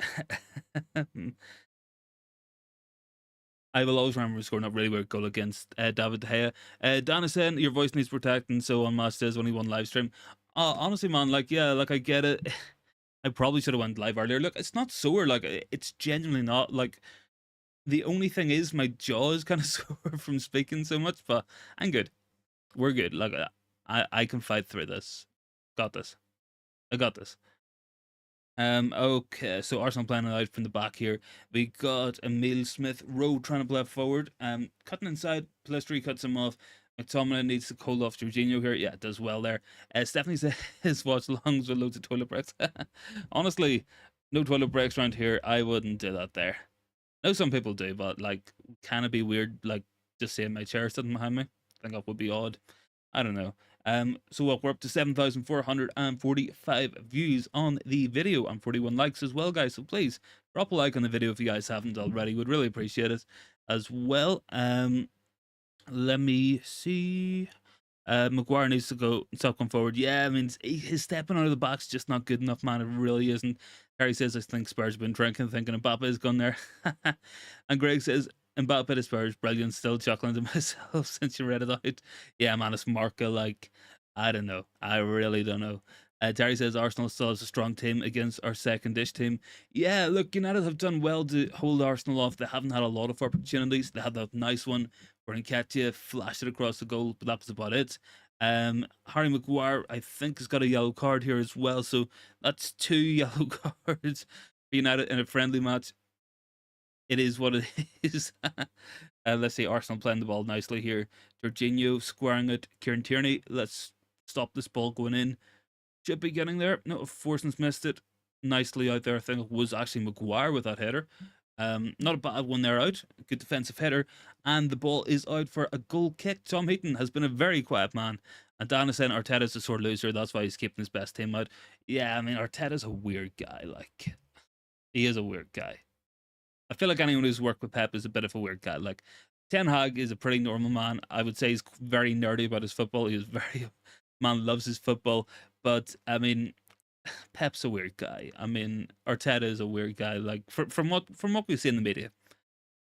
I will always remember him scoring that really weird goal against David De Gea. Dan is saying, your voice needs protecting, so on Mass says only one live stream. Honestly, man, like, yeah, like, I get it. I probably should have went live earlier. Look, it's not sore. Like, it's genuinely not. Like, the only thing is my jaw is kind of sore from speaking so much, but I'm good. We're good. Like, I can fight through this. Got this. I got this. Okay, so Arsenal playing it out from the back here. We got Emile Smith Rowe trying to play forward. Cutting inside, Pellistri cuts him off. McTominay needs to hold off Jorginho here. Yeah, does well there. Stephanie says watch longs with loads of toilet breaks. Honestly, no toilet breaks around here. I wouldn't do that there. I know some people do, but like, can it be weird? Like, just saying my chair sitting behind me. I think that would be odd. I don't know. So we're up to 7,445 views on the video and 41 likes as well, guys. So please drop a like on the video if you guys haven't already. Would really appreciate it as well. Let me see. Maguire needs to stop going forward. Yeah, I mean, his stepping out of the box just not good enough, man. It really isn't. Harry says, I think Spurs have been drinking, thinking Mbappe is gone there. And Greg says, Mbappe to Spurs, brilliant. Still chuckling to myself since you read it out. Yeah, man, it's Marca. Like, I don't know. I really don't know. Terry says Arsenal still has a strong team against our second-ish team. Yeah, look, United have done well to hold Arsenal off. They haven't had a lot of opportunities. They had that nice one where Nketiah flashed it across the goal, but that was about it. Harry Maguire, I think, has got a yellow card here as well. So that's 2 yellow cards for United in a friendly match. It is what it is. Let's see, Arsenal playing the ball nicely here. Jorginho squaring it. Kieran Tierney, let's stop this ball going in. Should be getting there. No, Forson's missed it. Nicely out there. I think it was actually Maguire with that header. Not a bad one there out. Good defensive header. And the ball is out for a goal kick. Tom Heaton has been a very quiet man. And Dan is saying Arteta's a sore loser. That's why he's keeping his best team out. Yeah, I mean, Arteta's a weird guy. Like, he is a weird guy. I feel like anyone who's worked with Pep is a bit of a weird guy. Like, Ten Hag is a pretty normal man. I would say he's very nerdy about his football. He is very, man loves his football. But, I mean, Pep's a weird guy. I mean, Arteta is a weird guy. Like, from what we see in the media,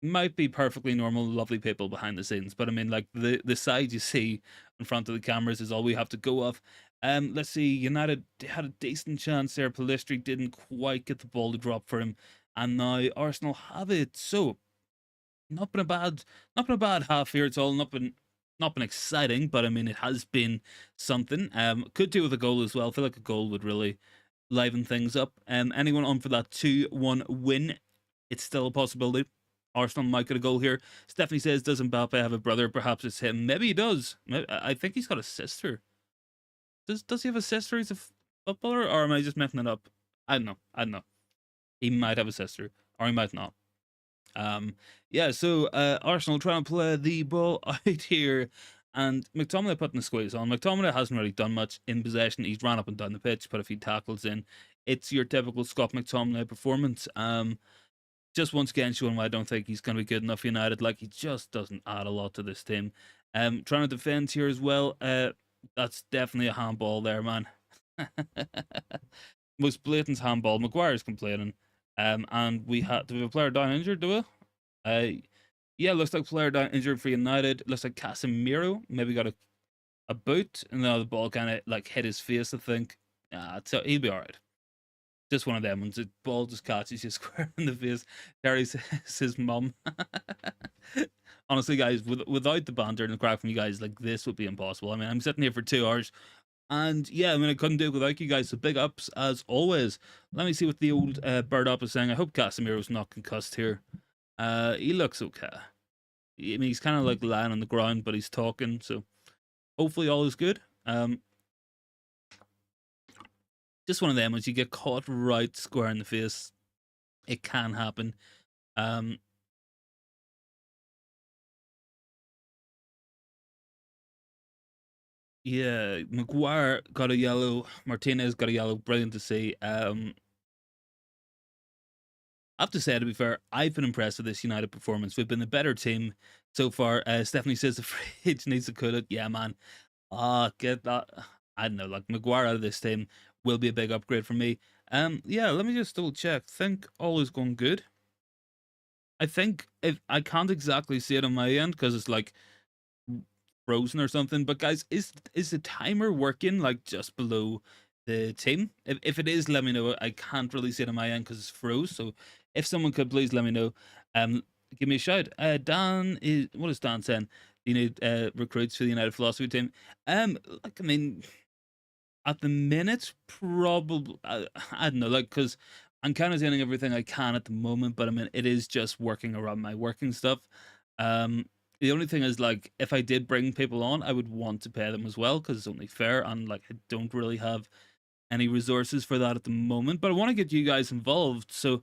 might be perfectly normal, lovely people behind the scenes. But I mean, like, the side you see in front of the cameras is all we have to go off. Let's see. United had a decent chance there. Pellistri didn't quite get the ball to drop for him, and now Arsenal have it. So, not been a bad half here at all. Not been exciting, but I mean, it has been something. Could do with a goal as well. I feel like a goal would really liven things up. Anyone on for that 2-1 win? It's still a possibility. Arsenal might get a goal here. Stephanie says, does Mbappe have a brother? Perhaps it's him. Maybe he does. I think he's got a sister. Does he have a sister? He's a footballer, or am I just making it up? I don't know. He might have a sister, or he might not. Yeah, so Arsenal trying to play the ball out here, and McTominay putting the squeeze on. McTominay hasn't really done much in possession. He's ran up and down the pitch, put a few tackles in. It's your typical Scott McTominay performance. Just once again showing why I don't think he's going to be good enough for United. Like, he just doesn't add a lot to this team. Trying to defend here as well. That's definitely a handball there, man. Most blatant handball. Maguire's complaining. And do we have a player down injured, do we? Yeah, looks like player down injured for United. Looks like Casemiro maybe got a boot, and now the ball kind of like hit his face, I think. So he'll be alright. Just one of them ones. The ball just catches you square in the face. Terry says his mum. Honestly, guys, without the banter and the crack from you guys, like, this would be impossible. I mean, I'm sitting here for 2 hours. And yeah, I mean, I couldn't do it without you guys, so big ups as always. Let me see what the old bird up is saying. I hope Casemiro's not concussed here. He looks okay. I mean, he's kind of like lying on the ground, but he's talking, so hopefully all is good. Just one of them, once you get caught right square in the face, it can happen. Yeah, Maguire got a yellow. Martinez got a yellow. Brilliant to see. I have to say, to be fair, I've been impressed with this United performance. We've been the better team so far. Stephanie says the fridge needs to cool it. Yeah, man. Get that. I don't know, like, Maguire out of this team will be a big upgrade for me. Yeah, let me just double check. Think all is going good. I think I can't exactly see it on my end because it's like frozen or something. But guys, is the timer working like just below the team. If it is, let me know. I can't really see it on my end because it's froze. So if someone could please let me know, give me a shout. Dan is what is Dan saying? You need recruits for the United Philosophy team. Like I mean, at the minute, probably I don't know, like because I'm kind of doing everything I can at the moment, but I mean it is just working around my working stuff. Um, the only thing is like if I did bring people on, I would want to pay them as well because it's only fair, and like I don't really have any resources for that at the moment. But I want to get you guys involved, so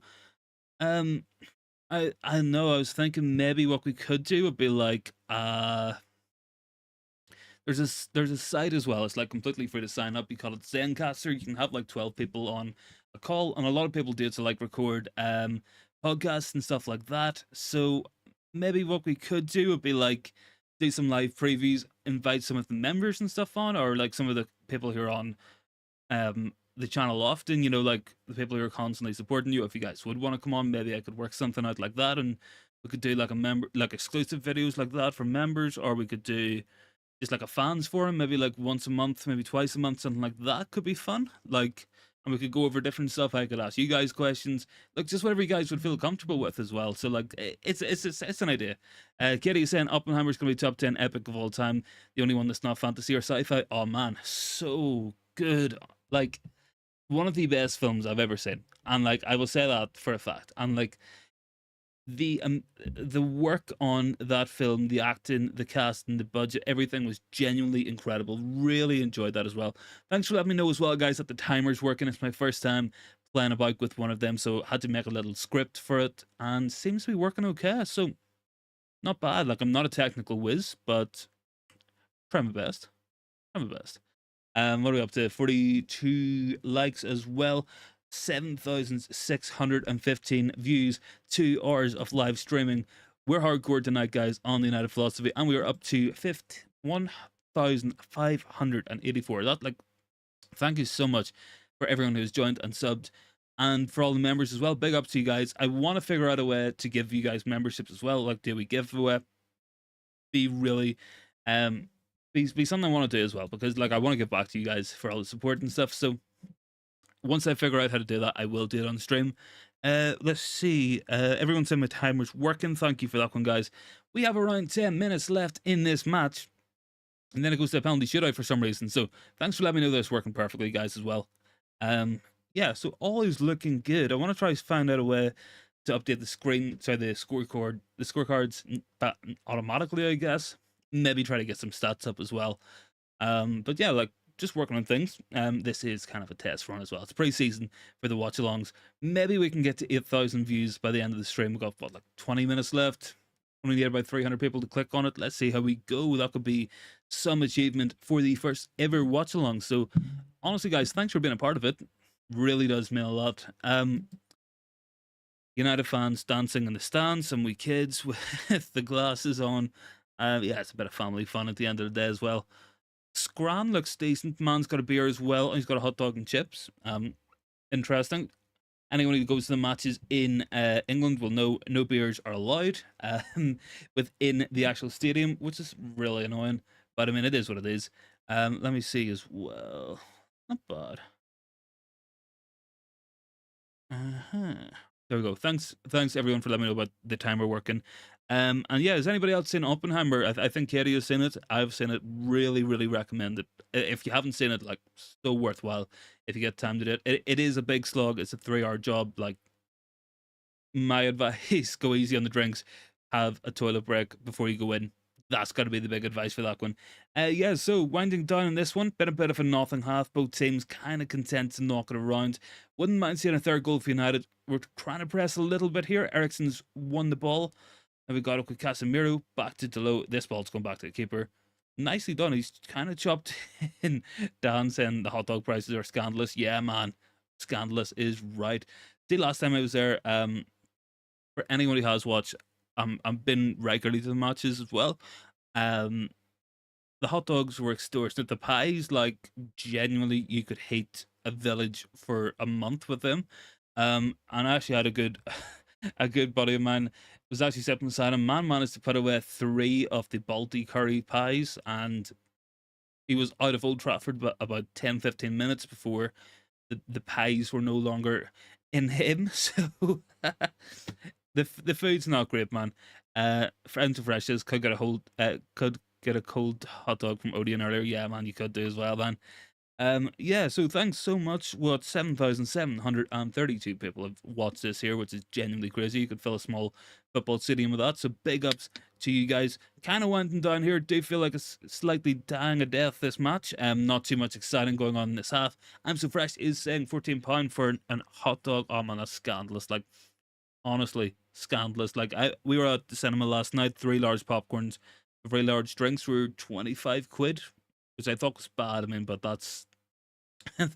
um, I know I was thinking maybe what we could do would be like there's a site as well. It's like completely free to sign up. You call it Zencaster. You can have like 12 people on a call, and a lot of people do it to like record podcasts and stuff like that. So maybe what we could do would be like do some live previews, invite some of the members and stuff on, or like some of the people who are on the channel often, you know, like the people who are constantly supporting you. If you guys would want to come on, maybe I could work something out like that, and we could do like a member like exclusive videos like that for members, or we could do just like a fans forum, maybe like once a month, maybe twice a month, something like that could be fun. Like, and we could go over different stuff. I could ask you guys questions, like just whatever you guys would feel comfortable with as well. So like, it's an idea. Katie is saying Oppenheimer's gonna be top 10 epic of all time. The only one that's not fantasy or sci-fi. Oh man, so good. Like one of the best films I've ever seen, and like I will say that for a fact. And like the work on that film, the acting, the cast, and the budget, everything was genuinely incredible. Really enjoyed that as well. Thanks for letting me know as well, guys, that the timer's working. It's my first time playing about with one of them, so had to make a little script for it, and seems to be working okay. So not bad. Like I'm not a technical whiz, but try my best. Try my best. What are we up to? 42 likes as well. 7,615 views, 2 hours of live streaming. We're hardcore tonight, guys, on the United Philosophy, and we are up to 1,584. That, like, thank you so much for everyone who's joined and subbed, and for all the members as well. Big up to you guys. I want to figure out a way to give you guys memberships as well. Like, do we give away? Be really, be something I want to do as well, because like I want to get back to you guys for all the support and stuff. So once I figure out how to do that, I will do it on stream. Let's see. Everyone said my timer's working. Thank you for that one, guys. We have around 10 minutes left in this match, and then it goes to a penalty shootout for some reason. So thanks for letting me know that it's working perfectly, guys, as well. Yeah, so all is looking good. I want to try to find out a way to update the screen, sorry, the scorecards automatically, I guess. Maybe try to get some stats up as well. But yeah, like just working on things. This is kind of a test run as well. It's pre-season for the watch-alongs. Maybe we can get to 8,000 views by the end of the stream. We've got, what, like 20 minutes left? Only need about 300 people to click on it. Let's see how we go. That could be some achievement for the first ever watch-along. So, honestly, guys, thanks for being a part of it. Really does mean a lot. United fans dancing in the stands, some wee kids with the glasses on. Yeah, it's a bit of family fun at the end of the day as well. Scran looks decent. Man's got a beer as well, and he's got a hot dog and chips. Interesting. Anyone who goes to the matches in England will know no beers are allowed within the actual stadium, which is really annoying. But I mean, it is what it is. Let me see as well. Not bad. There we go. Thanks everyone for letting me know about the timer working. And yeah, has anybody else seen Oppenheimer? I think Katie has seen it. I've seen it. Really, really recommend it. If you haven't seen it, like, so worthwhile if you get time to do it. It is a big slog. It's a 3-hour job. Like, my advice: go easy on the drinks. Have a toilet break before you go in. That's got to be the big advice for that one. Yeah, so winding down on this one, been a bit of a nothing half. Both teams kind of content to knock it around. Wouldn't mind seeing a third goal for United. We're trying to press a little bit here. Eriksen's won the ball. And we got up with Casemiro, back to Delo. This ball's going back to the keeper. Nicely done. He's kind of chopped in. Dan saying the hot dog prices are scandalous. Yeah, man. Scandalous is right. See, last time I was there, for anyone who has watched, I've been regularly to the matches as well. The hot dogs were extortionate. The pies, like, genuinely, you could hate a village for a month with them. And I actually had a good a good buddy of mine was actually sitting beside him. Man managed to put away 3 of the Balti curry pies, and he was out of Old Trafford about 10-15 minutes before the pies were no longer in him. So the food's not great, man. Friends of Freshes could get a cold hot dog from Odeon earlier. Yeah, man, you could do as well, man. Yeah, so thanks so much. What 7,732 people have watched this here, which is genuinely crazy. You could fill a small football stadium with that. So big ups to you guys. Kind of winding down here. Do feel like it's slightly dying a death this match. Not too much exciting going on in this half. I'm So Fresh is saying £14 for an hot dog. Oh man, that's scandalous. Like honestly, scandalous. Like we were at the cinema last night. 3 large popcorns, very large drinks were 25 quid, which I thought was bad. I mean, but that's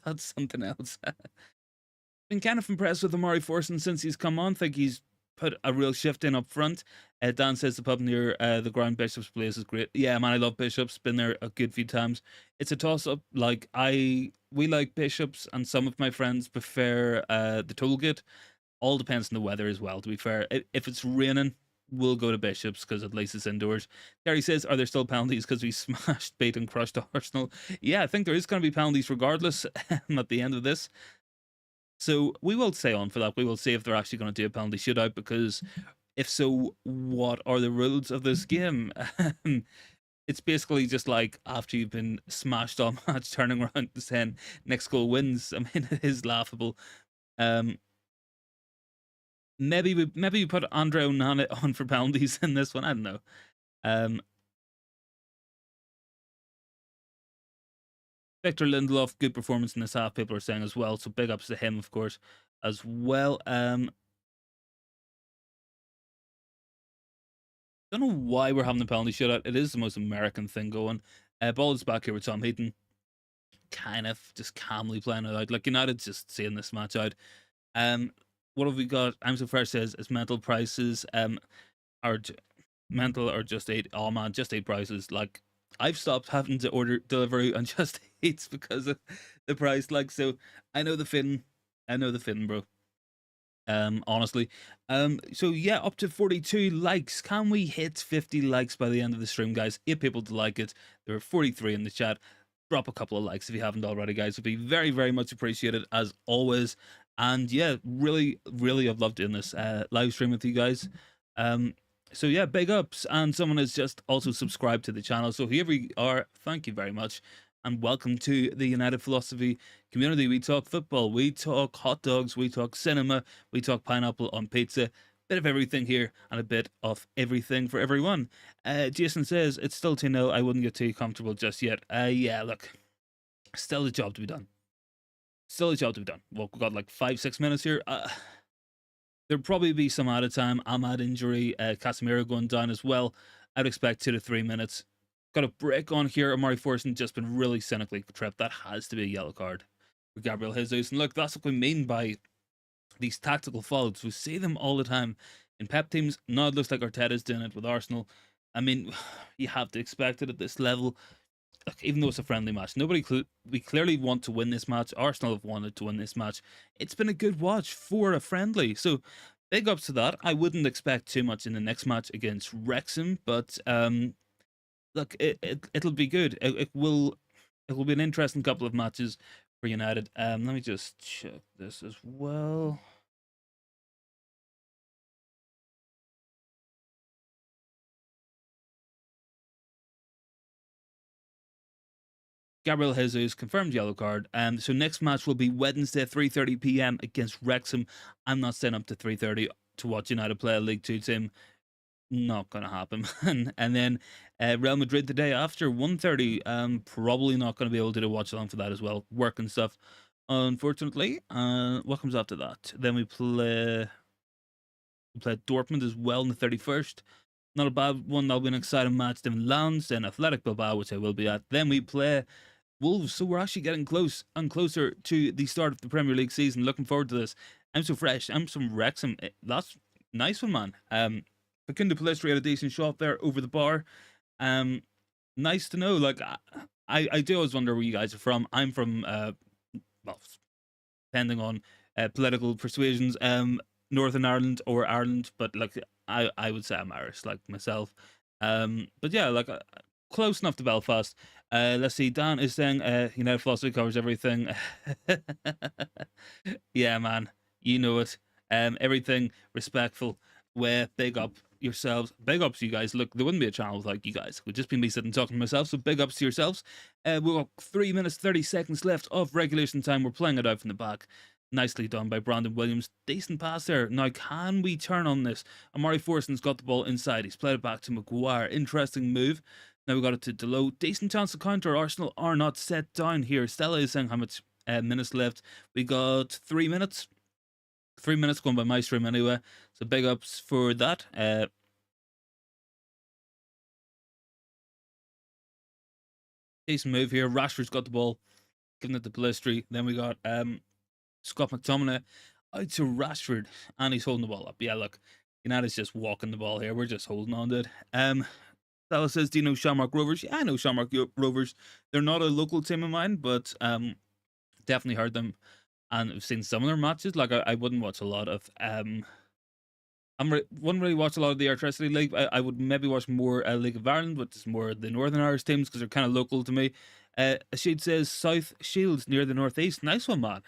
that's something else. Been kind of impressed with Amari Forson since he's come on. Think he's put a real shift in up front. Dan says the pub near the ground Bishop's Place is great. Yeah, man, I love Bishop's. Been there a good few times. It's a toss up. Like we like Bishop's, and some of my friends prefer the Tollgate. All depends on the weather as well. To be fair, if it's raining, we'll go to Bishop's because at least it's indoors. Gary says, are there still penalties because we smashed, beat and crushed Arsenal? Yeah, I think there is going to be penalties regardless at the end of this. So we will stay on for that. We will see if they're actually going to do a penalty shootout, because if so, what are the rules of this game? It's basically just like after you've been smashed all match, turning around and saying next goal wins. I mean, it is laughable. Maybe we put Andre Onana on for penalties in this one. I don't know. Victor Lindelof, good performance in this half, people are saying as well. So big ups to him, of course, as well. Don't know why we're having the penalty shootout. It is the most American thing going. Ball is back here with Tom Heaton, kind of just calmly playing it out. Like United's just seeing this match out. What have we got? I'm So Fresh says it's mental prices. Are mental or just eight? Oh man, just 8 prices. Like I've stopped having to order delivery on Just Eats because of the price. Like, so I know the feeling. I know the feeling, bro. Honestly. So yeah, up to 42 likes. Can we hit 50 likes by the end of the stream, guys? 8 people to like it. There are 43 in the chat. Drop a couple of likes if you haven't already, guys. It'd be very, very much appreciated as always. And yeah, really, really, I've loved doing this live stream with you guys. So yeah, big ups. And someone has just also subscribed to the channel. So whoever you are, thank you very much. And welcome to the United Philosophy community. We talk football, we talk hot dogs, we talk cinema, we talk pineapple on pizza. Bit of everything here and a bit of everything for everyone. Jason says, it's still 2-0. I wouldn't get too comfortable just yet. Yeah, look, still a job to be done. Still a job to be done. Well, we've got like 5-6 minutes here. There'll probably be some added time. Ahmad injury, Casemiro going down as well. I'd expect 2 to 3 minutes. Got a break on here. Amari Forson just been really cynically tripped. That has to be a yellow card for Gabriel Jesus. And look, that's what we mean by these tactical faults. We see them all the time in Pep teams. Now it looks like Arteta's doing it with Arsenal. I mean, you have to expect it at this level. Look, even though it's a friendly match, we clearly want to win this match. Arsenal have wanted to win this match. It's been a good watch for a friendly. So big ups to that. I wouldn't expect too much in the next match against Wrexham, but look, it'll be good. It will be an interesting couple of matches for United. Let me just check this as well. Gabriel Jesus confirmed yellow card. So next match will be Wednesday, 3:30 p.m. against Wrexham. I'm not staying up to 3:30 to watch United play a League Two team. Not gonna happen. And then Real Madrid the day after, 1:30. Probably not gonna be able to do a watch along for that as well. Work and stuff, unfortunately. What comes after that? Then we play Dortmund as well on the 31st. Not a bad one. That'll be an exciting match. Then Lens, then Athletic Bilbao, which I will be at. Then we play Wolves. So we're actually getting close and closer to the start of the Premier League season. Looking forward to this. I'm So Fresh. I'm from Wrexham. That's nice one, man. Facundo Pellistri had a decent shot there over the bar. Nice to know. Like I do always wonder where you guys are from. I'm from well, depending on political persuasions, Northern Ireland or Ireland, but like I would say I'm Irish, like myself. But yeah, like close enough to Belfast. Let's see. Dan is saying, United philosophy covers everything. Yeah, man. You know it. Everything respectful. Where big up yourselves. Big ups to you guys. Look, there wouldn't be a channel without you guys. It would just be me sitting talking to myself. So big ups to yourselves. We've got 3 minutes 30 seconds left of regulation time. We're playing it out from the back. Nicely done by Brandon Williams. Decent pass there. Now, can we turn on this? Amari Forson's got the ball inside. He's played it back to Maguire. Interesting move. Now we got it to Delo. Decent chance to counter. Arsenal are not set down here. Stella is saying how much minutes left. We got 3 minutes. 3 minutes going by my stream anyway. So big ups for that. Decent move here. Rashford's got the ball. Giving it to Pellistri. Then we got Scott McTominay out to Rashford. And he's holding the ball up. Yeah, look. United's just walking the ball here. We're just holding on to it. Stella says, do you know Shamrock Rovers? Yeah, I know Shamrock Rovers. They're not a local team of mine, but definitely heard them. And I've seen some of their matches. Like, I wouldn't watch a lot of... wouldn't really watch a lot of the Electricity League. I would maybe watch more League of Ireland, which is more the Northern Irish teams, because they're kind of local to me. Ashid says, South Shields near the Northeast. Nice one, man.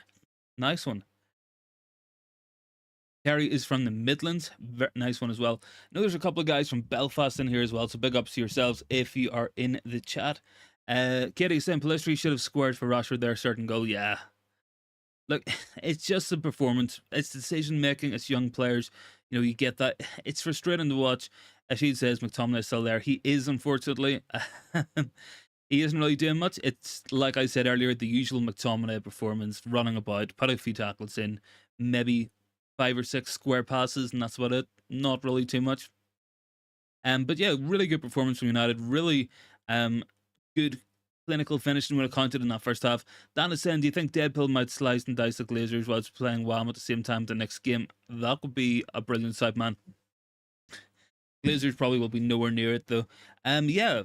Nice one. Terry is from the Midlands. Very nice one as well. I know there's a couple of guys from Belfast in here as well, so big ups to yourselves if you are in the chat. Katie saying Pellistri should have scored for Rashford there, certain goal. Yeah. Look, it's just the performance. It's decision making. It's young players. You know, you get that. It's frustrating to watch. As she says, McTominay is still there. He is, unfortunately. He isn't really doing much. It's, like I said earlier, the usual McTominay performance, running about, put a few tackles in, maybe 5 or 6 square passes, and that's about it. Not really too much. But yeah, really good performance from United. Really good clinical finishing when it counted in that first half. Dan is saying, do you think Deadpool might slice and dice the Glazers whilst playing WAM at the same time the next game? That would be a brilliant sight, man. Glazers probably will be nowhere near it, though. Yeah,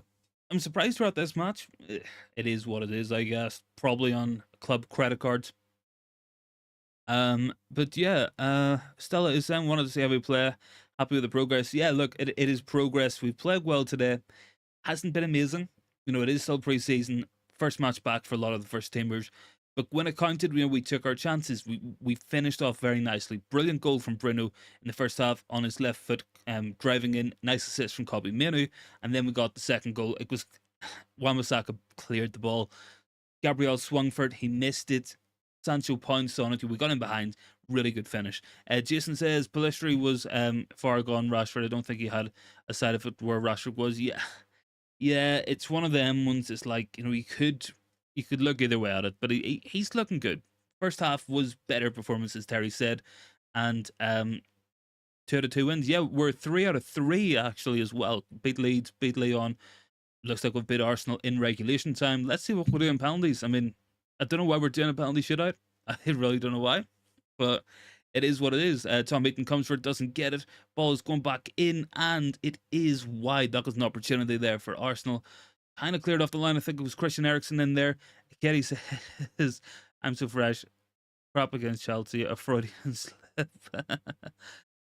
I'm surprised throughout this match. It is what it is, I guess. Probably on club credit cards. But yeah, Stella is saying, wanted to see how we play. Happy with the progress. Yeah, look, it is progress. We've played well today. Hasn't been amazing. You know, it is still pre-season. First match back for a lot of the first teamers. But when it counted, you know, we took our chances. We finished off very nicely. Brilliant goal from Bruno in the first half on his left foot, driving in. Nice assist from Kobe Manu. And then we got the second goal. It was Wan-Bissaka cleared the ball. Gabriel swung for it. He missed it. Sancho pounced on it. We got him behind. Really good finish. Jason says Pellistri was far gone. Rashford, I don't think he had a side of it where Rashford was. Yeah, it's one of them ones. It's like, you know, you could look either way at it, but he's looking good. First half was better performance, as Terry said, and 2 out of 2 wins. Yeah, we're 3 out of 3 actually as well. Beat Leeds, beat Lyon. Looks like we've beat Arsenal in regulation time. Let's see what we're doing in penalties. I mean, I don't know why we're doing a penalty shootout. I really don't know why, but it is what it is. Tom Beaton comes for it, doesn't get it. Ball is going back in, and it is wide. That was an opportunity there for Arsenal. Kind of cleared off the line. I think it was Christian Eriksen in there. Getty says, I'm so fresh. Crap against Chelsea, a Freudian slip.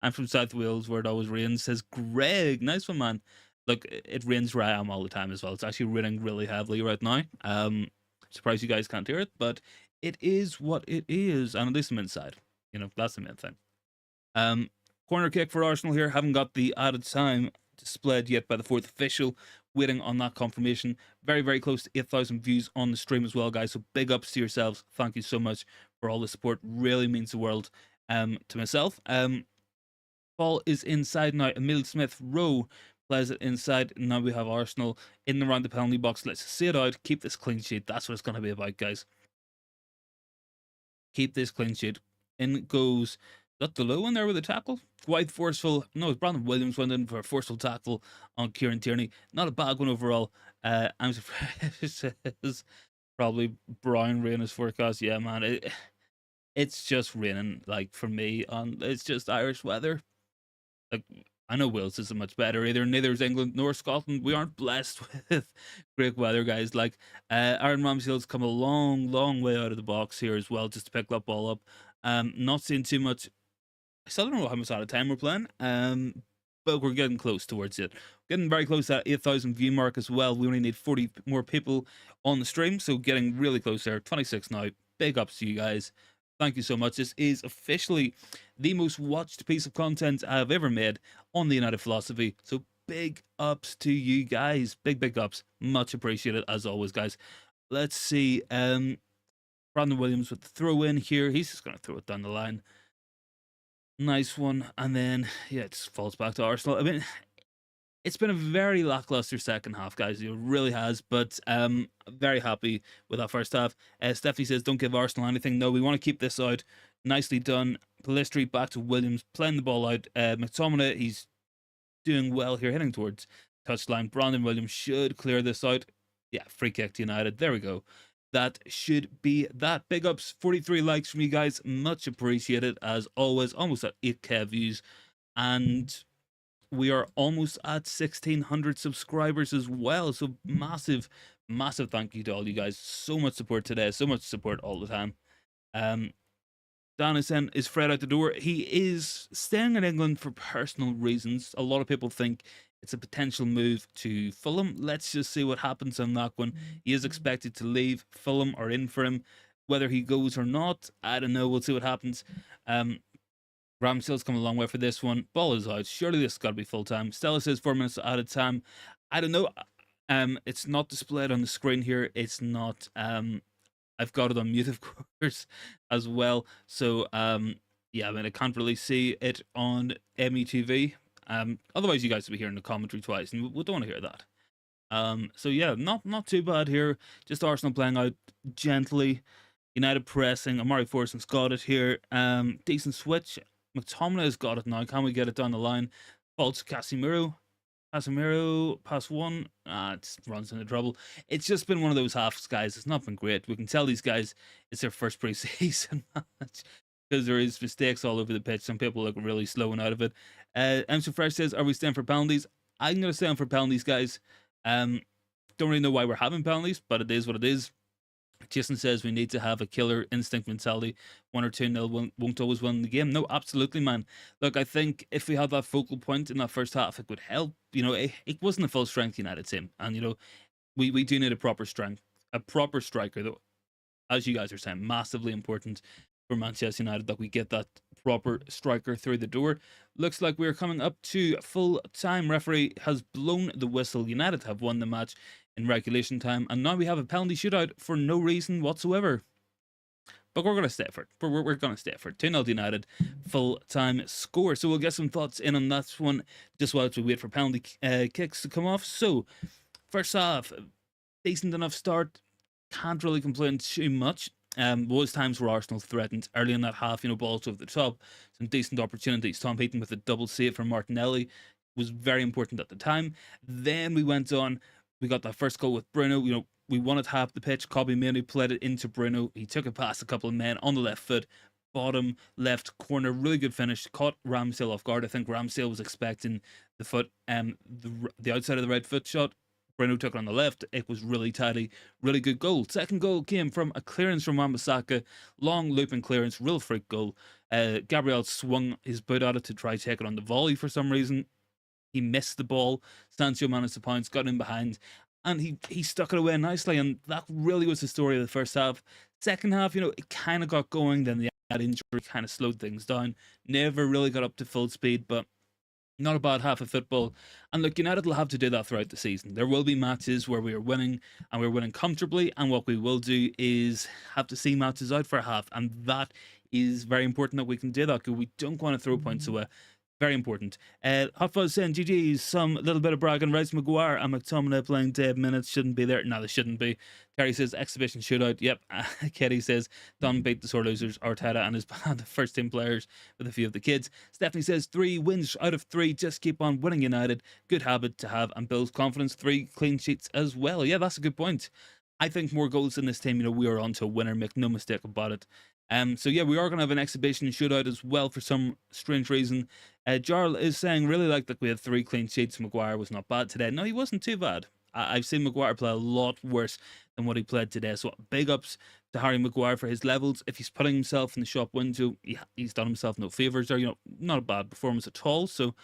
I'm from South Wales, where it always rains, says Greg. Nice one, man. Look, it rains where I am all the time as well. It's actually raining really heavily right now. Surprised you guys can't hear it, but it is what it is. And at least I'm inside. You know, that's the main thing. Corner kick for Arsenal here. Haven't got the added time displayed yet by the 4th official. Waiting on that confirmation. Very, very close to 8,000 views on the stream as well, guys. So big ups to yourselves. Thank you so much for all the support. Really means the world to myself. Ball is inside now. Emile Smith-Rowe plays it inside. Now we have Arsenal in around the penalty box. Let's see it out. Keep this clean sheet. That's what it's going to be about, guys. Keep this clean sheet. In goes, got the low in there with a tackle. Quite forceful. No, Brandon Williams went in for a forceful tackle on Kieran Tierney. Not a bad one overall. I'm surprised. It's probably brown rain is forecast. Yeah, man. It's just raining, like, for me. It's just Irish weather. Like, I know Wales isn't much better either. Neither is England nor Scotland. We aren't blessed with great weather, guys. Like, Aaron Ramsdale's come a long, long way out of the box here as well, just to pick that ball up. Not seeing too much. I still don't know how much out of time we're playing. But we're getting close towards it. getting very close to that 8,000 view mark as well. We only need 40 more people on the stream, so getting really close there. 26 now. Big ups to you guys. Thank you so much. This is officially the most watched piece of content I've ever made on the United philosophy. So big ups to you guys. Big ups. Much appreciated as always, guys. Let's see. Brandon Williams with the throw in here. He's just going to throw it down the line. Nice one. And then, yeah, it just falls back to Arsenal. I mean, it's been a very lackluster second half, guys. It really has. But very happy with that first half. Stephanie says, don't give Arsenal anything. No, we want to keep this out. Nicely done. Pellistri back to Williams, playing the ball out. McTominay, he's doing well here, heading towards touchline. Brandon Williams should clear this out. Yeah, free kick to United. There we go. That should be that. Big ups, 43 likes from you guys. Much appreciated as always. Almost at 8k views. And we are almost at 1,600 subscribers as well. So massive thank you to all you guys. So much support today. So much support all the time. Dan is saying, is Fred out the door? He is staying in England for personal reasons. A lot of people think it's a potential move to Fulham. Let's just see what happens on that one. He is expected to leave. Fulham are in for him. Whether he goes or not, I don't know. We'll see what happens. Ramsdale's come a long way for this one. Ball is out. Surely this has got to be full-time. Stella says 4 minutes added time. I don't know. It's not displayed on the screen here. It's not... I've got it on mute, of course, as well. So, yeah, I mean, I can't really see it on MUTV. Otherwise, you guys will be hearing the commentary twice, and we don't want to hear that. So yeah, not too bad here. Just Arsenal playing out gently. United pressing. Amari Forson's got it here. Decent switch. McTominay has got it now. Can we get it down the line? Faults Casemiro. Casemiro, pass one. It runs into trouble. It's just been one of those halves, guys. It's not been great. We can tell these guys it's their first pre-season match because there is mistakes all over the pitch. Some people look really slowing out of it. MC Fresh says, are we staying for penalties? I'm going to stay on for penalties, guys. Don't really know why we're having penalties, but it is what it is. Jason says we need to have a killer instinct mentality. 1 or 2-0 won't always win the game. No, absolutely, man. Look, I think if we had that focal point in that first half, it would help. You know, it wasn't a full strength United team, and you know, we do need a proper strength, a proper striker. Though, as you guys are saying, massively important for Manchester United that we get that proper striker through the door. Looks like we're coming up to full time. Referee has blown the whistle. United have won the match in regulation time, and now we have a penalty shootout for no reason whatsoever. But we're going to stay for it. We're going to stay for it. 2-0 United, full-time score. So we'll get some thoughts in on that one just while we wait for penalty kicks to come off. So, first half, decent enough start. Can't really complain too much. Was times where Arsenal threatened early in that half, you know, balls over the top. Some decent opportunities. Tom Heaton with a double save from Martinelli was very important at the time. Then we went on. We got that first goal with Bruno. You know, we wanted half the pitch. Kobbie Mainoo played it into Bruno. He took it past a couple of men on the left foot. Bottom left corner. Really good finish. Caught Ramsdale off guard. I think Ramsdale was expecting the foot, the outside of the right foot shot. Bruno took it on the left. It was really tidy. Really good goal. Second goal came from a clearance from Wan-Bissaka. Long looping clearance. Real freak goal. Gabriel swung his boot at it to try to take it on the volley for some reason. He missed the ball. Sancho managed to pounce, got in behind, and he stuck it away nicely. And that really was the story of the first half. Second half, you know, it kind of got going. Then the injury kind of slowed things down. Never really got up to full speed, but not a bad half of football. And look, United will have to do that throughout the season. There will be matches where we are winning, and we're winning comfortably. And what we will do is have to see matches out for a half. And that is very important that we can do that, because we don't want to throw points away. Very important. Hot Fuzz saying, GG's, some little bit of bragging. Rice Maguire and McTominay playing dead minutes. Shouldn't be there. No, they shouldn't be. Terry says, exhibition shootout. Yep. Katie says, Don beat the sore losers. Arteta and his band, the first team players with a few of the kids. Stephanie says, 3 wins out of 3. Just keep on winning, United. Good habit to have and builds confidence. 3 clean sheets as well. Yeah, that's a good point. I think more goals in this team, you know, we are on to a winner. Make no mistake about it. So yeah, we are going to have an exhibition shootout as well for some strange reason. Jarl is saying, really like that we had 3 clean sheets. Maguire was not bad today. No, he wasn't too bad. I've seen Maguire play a lot worse than what he played today. So big ups to Harry Maguire for his levels. If he's putting himself in the shop window, he's done himself no favours there. You know, not a bad performance at all. So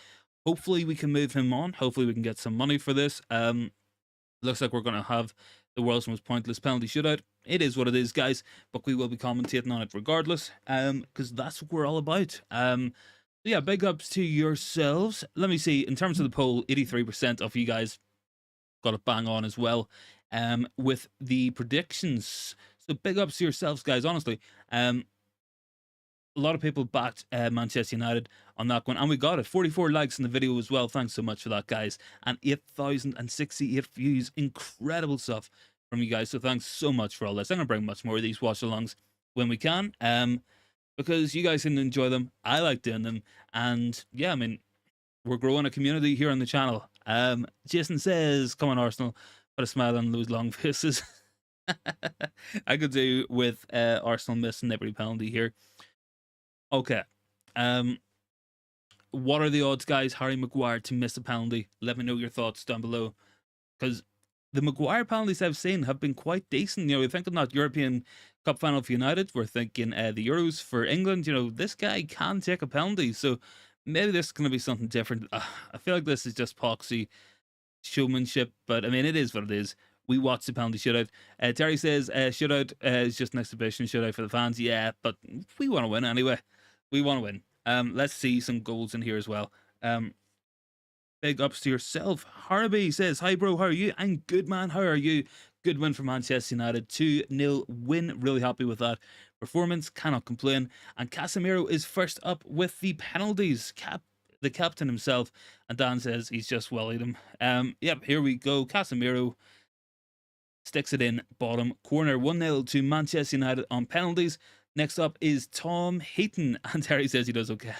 Hopefully we can move him on. Hopefully we can get some money for this. Looks like we're going to have the world's most pointless penalty shootout. It is what it is, guys, but we will be commentating on it regardless, because that's what we're all about. Yeah, big ups to yourselves. Let me see, in terms of the poll, 83% of you guys got it bang on as well, with the predictions. So big ups to yourselves, guys, honestly. A lot of people backed Manchester United on that one, and we got it. 44 likes in the video as well. Thanks so much for that, guys. And 8,068 views. Incredible stuff from you guys. So thanks so much for all this. I'm going to bring much more of these watch-alongs when we can, because you guys can enjoy them. I like doing them. And yeah, I mean, we're growing a community here on the channel. Jason says, come on, Arsenal. Put a smile on those long faces. I could do with Arsenal missing every penalty here. Okay. What are the odds, guys? Harry Maguire to miss a penalty. Let me know your thoughts down below. Because the Maguire penalties I've seen have been quite decent. You know, we're thinking that European Cup final for United. We're thinking the Euros for England. You know, this guy can take a penalty. So maybe this is going to be something different. I feel like this is just poxy showmanship. But, I mean, it is what it is. We watched the penalty shootout. Terry says shootout is just an exhibition shootout for the fans. Yeah, but we want to win anyway. We want to win. Let's see some goals in here as well. Big ups to yourself. Harvey says, hi bro, how are you? I'm good, man. How are you? Good win for Manchester United. 2-0 win. Really happy with that performance. Cannot complain. And Casemiro is first up with the penalties. The captain himself. And Dan says he's just wellied him. Yep, here we go. Casemiro sticks it in bottom corner. 1-0 to Manchester United on penalties. Next up is Tom Heaton, and Terry says he does okay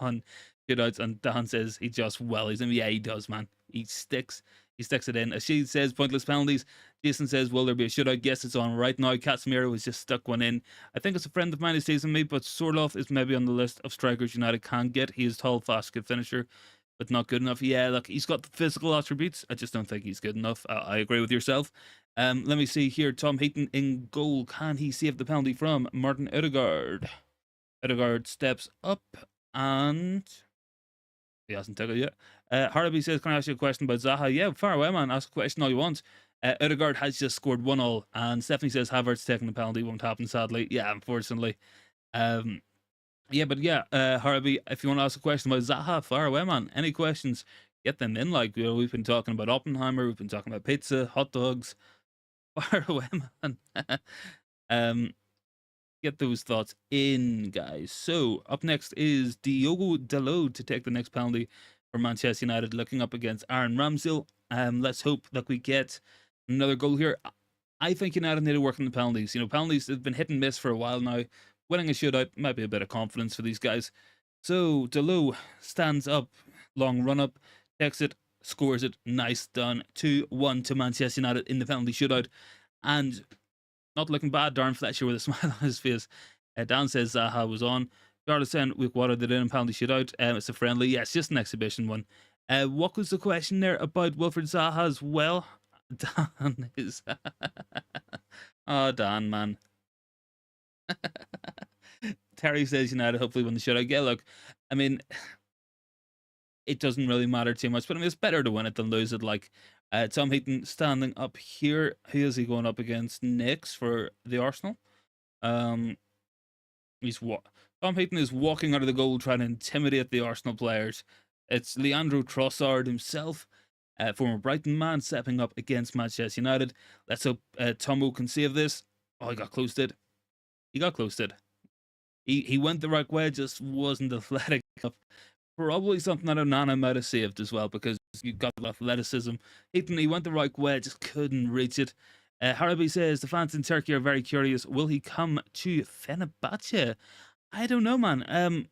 on shootouts, and Dan says he just wellies him. Yeah, he does, man. He sticks it in. Ashid says pointless penalties. Jason says, will there be a shootout? Yes, it's on right now. Casemiro has just stuck one in. I think it's a friend of mine who says to me, but Sorloth is maybe on the list of strikers United can get. He is tall, fast, good finisher, but not good enough. Yeah, look, he's got the physical attributes. I just don't think he's good enough. I agree with yourself. Let me see here. Tom Heaton in goal. Can he save the penalty from Martin Odegaard? Odegaard steps up and he hasn't taken it yet. Harvey says, can I ask you a question about Zaha? Yeah, far away, man. Ask a question all you want. Odegaard has just scored 1-1. And Stephanie says Havertz taking the penalty. Won't happen, sadly. Yeah, unfortunately. Yeah, but yeah, Harvey, if you want to ask a question about Zaha, far away, man. Any questions, get them in. Like, you know, we've been talking about Oppenheimer. We've been talking about pizza, hot dogs. Far away, man. Get those thoughts in, guys. So up next is Diogo Dalot to take the next penalty for Manchester United, looking up against Aaron Ramsdale. Let's hope that we get another goal here. I think United need to work on the penalties. You know, penalties have been hit and miss for a while now. Winning a shootout might be a bit of confidence for these guys. So Dalot stands up, long run up, takes it, scores it. Nice done. 2-1 to Manchester United in the penalty shootout. And not looking bad, Darren Fletcher with a smile on his face. Dan says Zaha was on. Charlotte saying, what are they doing in penalty shootout? It's a friendly. Yeah, it's just an exhibition one. What was the question there about Wilfried Zaha as well? Dan is... oh, Dan, man. Terry says United hopefully win the shootout. Yeah, look, I mean... it doesn't really matter too much, but I mean, it's better to win it than lose it. Like Tom Heaton standing up here. Who is he going up against next for the Arsenal? Tom Heaton is walking out of the goal trying to intimidate the Arsenal players. It's Leandro Trossard himself, former Brighton man, stepping up against Manchester United. Let's hope Tomo can save this. Oh, he got close to it. He got close to it. He went the right way, just wasn't athletic enough. Probably something that Onana might have saved as well, because you got athleticism. Heaton, he went the right way, just couldn't reach it. Harabi says the fans in Turkey are very curious. Will he come to Fenerbahce? I don't know, man.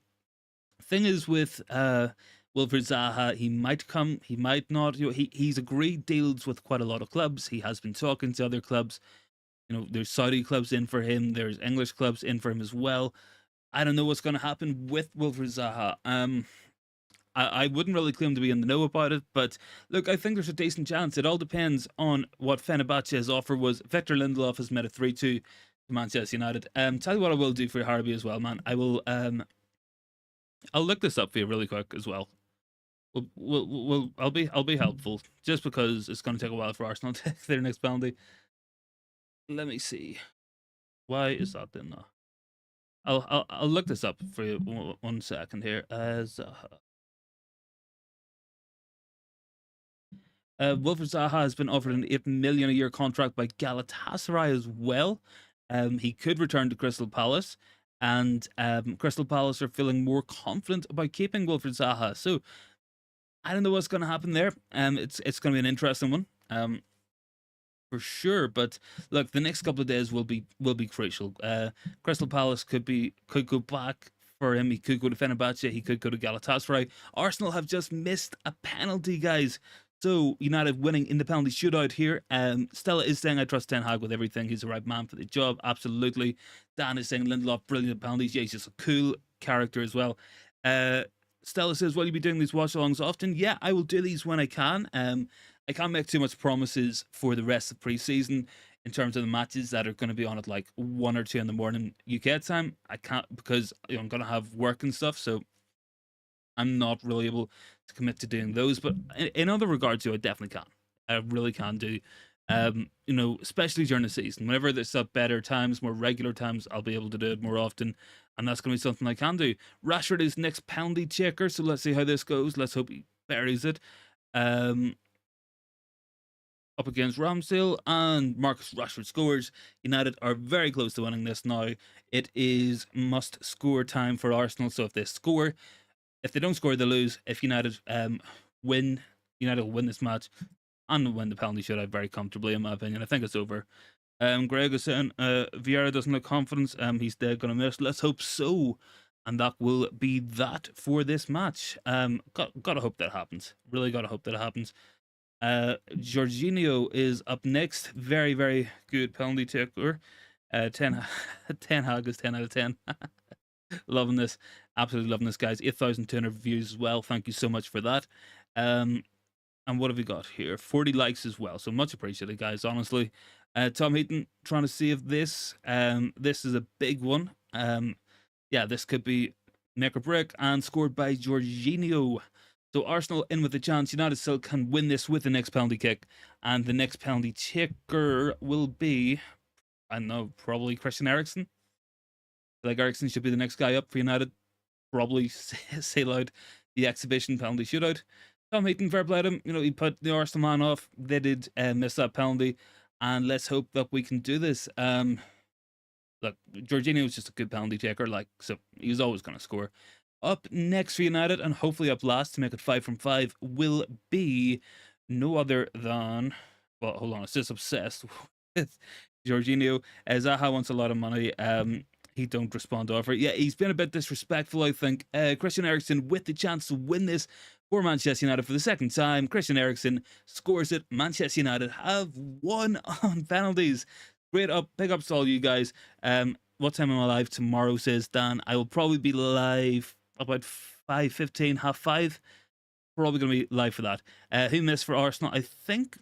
Thing is with Wilfried Zaha, he might come, he might not. You know, he's agreed deals with quite a lot of clubs. He has been talking to other clubs. You know, there's Saudi clubs in for him. There's English clubs in for him as well. I don't know what's going to happen with Wilfried Zaha. I wouldn't really claim to be in the know about it, but look, I think there's a decent chance. It all depends on what Fenerbahce's offer was. Victor Lindelof has made a 3-2 to Manchester United. Tell you what I will do for Harvey as well, man. I will I'll look this up for you really quick as well. I'll be helpful just because it's going to take a while for Arsenal to take their next penalty. Let me see. Why is that then? I'll look this up for you 1 second here. Wilfried Zaha has been offered an 8 million a year contract by Galatasaray as well. He could return to Crystal Palace, and Crystal Palace are feeling more confident about keeping Wilfried Zaha. So I don't know what's going to happen there. It's going to be an interesting one. For sure, but look, the next couple of days will be crucial. Crystal Palace could go back for him. He could go to Fenerbahce. He could go to Galatasaray. Arsenal have just missed a penalty, guys. So United winning in the penalty shootout here. Stella is saying I trust Ten Hag with everything. He's the right man for the job. Absolutely. Dan is saying Lindelof brilliant at penalties. Yeah, he's just a cool character as well. Stella says, will you be doing these watch-alongs often? Yeah, I will do these when I can. I can't make too much promises for the rest of pre-season in terms of the matches that are going to be on at like 1 or 2 in the morning UK time. I can't because I'm going to have work and stuff, so I'm not really able to commit to doing those. But in other regards, I definitely can. I really can do. Especially during the season. Whenever there's better times, more regular times, I'll be able to do it more often. And that's going to be something I can do. Rashford is next penalty checker, so let's see how this goes. Let's hope he buries it. Up against Ramsdale, and Marcus Rashford scores. United are very close to winning this now. It is must score time for Arsenal, so if they don't score, they lose. If United win, United will win this match and win the penalty shootout very comfortably, in my opinion. I think it's over. Greg is saying Vieira doesn't look confident. He's dead gonna miss. Let's hope so. And that will be that for this match. Gotta hope that happens. Really gotta hope that happens. Jorginho is up next. Very, very good penalty taker. 10 Hag is 10 out of 10. Loving this. Absolutely loving this, guys. 8,200 views as well. Thank you so much for that. And what have we got here? 40 likes as well. So much appreciated, guys, honestly. Tom Heaton trying to save this. This is a big one. Yeah, this could be make or break, and scored by Jorginho. So Arsenal in with a chance. United still can win this with the next penalty kick. And the next penalty taker will be, I don't know, probably Christian Eriksen. Like Eriksen should be the next guy up for United. Probably sail out the exhibition penalty shootout. Tom Heaton, fair play to him. He put the Arsenal man off. They did miss that penalty. And let's hope that we can do this. Look, Jorginho was just a good penalty taker. So he was always going to score. Up next for United, and hopefully up last to make it 5 from 5, will be no other than... Well, hold on, it's just obsessed with Jorginho. Zaha wants a lot of money. He don't respond to offer. Yeah, he's been a bit disrespectful, I think. Christian Eriksen with the chance to win this for Manchester United for the second time. Christian Eriksen scores it. Manchester United have won on penalties. Great up. Big ups to all you guys. What time am I live tomorrow, says Dan. I will probably be live about 5:15, 5:30. Probably going to be live for that. Who missed for Arsenal? I think,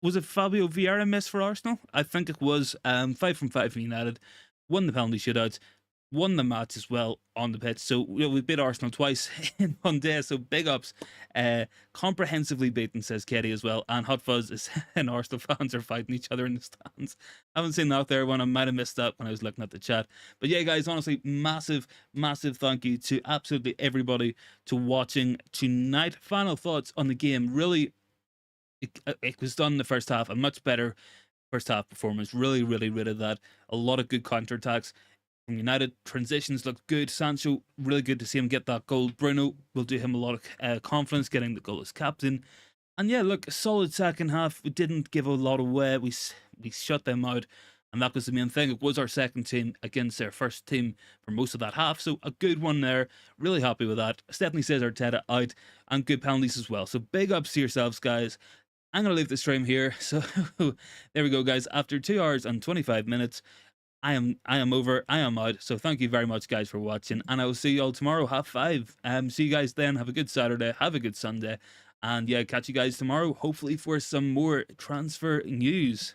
was it Fabio Vieira missed for Arsenal? I think it was. 5 from 5 for United. Won the penalty shootouts. Won the match as well on the pitch. So we beat Arsenal twice in one day. So big ups. Comprehensively beaten, says Katie as well. And Hot Fuzz and Arsenal fans are fighting each other in the stands. I haven't seen that there one. I might have missed that when I was looking at the chat. But yeah, guys, honestly, massive, massive thank you to absolutely everybody to watching tonight. Final thoughts on the game. Really, it was done in the first half. A much better first half performance. Really, really rated that. A lot of good counterattacks from United. Transitions looked good. Sancho, really good to see him get that goal. Bruno will do him a lot of confidence getting the goal as captain. And yeah, look, a solid second half. We didn't give a lot away. We shut them out, and that was the main thing. It was our second team against their first team for most of that half, so a good one there. Really happy with that. Stephanie says Arteta out, and good penalties as well. So big ups to yourselves, guys. I'm going to leave the stream here. So there we go, guys. After 2 hours and 25 minutes, I am over. I am out. So thank you very much, guys, for watching. And I will see you all tomorrow, 5:30. See you guys then. Have a good Saturday. Have a good Sunday. And yeah, catch you guys tomorrow, hopefully for some more transfer news.